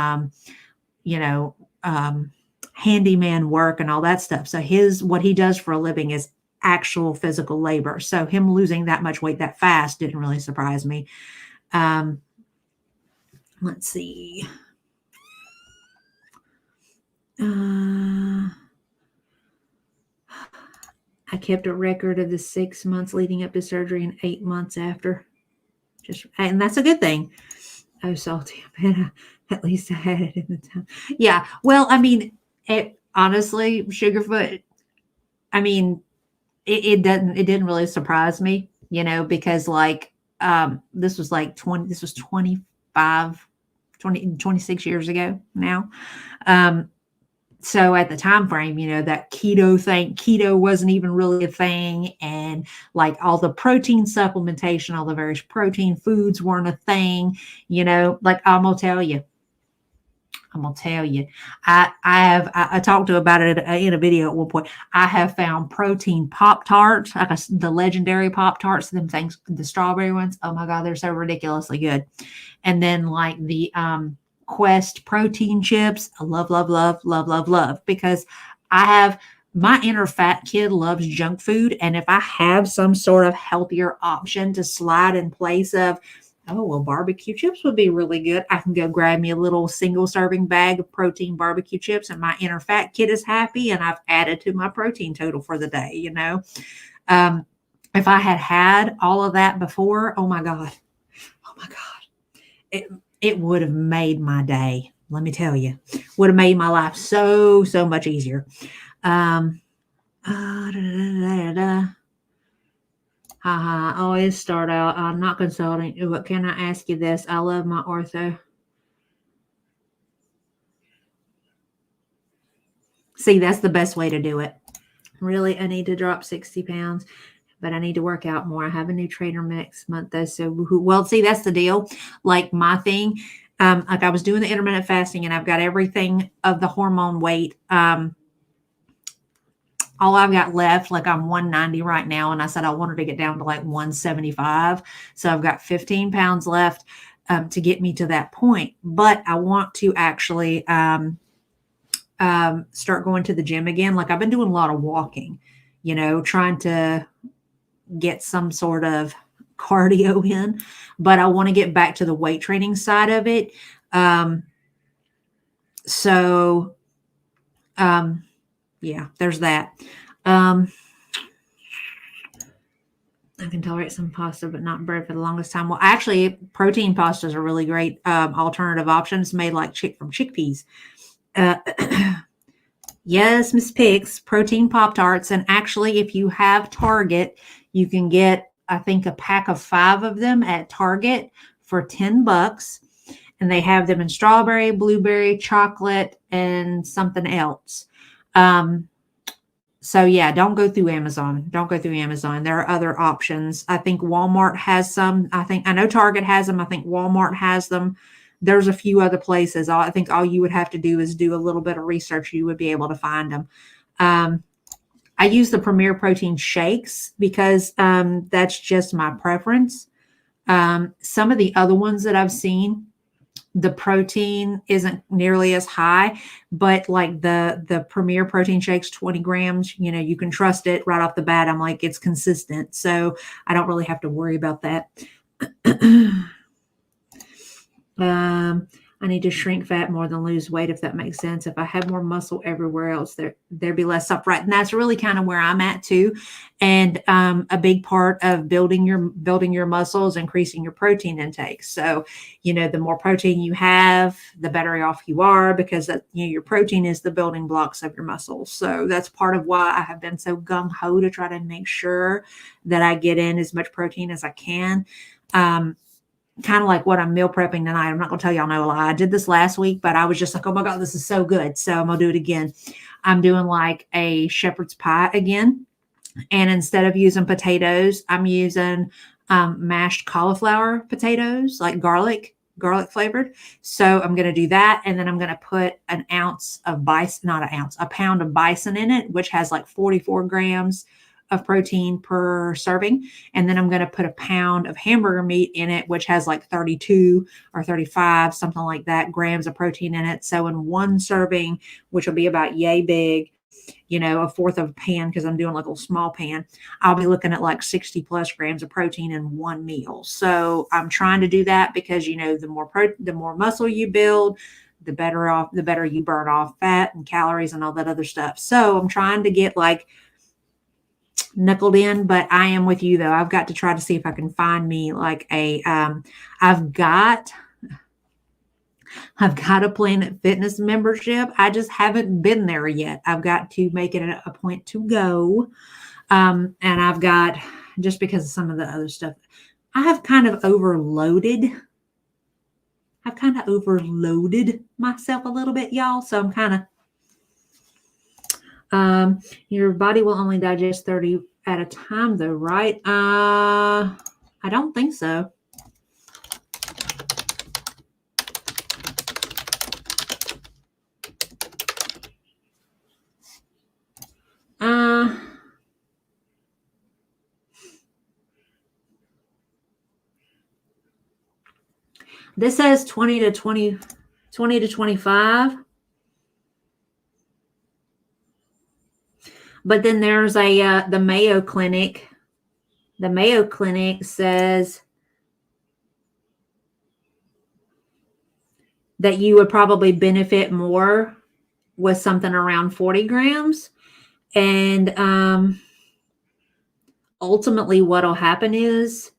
handyman work and all that stuff. So what he does for a living is actual physical labor. So him losing that much weight that fast didn't really surprise me. Let's see. I kept a record of the 6 months leading up to surgery and 8 months after. And that's a good thing. Oh, salty. At least I had it in the time. Yeah. Well, I mean, honestly, Sugarfoot, I mean, it didn't really surprise me, because like, this was 26 years ago now. So at the time frame, that keto wasn't even really a thing. And like all the protein supplementation, all the various protein foods weren't a thing, like I'm going to tell you, I talked to about it in a video at one point. I have found protein Pop-Tarts, like the legendary Pop-Tarts, them things, the strawberry ones. Oh my God, they're so ridiculously good. And then like the, Quest protein chips. I love, because my inner fat kid loves junk food. And if I have some sort of healthier option to slide in place of, oh, well, barbecue chips would be really good, I can go grab me a little single serving bag of protein barbecue chips, and my inner fat kid is happy, and I've added to my protein total for the day, If I had all of that before, oh my God, it would have made my day. Let me tell you, would have made my life so much easier. I always start out, I'm not consulting, but can I ask you this? I love my ortho. See, that's the best way to do it. Really, I need to drop 60 pounds, but I need to work out more. I have a new trainer next month though. So, well, see, that's the deal. Like my thing, like I was doing the intermittent fasting, and I've got everything of the hormone weight. All I've got left, like I'm 190 right now. And I said I wanted to get down to like 175. So I've got 15 pounds left to get me to that point. But I want to actually start going to the gym again. Like I've been doing a lot of walking, trying to get some sort of cardio in, but I want to get back to the weight training side of it. Yeah, there's that. I can tolerate some pasta, but not bread for the longest time. Well, actually, protein pastas are really great alternative options made like from chickpeas. uh, yes, Miss Pix, protein Pop-Tarts. And actually, if you have Target, you can get, I think, a pack of 5 of them at Target for $10. And they have them in strawberry, blueberry, chocolate, and something else. So yeah, don't go through Amazon. Don't go through Amazon. There are other options. I think Walmart has some. I know Target has them. I think Walmart has them. There's a few other places. I think all you would have to do is do a little bit of research. You would be able to find them. I use the Premier Protein shakes because that's just my preference. Some of the other ones that I've seen, the protein isn't nearly as high, but like the Premier Protein shakes, 20 grams, you can trust it right off the bat. I'm like, it's consistent. So I don't really have to worry about that. I need to shrink fat more than lose weight, if that makes sense. If I had more muscle everywhere else, there'd be less stuff, right? And that's really kind of where I'm at too. And a big part of building your muscles, increasing your protein intake. So, the more protein you have, the better off you are, because your protein is the building blocks of your muscles. So that's part of why I have been so gung-ho to try to make sure that I get in as much protein as I can. Kind of like what I'm meal prepping tonight. I'm not going to tell y'all no lie. I did this last week, but I was just like, oh my God, this is so good. So I'm going to do it again. I'm doing like a shepherd's pie again. And instead of using potatoes, I'm using mashed cauliflower potatoes, like garlic flavored. So I'm going to do that. And then I'm going to put a pound of bison in it, which has like 44 grams of protein per serving. And then I'm going to put a pound of hamburger meat in it, which has like 32 or 35, something like that, grams of protein in it. So in one serving, which will be about yay big, a fourth of a pan, because I'm doing like a little small pan, I'll be looking at like 60 plus grams of protein in one meal. So I'm trying to do that because, the more muscle you build, the better you burn off fat and calories and all that other stuff. So I'm trying to get like knuckled in, but I am with you though. I've got to try to see if I can find me like I've got a Planet Fitness membership. I just haven't been there yet. I've got to make it a point to go. And I've got, just because of some of the other stuff, I have kind of overloaded myself a little bit, y'all. So I'm kind of, your body will only digest 30 at a time though, right? I don't think so. This says 20 to 25. But then there's the Mayo Clinic. The Mayo Clinic says that you would probably benefit more with something around 40 grams. And ultimately what'll happen is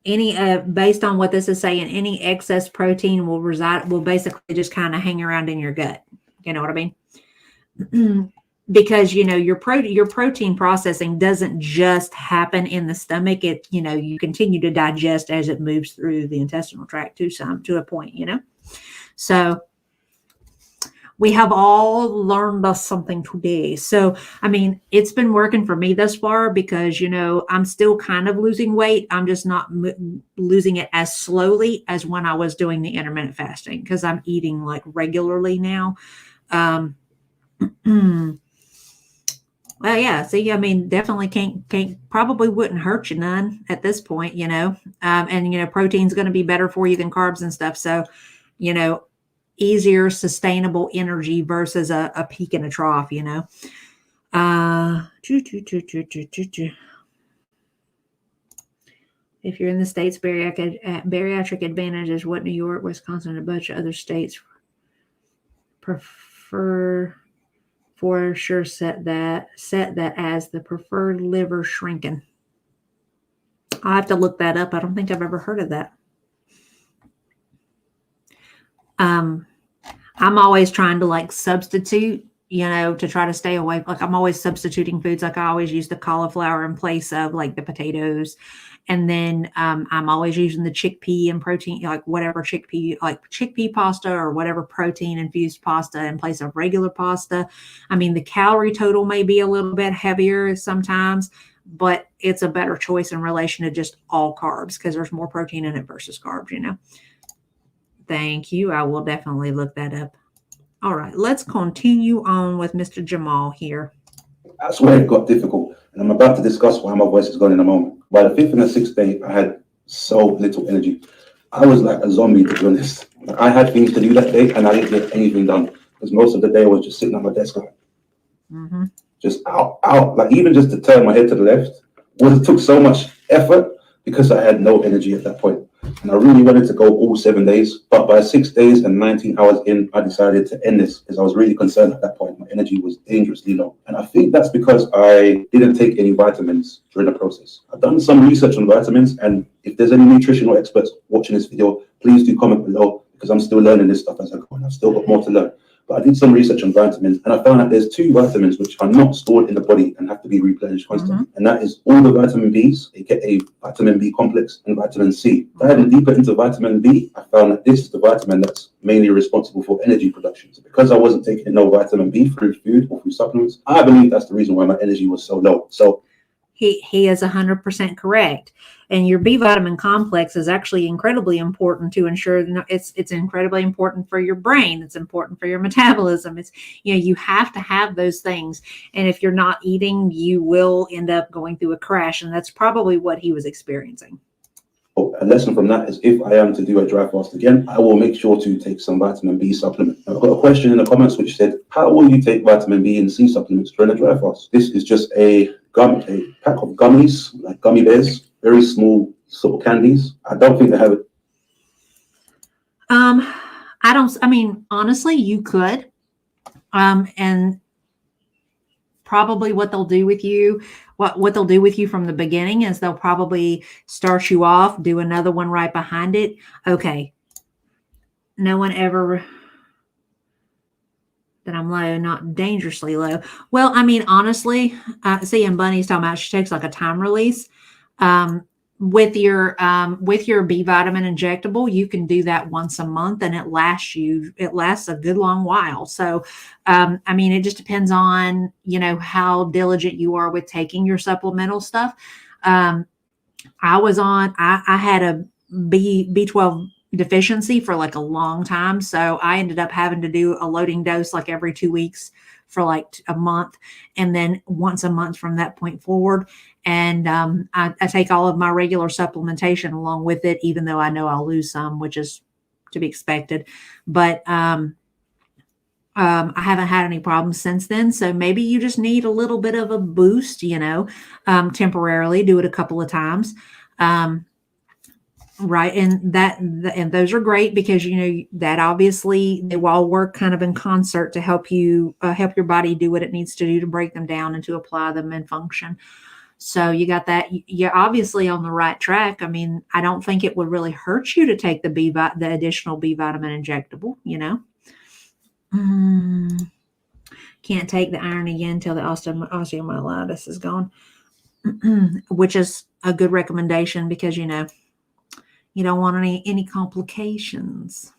based on what this is saying, any excess protein will basically just kind of hang around in your gut. You know what I mean? Because your protein processing doesn't just happen in the stomach. It you continue to digest as it moves through the intestinal tract to a point. So we have all learned us something today. So I mean, it's been working for me thus far because I'm still kind of losing weight. I'm just not losing it as slowly as when I was doing the intermittent fasting, because I'm eating like regularly now. Well, yeah. See, I mean, definitely probably wouldn't hurt you none at this point, and protein's going to be better for you than carbs and stuff. So, easier, sustainable energy versus a peak and a trough, If you're in the States, bariatric advantages, what New York, Wisconsin, and a bunch of other states prefer. For sure, set that as the preferred liver shrinking. I'll have to look that up. I don't think I've ever heard of that. I'm always trying to like substitute, to try to stay away. Like I'm always substituting foods. Like I always use the cauliflower in place of like the potatoes. And then I'm always using the chickpea and protein, like whatever chickpea, like chickpea pasta or whatever protein infused pasta in place of regular pasta. I mean, the calorie total may be a little bit heavier sometimes, but it's a better choice in relation to just all carbs because there's more protein in it versus carbs. Thank you. I will definitely look that up. All right, let's continue on with Mr. Jamal here. That's where it got difficult. And I'm about to discuss why my voice is gone in a moment. By the fifth and the sixth day, I had so little energy. I was like a zombie, to be honest. I had things to do that day, and I didn't get anything done. Because most of the day I was just sitting at my desk, like, just out. Like even just to turn my head to the left, it took so much effort because I had no energy at that point. And I really wanted to go all 7 days, but by 6 days and 19 hours in, I decided to end this because I was really concerned at that point. My energy was dangerously low. And I think that's because I didn't take any vitamins during the process. I've done some research on vitamins, and if there's any nutritional experts watching this video, please do comment below because I'm still learning this stuff as I go and I've still got more to learn. But I did some research on vitamins, and I found that there's 2 vitamins which are not stored in the body and have to be replenished constantly. And that is all the vitamin Bs, aka vitamin B complex, and vitamin C. Diving deeper into vitamin B, I found that this is the vitamin that's mainly responsible for energy production. So because I wasn't taking no vitamin B through food or through supplements, I believe that's the reason why my energy was so low. So he is 100% correct. And your B vitamin complex is actually incredibly important to ensure that it's incredibly important for your brain. It's important for your metabolism. It's, you have to have those things. And if you're not eating, you will end up going through a crash. And that's probably what he was experiencing. a lesson from that is if I am to do a dry fast again, I will make sure to take some vitamin B supplement. I've got a question in the comments which said, how will you take vitamin B and C supplements during a dry fast? This is just a pack of gummies, like gummy bears, very small sort of candies. I don't think they have it. I mean, honestly, you could. And probably what they'll do with you, what they'll do with you from the beginning is they'll probably start you off, do another one right behind it. Okay. No one ever that I'm low, not dangerously low. Well, I mean, honestly, see, and Bunny's talking about she takes like a time release. With your B vitamin injectable, you can do that once a month and it lasts a good long while. So, I mean, it just depends on, how diligent you are with taking your supplemental stuff. I had a B12 deficiency for like a long time. So I ended up having to do a loading dose like every 2 weeks for like a month, and then once a month from that point forward. And I take all of my regular supplementation along with it, even though I know I'll lose some, which is to be expected. But I haven't had any problems since then. So maybe you just need a little bit of a boost, temporarily. Do it a couple of times. Right. And those are great because, that obviously they will all work kind of in concert to help you, help your body do what it needs to do to break them down and to apply them and function. So you got that. You're obviously on the right track. I mean, I don't think it would really hurt you to take the additional B vitamin injectable, Can't take the iron again until the osteomyelitis is gone, which is a good recommendation because, you don't want any complications.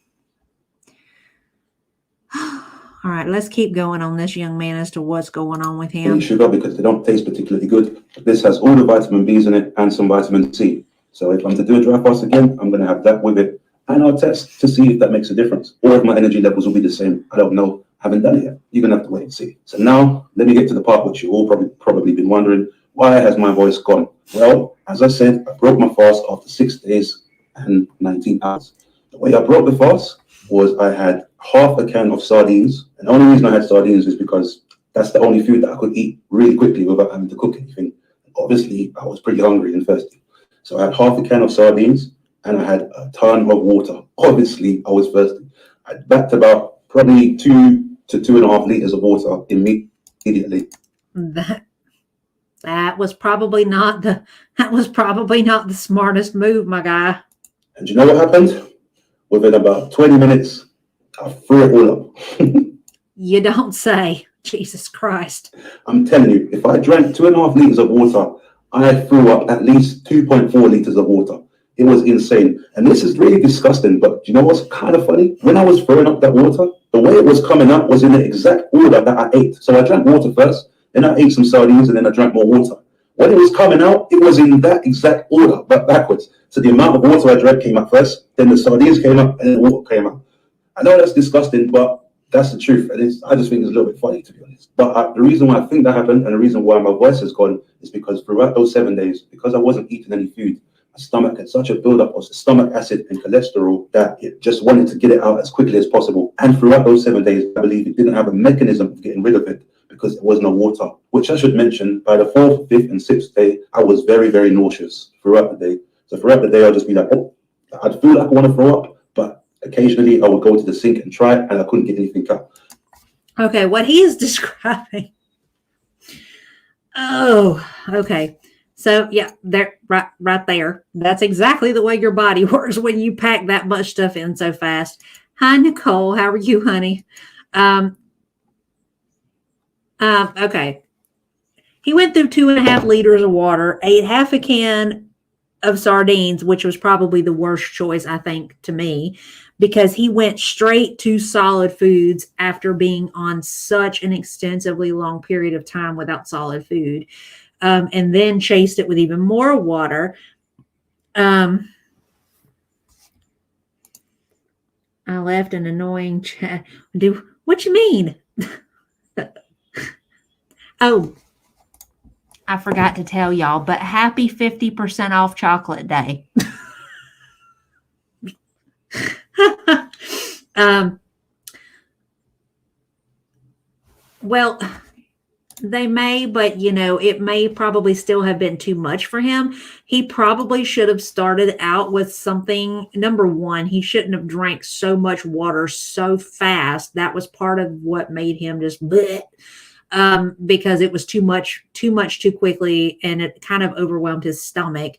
All right, let's keep going on this young man as to what's going on with him. Sugar because they don't taste particularly good. This has all the vitamin B's in it and some vitamin C. So if I'm to do a dry fast again, I'm going to have that with it. And I'll test to see if that makes a difference. Or if my energy levels will be the same. I don't know. I haven't done it yet. You're going to have to wait and see. So now, let me get to the part which you all probably been wondering. Why has my voice gone? Well, as I said, I broke my fast after 6 days and 19 hours. The way I broke the fast was I had half a can of sardines. And the only reason I had sardines is because that's the only food that I could eat really quickly without having to cook anything. Obviously, I was pretty hungry and thirsty. So I had half a can of sardines and I had a ton of water. Obviously, I was thirsty. I backed about probably 2 to 2.5 liters of water immediately. That was probably not the smartest move, my guy. And you know what happened? Within about 20 minutes, I threw it all up. You don't say. Jesus Christ. I'm telling you, if I drank 2.5 liters of water, I threw up at least 2.4 liters of water. It was insane. And this is really disgusting, but do you know what's kind of funny? When I was throwing up that water, the way it was coming out was in the exact order that I ate. So I drank water first, then I ate some sardines, and then I drank more water. When it was coming out, it was in that exact order, but backwards. So the amount of water I drank came out first, then the sardines came out, and then the water came out. I know that's disgusting, but that's the truth. And I just think it's a little bit funny, to be honest. But the reason why I think that happened, and the reason why my voice has gone, is because throughout those 7 days, because I wasn't eating any food, my stomach had such a buildup of stomach acid and cholesterol that it just wanted to get it out as quickly as possible. And throughout those 7 days, I believe it didn't have a mechanism of getting rid of it because there was no water. Which I should mention, by the 4th, 5th, and 6th day, I was very, very nauseous throughout the day. So throughout the day, I'll just be like, oh, I'd feel like I want to throw up, but occasionally I would go to the sink and try it, and I couldn't get anything out. Okay, what he is describing. Oh, okay. So yeah, there, right there. That's exactly the way your body works when you pack that much stuff in so fast. Hi, Nicole. How are you, honey? Okay. He went through 2.5 liters of water, ate half a can of sardines, which was probably the worst choice, I think, to me, because he went straight to solid foods after being on such an extensively long period of time without solid food, and then chased it with even more water. I left an annoying chat. What you mean? Oh, I forgot to tell y'all, but happy 50% off chocolate day. Well, they may, but it may probably still have been too much for him. He probably should have started out with something. Number one, he shouldn't have drank so much water so fast. That was part of what made him just bleh. Because it was too much too quickly, and it kind of overwhelmed his stomach.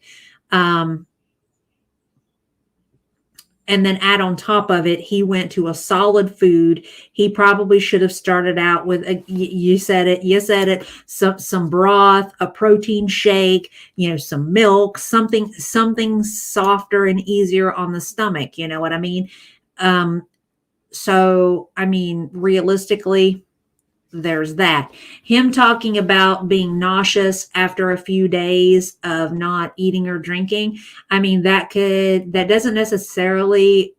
And then add on top of it, he went to a solid food. He probably should have started out with you said it, some broth, a protein shake, some milk, something softer and easier on the stomach. You know what I mean? So I mean, realistically, there's that. Him talking about being nauseous after a few days of not eating or drinking. I mean, that doesn't necessarily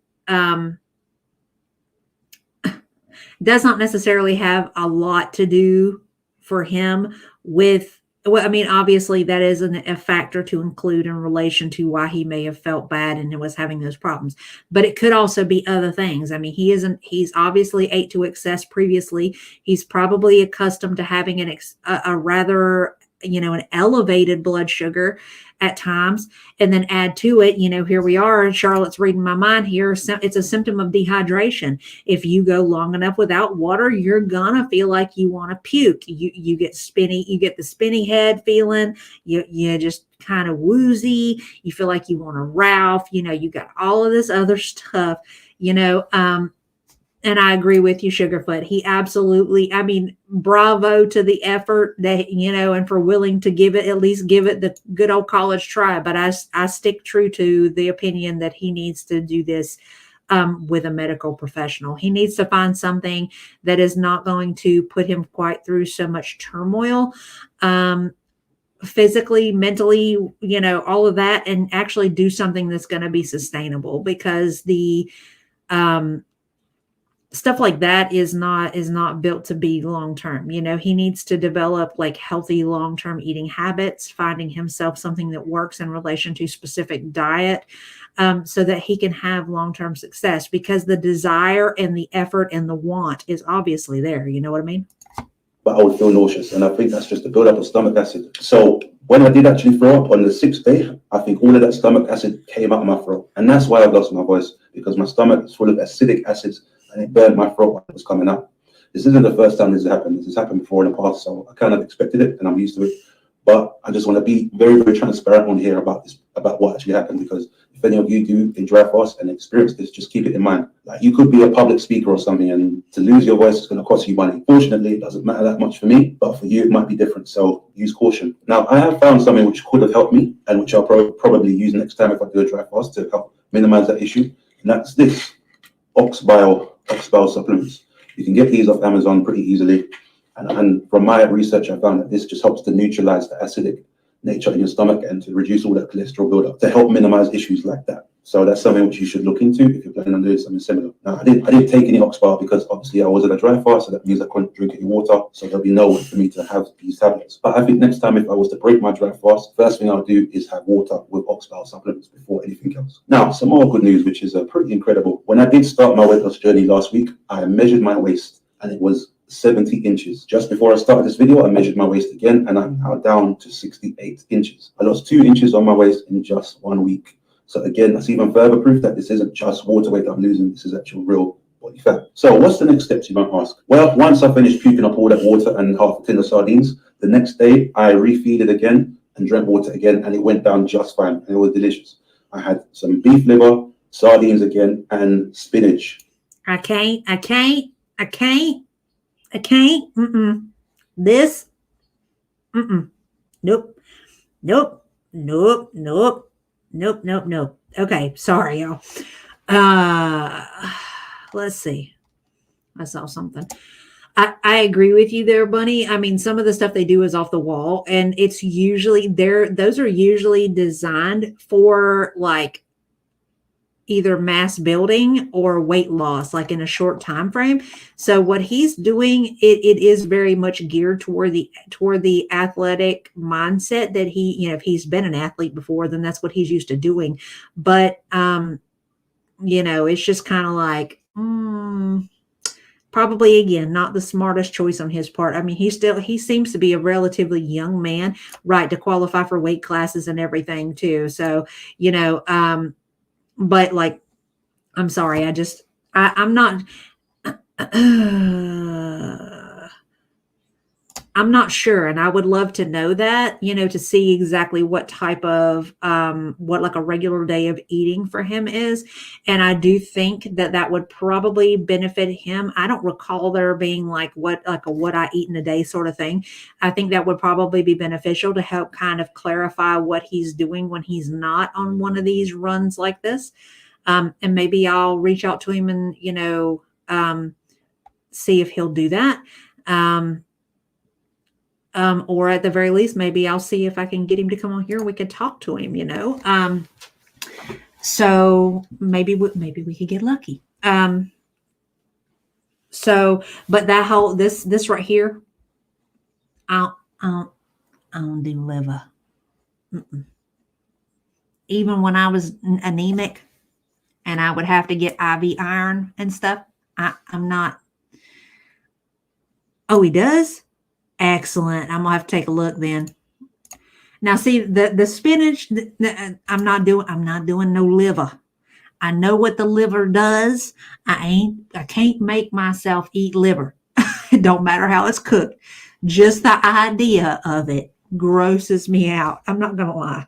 does not necessarily have a lot to do for him with, well, I mean, obviously that is a factor to include in relation to why he may have felt bad and was having those problems, but it could also be other things. I mean, he's obviously ate to excess previously. He's probably accustomed to having a rather, an elevated blood sugar at times, and then add to it, here we are, Charlotte's reading my mind here. It's a symptom of dehydration. If you go long enough without water, you're gonna feel like you want to puke. You get spinny, you get the spinny head feeling, you just kind of woozy, you feel like you want to ralph, you got all of this other stuff, and I agree with you, Sugarfoot. He absolutely, I mean, bravo to the effort that, and for willing to at least give it the good old college try. But I stick true to the opinion that he needs to do this with a medical professional. He needs to find something that is not going to put him quite through so much turmoil, physically, mentally, all of that, and actually do something that's going to be sustainable, because the, stuff like that is not built to be long-term. He needs to develop like healthy long-term eating habits, finding himself something that works in relation to specific diet, so that he can have long-term success, because the desire and the effort and the want is obviously there. You know what I mean? But I would feel nauseous, and I think that's just the buildup of stomach acid. So when I did actually throw up on the 6th day, I think all of that stomach acid came out of my throat, and that's why I've lost my voice, because my stomach is full of acidic acids, and it burned my throat when it was coming out. This isn't the first time this has happened. This has happened before in the past, so I kind of expected it, and I'm used to it. But I just want to be very, very transparent on here about this, about what actually happened, because if any of you do a dry fast and experience this, just keep it in mind. Like, you could be a public speaker or something, and to lose your voice is going to cost you money. Fortunately, it doesn't matter that much for me, but for you, it might be different. So use caution. Now, I have found something which could have helped me, and which I'll probably use next time if I do a dry fast to help minimize that issue. And that's this ox bile supplements. You can get these off Amazon pretty easily. And from my research, I found that this just helps to neutralize the acidic nature in your stomach and to reduce all that cholesterol buildup, to help minimize issues like that. So that's something which you should look into if you're planning on doing something similar. Now, I didn't take any ox bile because obviously I was in a dry fast, so that means I couldn't drink any water. So there'll be no way for me to have these tablets. But I think next time, if I was to break my dry fast, first thing I'll do is have water with ox bile supplements before anything else. Now, some more good news, which is pretty incredible. When I did start my weight loss journey last week, I measured my waist and it was 70 inches. Just before I started this video, I measured my waist again, and I'm now down to 68 inches. I lost 2 inches on my waist in just 1 week. So again, that's even further proof that this isn't just water weight I'm losing, this is actual real body fat. So what's the next steps, you might ask? Well, once I finished puking up all that water and half a tin of sardines, the next day I refeeded again and drank water again, and it went down just fine, and it was delicious. I had some beef liver, sardines again, and spinach. I can't. This. Nope. Okay, sorry, y'all. Let's see. I saw something. I agree with you there, Bunny. I mean, some of the stuff they do is off the wall, and it's usually those are usually designed for like either mass building or weight loss, like in a short time frame. So what he's doing, it is very much geared toward the athletic mindset that he, you know, if he's been an athlete before, then that's what he's used to doing. But you know, it's just kind of like probably, again, not the smartest choice on his part. I mean, he seems to be a relatively young man, right, to qualify for weight classes and everything too. So, you know, but like, I'm sorry, I'm not, I'm not sure. And I would love to know that, you know, to see exactly what type of, what like a regular day of eating for him is. And I do think that would probably benefit him. I don't recall there being like what I eat in a day sort of thing. I think that would probably be beneficial to help kind of clarify what he's doing when he's not on one of these runs like this. And maybe I'll reach out to him and, you know, see if he'll do that. Or at the very least, maybe I'll see if I can get him to come on here and we could talk to him, you know. So maybe we could get lucky. So, but that whole, this right here, I don't do liver. Even when I was anemic and I would have to get IV iron and stuff, I'm not. Oh, he does? Excellent. I'm gonna have to take a look then. Now, see the spinach. I'm not doing no liver. I know what the liver does. I can't make myself eat liver. It don't matter how it's cooked. Just the idea of it grosses me out. I'm not gonna lie.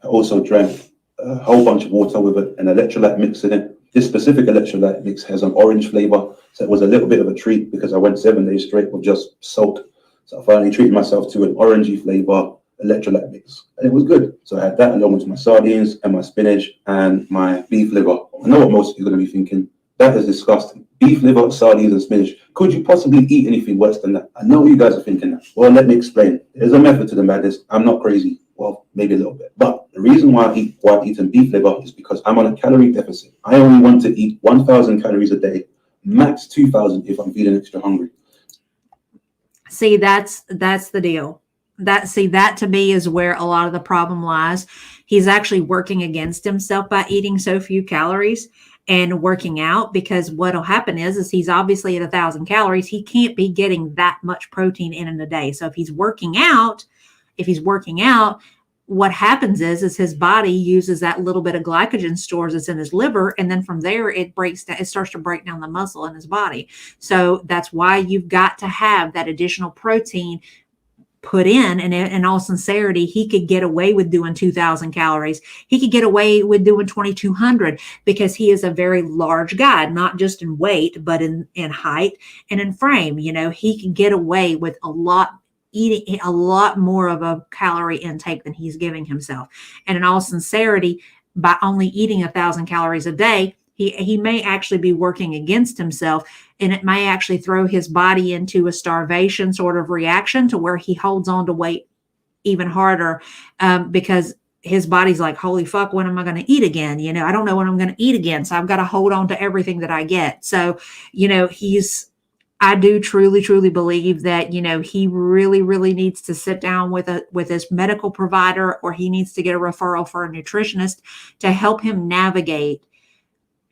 I also drank a whole bunch of water with an electrolyte mix in it. This specific electrolyte mix has an orange flavor, so it was a little bit of a treat because I went 7 days straight with just salt. So I finally treated myself to an orangey flavor electrolyte mix, and it was good. So I had that along with my sardines and my spinach and my beef liver. I know what most of you are going to be thinking. That is disgusting. Beef liver, sardines, and spinach. Could you possibly eat anything worse than that? I know you guys are thinking that. Well, let me explain. There's a method to the madness. I'm not crazy. Well, maybe a little bit. But the reason why I've eaten beef liver is because I'm on a calorie deficit. I only want to eat 1,000 calories a day, max 2,000 if I'm feeling extra hungry. See, that's the deal. That to me is where a lot of the problem lies. He's actually working against himself by eating so few calories and working out, because what'll happen is he's obviously at 1,000 calories. He can't be getting that much protein in a day. So if he's working out, what happens is his body uses that little bit of glycogen stores that's in his liver, and then from there it starts to break down the muscle in his body. So that's why you've got to have that additional protein put in all sincerity, he could get away with doing 2,000 calories. He could get away with doing 2,200 because he is a very large guy, not just in weight, but in height and in frame. You know, he can get away with eating a lot more of a calorie intake than he's giving himself. And in all sincerity, by only eating 1,000 calories a day, he may actually be working against himself, and it may actually throw his body into a starvation sort of reaction to where he holds on to weight even harder, because his body's like, holy fuck, when am I going to eat again? You know, I don't know when I'm going to eat again. So I've got to hold on to everything that I get. So, you know, I do truly, truly believe that, you know, he really, really needs to sit down with his medical provider, or he needs to get a referral for a nutritionist to help him navigate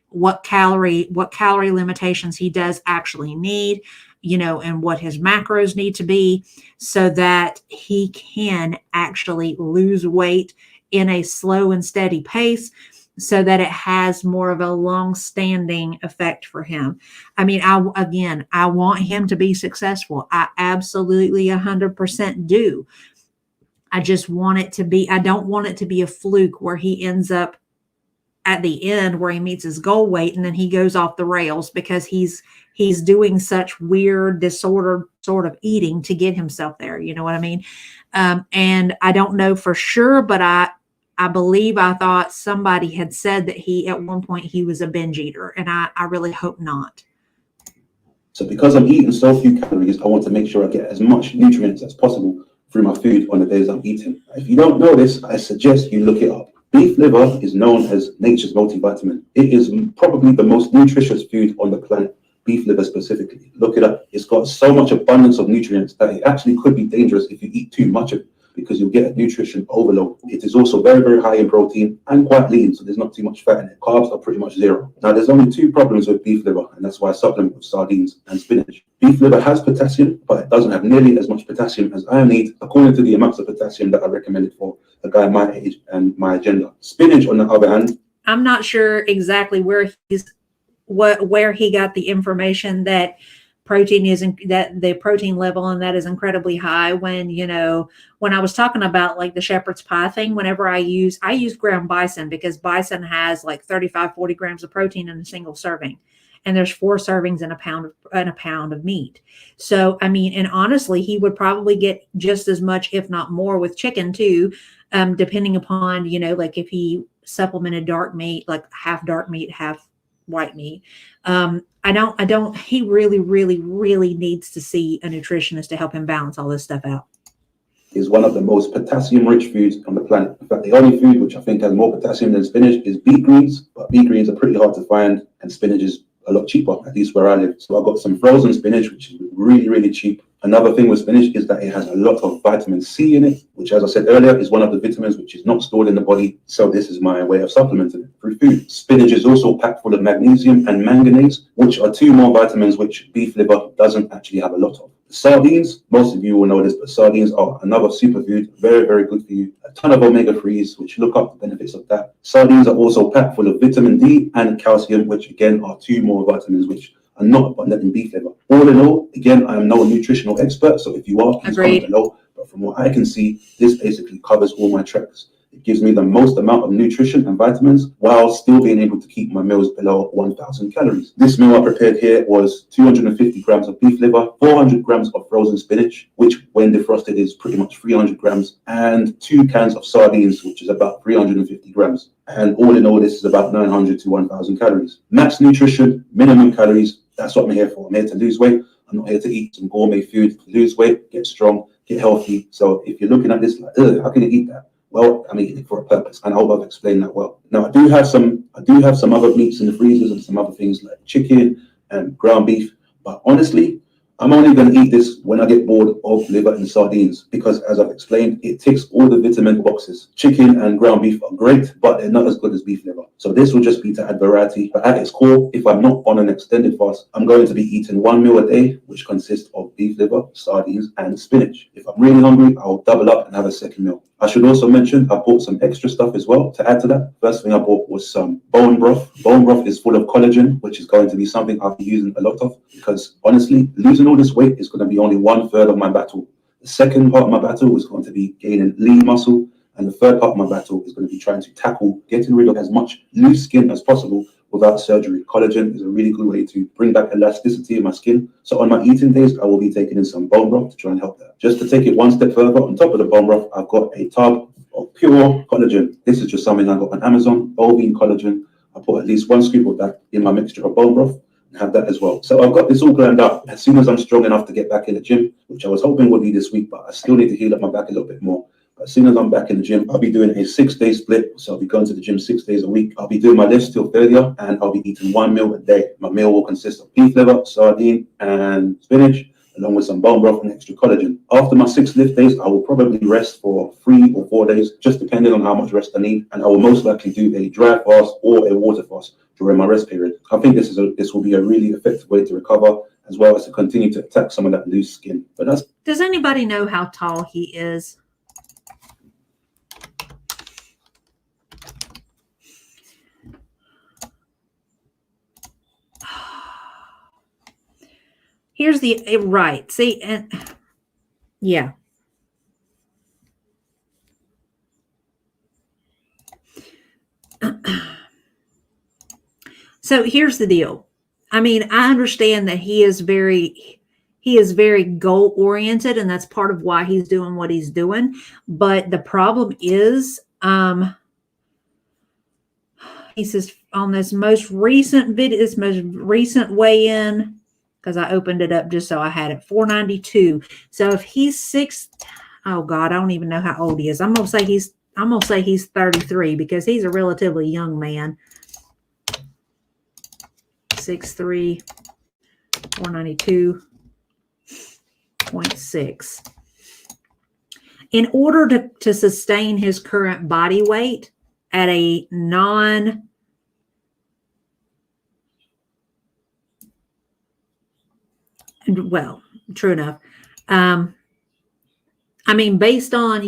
what calorie limitations he does actually need, you know, and what his macros need to be, so that he can actually lose weight in a slow and steady pace, so that it has more of a long-standing effect for him. I mean, I want him to be successful. I absolutely 100% do. I just want it to be, I don't want it to be a fluke where he ends up at the end where he meets his goal weight and then he goes off the rails because he's doing such weird, disordered sort of eating to get himself there. You know what I mean? And I don't know for sure, but I believe I thought somebody had said that at one point he was a binge eater, and I really hope not. So because I'm eating so few calories, I want to make sure I get as much nutrients as possible through my food on the days I'm eating. If you don't know this, I suggest you look it up. Beef liver is known as nature's multivitamin. It is probably the most nutritious food on the planet, beef liver specifically. Look it up. It's got so much abundance of nutrients that it actually could be dangerous if you eat too much of it, because you'll get a nutrition overload. It is also very, very high in protein and quite lean, so there's not too much fat in it. Carbs are pretty much zero. Now, there's only two problems with beef liver, and that's why I supplement with sardines and spinach. Beef liver has potassium, but it doesn't have nearly as much potassium as I need, according to the amounts of potassium that I recommended for a guy my age and my agenda. Spinach, on the other hand, I'm not sure exactly where he got the information that protein that the protein level and that is incredibly high, when, you know, when I was talking about like the shepherd's pie thing, whenever I use ground bison, because bison has like 35-40 grams of protein in a single serving, and there's 4 servings in a pound of meat. So I mean, and honestly, he would probably get just as much, if not more, with chicken too, depending upon, you know, like if he supplemented dark meat, like half dark meat, half white meat. He really, really, really needs to see a nutritionist to help him balance all this stuff out. Is one of the most potassium-rich foods on the planet. In fact, the only food which I think has more potassium than spinach is beet greens, but beet greens are pretty hard to find, and spinach is a lot cheaper, at least where I live. So I've got some frozen spinach, which is really, really cheap. Another thing with spinach is that it has a lot of vitamin C in it, which, as I said earlier, is one of the vitamins which is not stored in the body. So this is my way of supplementing it through food. Spinach is also packed full of magnesium and manganese, which are 2 more vitamins which beef liver doesn't actually have a lot of. Sardines, most of you will know this, but sardines are another superfood, very, very good for you. A ton of omega-3s, which look up the benefits of that. Sardines are also packed full of vitamin D and calcium, which again are 2 more vitamins which are not abundant in beef liver. All in all, again, I am no nutritional expert, so if you are, please comment below. But from what I can see, this basically covers all my tracks. It gives me the most amount of nutrition and vitamins while still being able to keep my meals below 1,000 calories. This meal I prepared here was 250 grams of beef liver, 400 grams of frozen spinach, which when defrosted is pretty much 300 grams, and 2 cans of sardines, which is about 350 grams. And all in all, this is about 900 to 1,000 calories. Max nutrition, minimum calories, that's what I'm here for. I'm here to lose weight. I'm not here to eat some gourmet food to lose weight, get strong, get healthy. So if you're looking at this like, how can you eat that? Well, I'm eating it for a purpose, and I hope I've explained that well. Now, I do have some other meats in the freezers and some other things like chicken and ground beef, but honestly, I'm only going to eat this when I get bored of liver and sardines, because as I've explained, it ticks all the vitamin boxes. Chicken and ground beef are great, but they're not as good as beef liver. So this will just be to add variety. But at its core, if I'm not on an extended fast, I'm going to be eating 1 meal a day, which consists of beef liver, sardines, and spinach. If I'm really hungry, I'll double up and have a second meal. I should also mention I bought some extra stuff as well to add to that. First thing I bought was some bone broth. Bone broth is full of collagen, which is going to be something I'll be using a lot of, because honestly, losing all this weight is going to be only 1/3 of my battle. The second part of my battle is going to be gaining lean muscle. And the third part of my battle is going to be trying to tackle getting rid of as much loose skin as possible without surgery. Collagen is a really good way to bring back elasticity in my skin. So on my eating days, I will be taking in some bone broth to try and help that. Just to take it one step further, on top of the bone broth, I've got a tub of pure collagen. This is just something I got on Amazon, bovine collagen. I put at least 1 scoop of that in my mixture of bone broth. Have that as well. So I've got this all planned up. As soon as I'm strong enough to get back in the gym, which I was hoping would be this week, but I still need to heal up my back a little bit more. But as soon as I'm back in the gym, I'll be doing a 6-day split. So I'll be going to the gym 6 days a week. I'll be doing my lifts till failure, and I'll be eating 1 meal a day. My meal will consist of beef liver, sardine, and spinach, along with some bone broth and extra collagen. After my 6 lift days, I will probably rest for 3 or 4 days, just depending on how much rest I need. And I will most likely do a dry fast or a water fast during my rest period. I think this will be a really effective way to recover, as well as to continue to attack some of that loose skin. But that's. Does anybody know how tall he is? Here's the right. See, and yeah. So here's the deal. I mean, I understand that he is very goal oriented, and that's part of why he's doing what he's doing. But the problem is, he says on this most recent video, this most recent weigh-in, because I opened it up just so I had it, 492. So if he's oh God, I don't even know how old he is. I'm gonna say he's 33 because he's a relatively young man. 6'3", 492.6. In order to sustain his current body weight at a true enough. I mean, based on,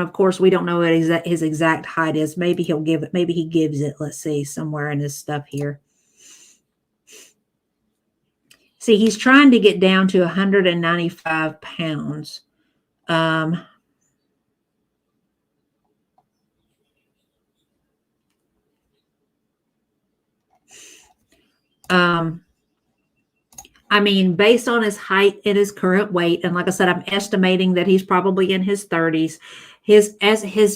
of course, we don't know what his exact height is. Maybe he gives it, let's see, somewhere in his stuff here. See, he's trying to get down to 195 pounds. I mean, based on his height and his current weight, and like I said, I'm estimating that he's probably in his 30s. His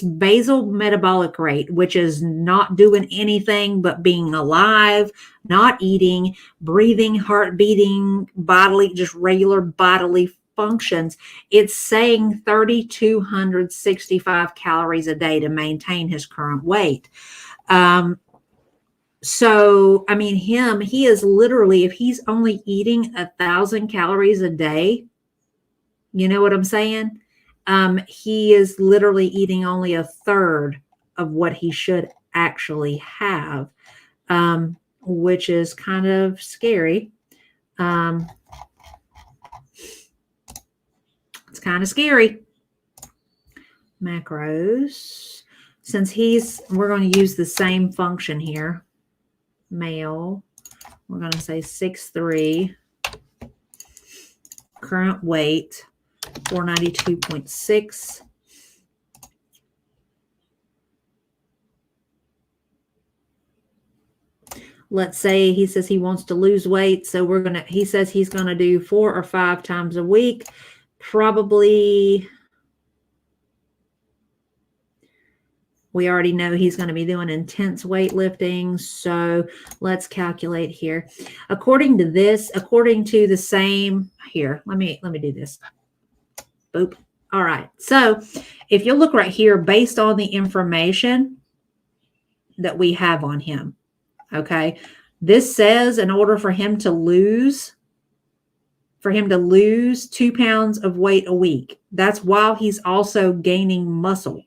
basal metabolic rate, which is not doing anything but being alive, not eating, breathing, heart beating, just regular bodily functions, it's saying 3,265 calories a day to maintain his current weight. So, I mean, he is literally, if he's only eating 1,000 calories a day, you know what I'm saying? He is literally eating only a third of what he should actually have, which is kind of scary. It's kind of scary. Macros. Since we're going to use the same function here. Male, we're going to say 6'3", current weight 492.6. Let's say he says he wants to lose weight, so he says he's going to do 4 or 5 times a week, probably. We already know he's going to be doing intense weightlifting. So let's calculate here. According to the same here, let me do this. Boop. All right. So if you look right here, based on the information that we have on him, okay, this says in order for him to lose 2 pounds of weight a week, that's while he's also gaining muscle.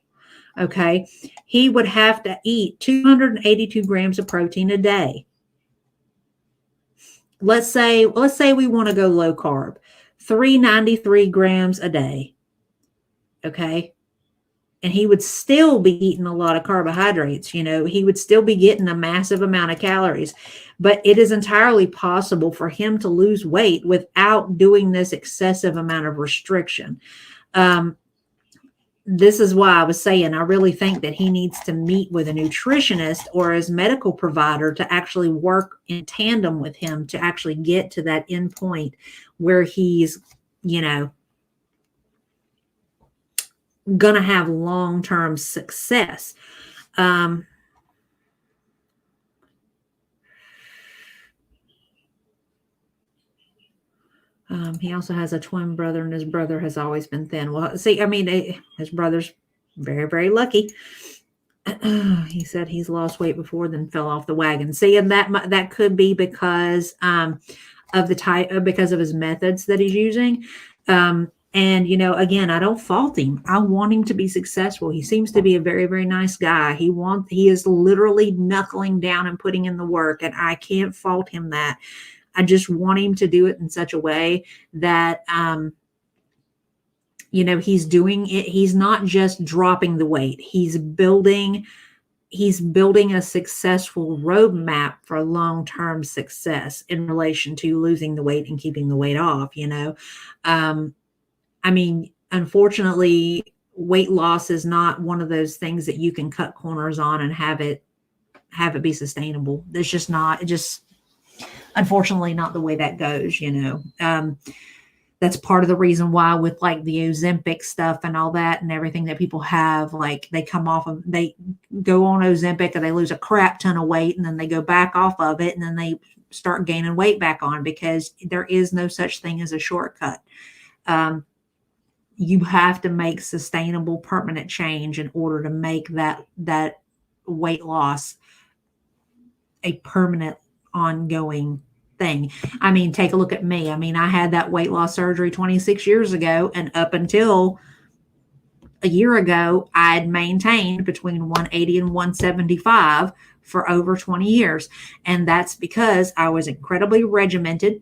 Okay, he would have to eat 282 grams of protein a day. Let's say we want to go low carb, 393 grams a day. Okay, and he would still be eating a lot of carbohydrates. He would still be getting a massive amount of calories, but it is entirely possible for him to lose weight without doing this excessive amount of restriction. This is why I was saying I really think that he needs to meet with a nutritionist or his medical provider to actually work in tandem with him to actually get to that end point where he's, gonna have long-term success. He also has a twin brother, and his brother has always been thin. Well, see, I mean, his brother's very, very lucky. He said he's lost weight before, then fell off the wagon. See, and that could be because of the type, because of his methods that he's using. And again, I don't fault him. I want him to be successful. He seems to be a very, very nice guy. He is literally knuckling down and putting in the work, and I can't fault him that. I just want him to do it in such a way that, he's doing it. He's not just dropping the weight. He's building a successful roadmap for long-term success in relation to losing the weight and keeping the weight off, I mean, unfortunately, weight loss is not one of those things that you can cut corners on and have it be sustainable. It's just not, unfortunately not the way that goes, that's part of the reason why with like the Ozempic stuff and all that and everything that people have, like they go on Ozempic and they lose a crap ton of weight and then they go back off of it and then they start gaining weight back on, because there is no such thing as a shortcut. You have to make sustainable, permanent change in order to make that weight loss a permanent, ongoing thing. I mean, take a look at me. I mean, I had that weight loss surgery 26 years ago, and up until a year ago, I had maintained between 180 and 175 for over 20 years. And that's because I was incredibly regimented.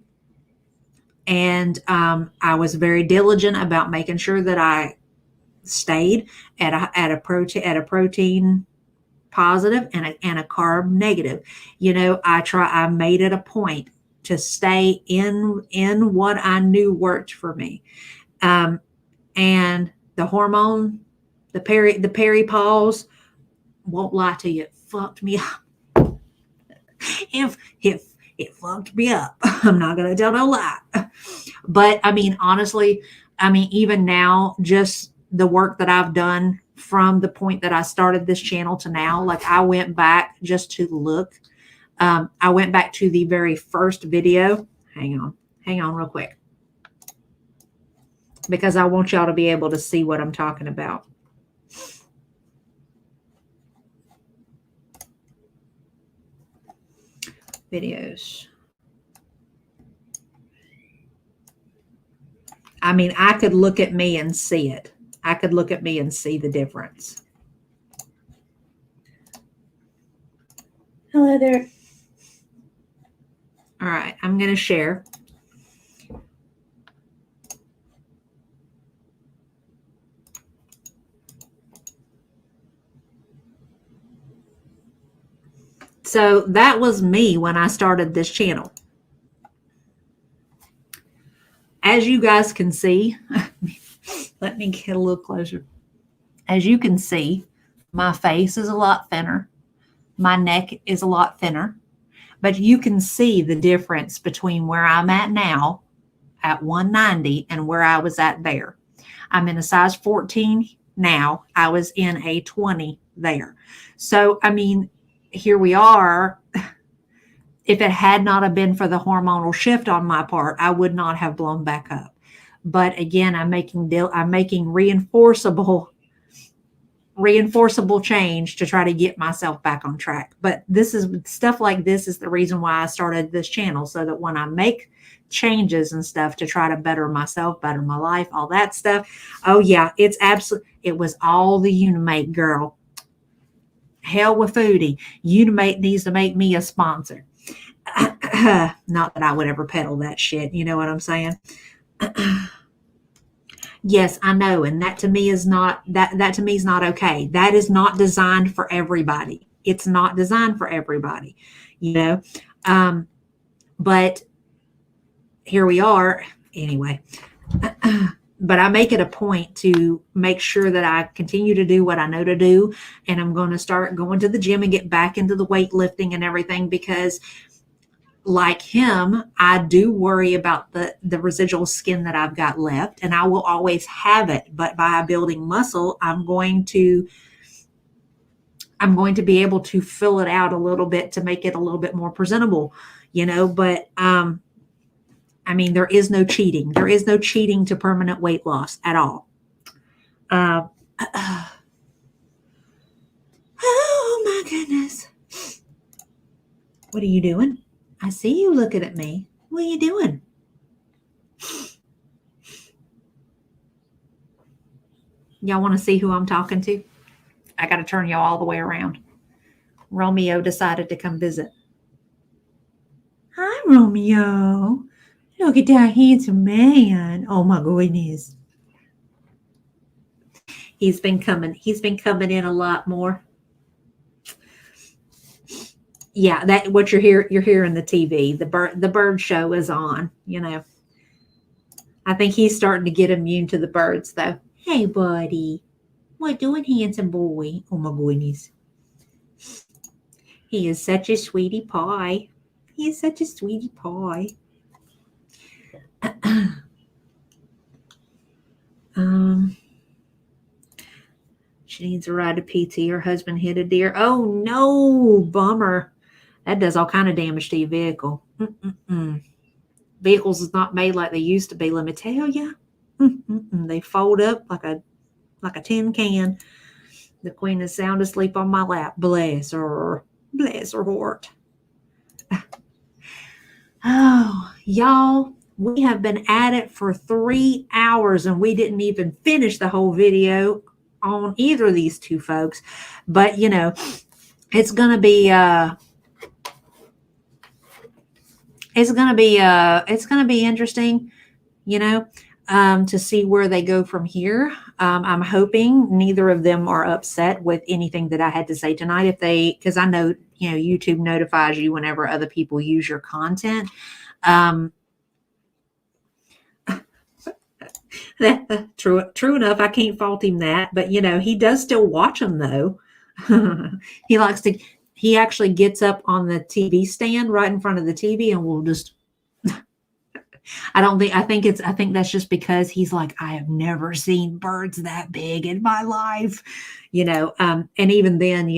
And I was very diligent about making sure that I stayed at a protein positive and a carb negative. I made it a point to stay in what I knew worked for me. And the hormone, the peripause, won't lie to you, it fucked me up. It fucked me up. I'm not going to tell no lie. But I mean, honestly, even now, just the work that I've done from the point that I started this channel to now, like I went back just to look. I went back to the very first video. Hang on real quick, because I want y'all to be able to see what I'm talking about. Videos. I mean, I could look at me and see it. I could look at me and see the difference. Hello there. All right, I'm going to share. So that was me when I started this channel. As you guys can see, let me get a little closer. As you can see, my face is a lot thinner. My neck is a lot thinner. But you can see the difference between where I'm at now at 190 and where I was at there. I'm in a size 14 now. I was in a 20 there. So, I mean, here we are. If it had not have been for the hormonal shift on my part, I would not have blown back up. But again, I'm making reinforceable change to try to get myself back on track. But this is stuff like this is the reason why I started this channel, so that when I make changes and stuff to try to better myself, better my life, all that stuff. Oh yeah, it was all the Unimate, girl. Hell with Foodie. Unimate needs to make me a sponsor. Not that I would ever peddle that shit. You know what I'm saying? Yes, I know. And that to me is not, that to me is not okay. That is not designed for everybody. It's not designed for everybody, but here we are. Anyway, but I make it a point to make sure that I continue to do what I know to do. And I'm going to start going to the gym and get back into the weightlifting and everything, because like him, I do worry about the residual skin that I've got left, and I will always have it. But by building muscle, I'm going to be able to fill it out a little bit to make it a little bit more presentable, but I mean, there is no cheating. There is no cheating to permanent weight loss at all. Oh my goodness. What are you doing? I see you looking at me. What are you doing? Y'all want to see who I'm talking to? I got to turn y'all all the way around. Romeo decided to come visit. Hi, Romeo. Look at that handsome man. Oh my goodness. He's been coming in a lot more. Yeah, that what you're hearing the TV. The bird show is on, I think he's starting to get immune to the birds though. Hey buddy. What doing, handsome boy? Oh my goodness. He is such a sweetie pie. He is such a sweetie pie. She needs a ride to PT. Her husband hit a deer. Oh no, bummer. That does all kind of damage to your vehicle. Vehicles is not made like they used to be, let me tell you. They fold up like a tin can. The queen is sound asleep on my lap. Bless her heart. Oh, y'all, we have been at it for 3 hours and we didn't even finish the whole video on either of these two folks. But, it's going to be interesting, to see where they go from here. I'm hoping neither of them are upset with anything that I had to say tonight. Because I know, YouTube notifies you whenever other people use your content. True enough. I can't fault him that, but he does still watch them though. He actually gets up on the TV stand right in front of the TV and will just, I think that's just because he's like, I have never seen birds that big in my life, and even then, he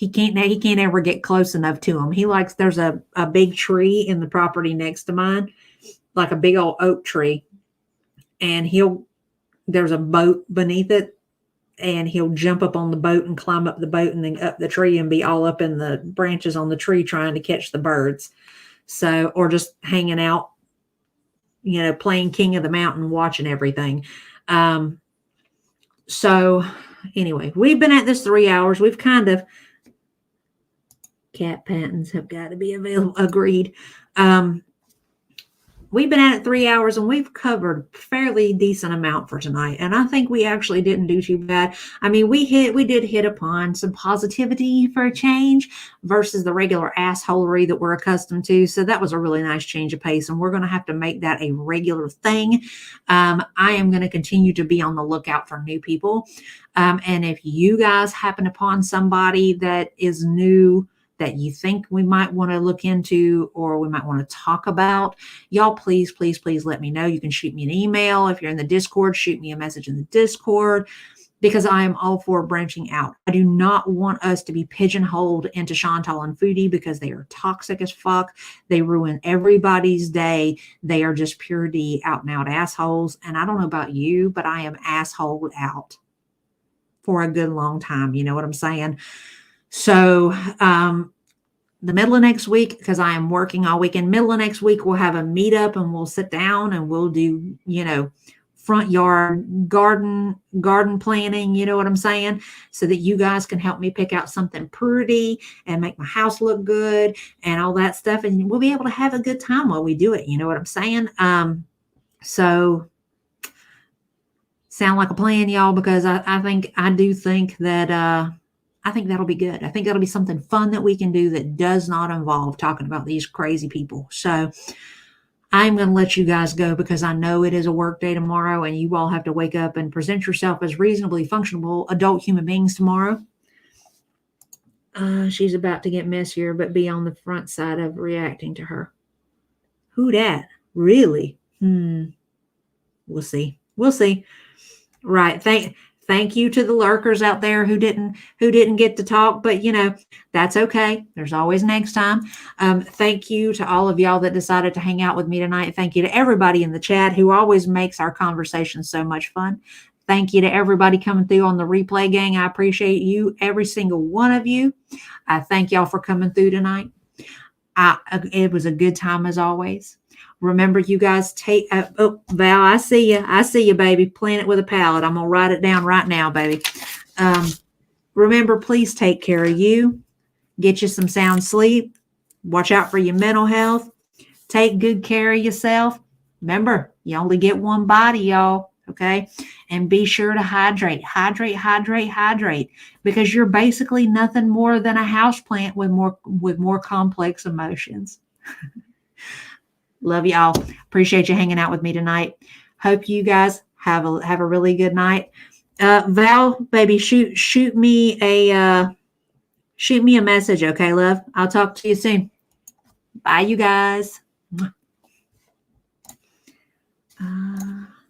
can't ever get close enough to him. There's a big tree in the property next to mine, like a big old oak tree, and there's a boat beneath it, and he'll jump up on the boat and climb up the boat and then up the tree and be all up in the branches on the tree trying to catch the birds. So, or just hanging out, playing King of the Mountain, watching everything. So anyway, we've been at this 3 hours. We've kind of, cat patents have got to be available. Agreed. We've been at it 3 hours and we've covered a fairly decent amount for tonight. And I think we actually didn't do too bad. I mean, we did hit upon some positivity for a change versus the regular assholery that we're accustomed to. So that was a really nice change of pace. And we're going to have to make that a regular thing. I am going to continue to be on the lookout for new people. And if you guys happen upon somebody that is new, that you think we might want to look into or we might want to talk about, y'all please let me know. You can shoot me an email. If you're in the Discord, shoot me a message in the Discord, because I am all for branching out. I do not want us to be pigeonholed into Chantal and Foodie, because they are toxic as fuck. They ruin everybody's day. They are just pure D out and out assholes. And I don't know about you, but I am assholed out for a good long time. You know what I'm saying? So, the middle of next week, because I am working all weekend, middle of next week, we'll have a meetup and we'll sit down and we'll do, front yard garden planning, you know what I'm saying? So that you guys can help me pick out something pretty and make my house look good and all that stuff. And we'll be able to have a good time while we do it. You know what I'm saying? So sound like a plan, y'all, because I do think that, I think that'll be good. I think that'll be something fun that we can do that does not involve talking about these crazy people. So I'm going to let you guys go because I know it is a work day tomorrow and you all have to wake up and present yourself as reasonably functional adult human beings tomorrow. She's about to get messier, but be on the front side of reacting to her. Who dat? Really? We'll see. We'll see. Right. Thank you to the lurkers out there who didn't get to talk, but that's okay. There's always next time. Thank you to all of y'all that decided to hang out with me tonight. Thank you to everybody in the chat who always makes our conversation so much fun. Thank you to everybody coming through on the replay, gang. I appreciate you, every single one of you. I thank y'all for coming through tonight. It was a good time as always. Remember, you guys take, Val, I see you, baby. Plant it with a pallet. I'm going to write it down right now, baby. Remember, please take care of you. Get you some sound sleep. Watch out for your mental health. Take good care of yourself. Remember, you only get one body, y'all. Okay. And be sure to hydrate, because you're basically nothing more than a houseplant with more complex emotions. Love y'all. Appreciate you hanging out with me tonight. Hope you guys have a really good night. Val, baby, shoot me a message, okay, love? I'll talk to you soon. Bye, you guys.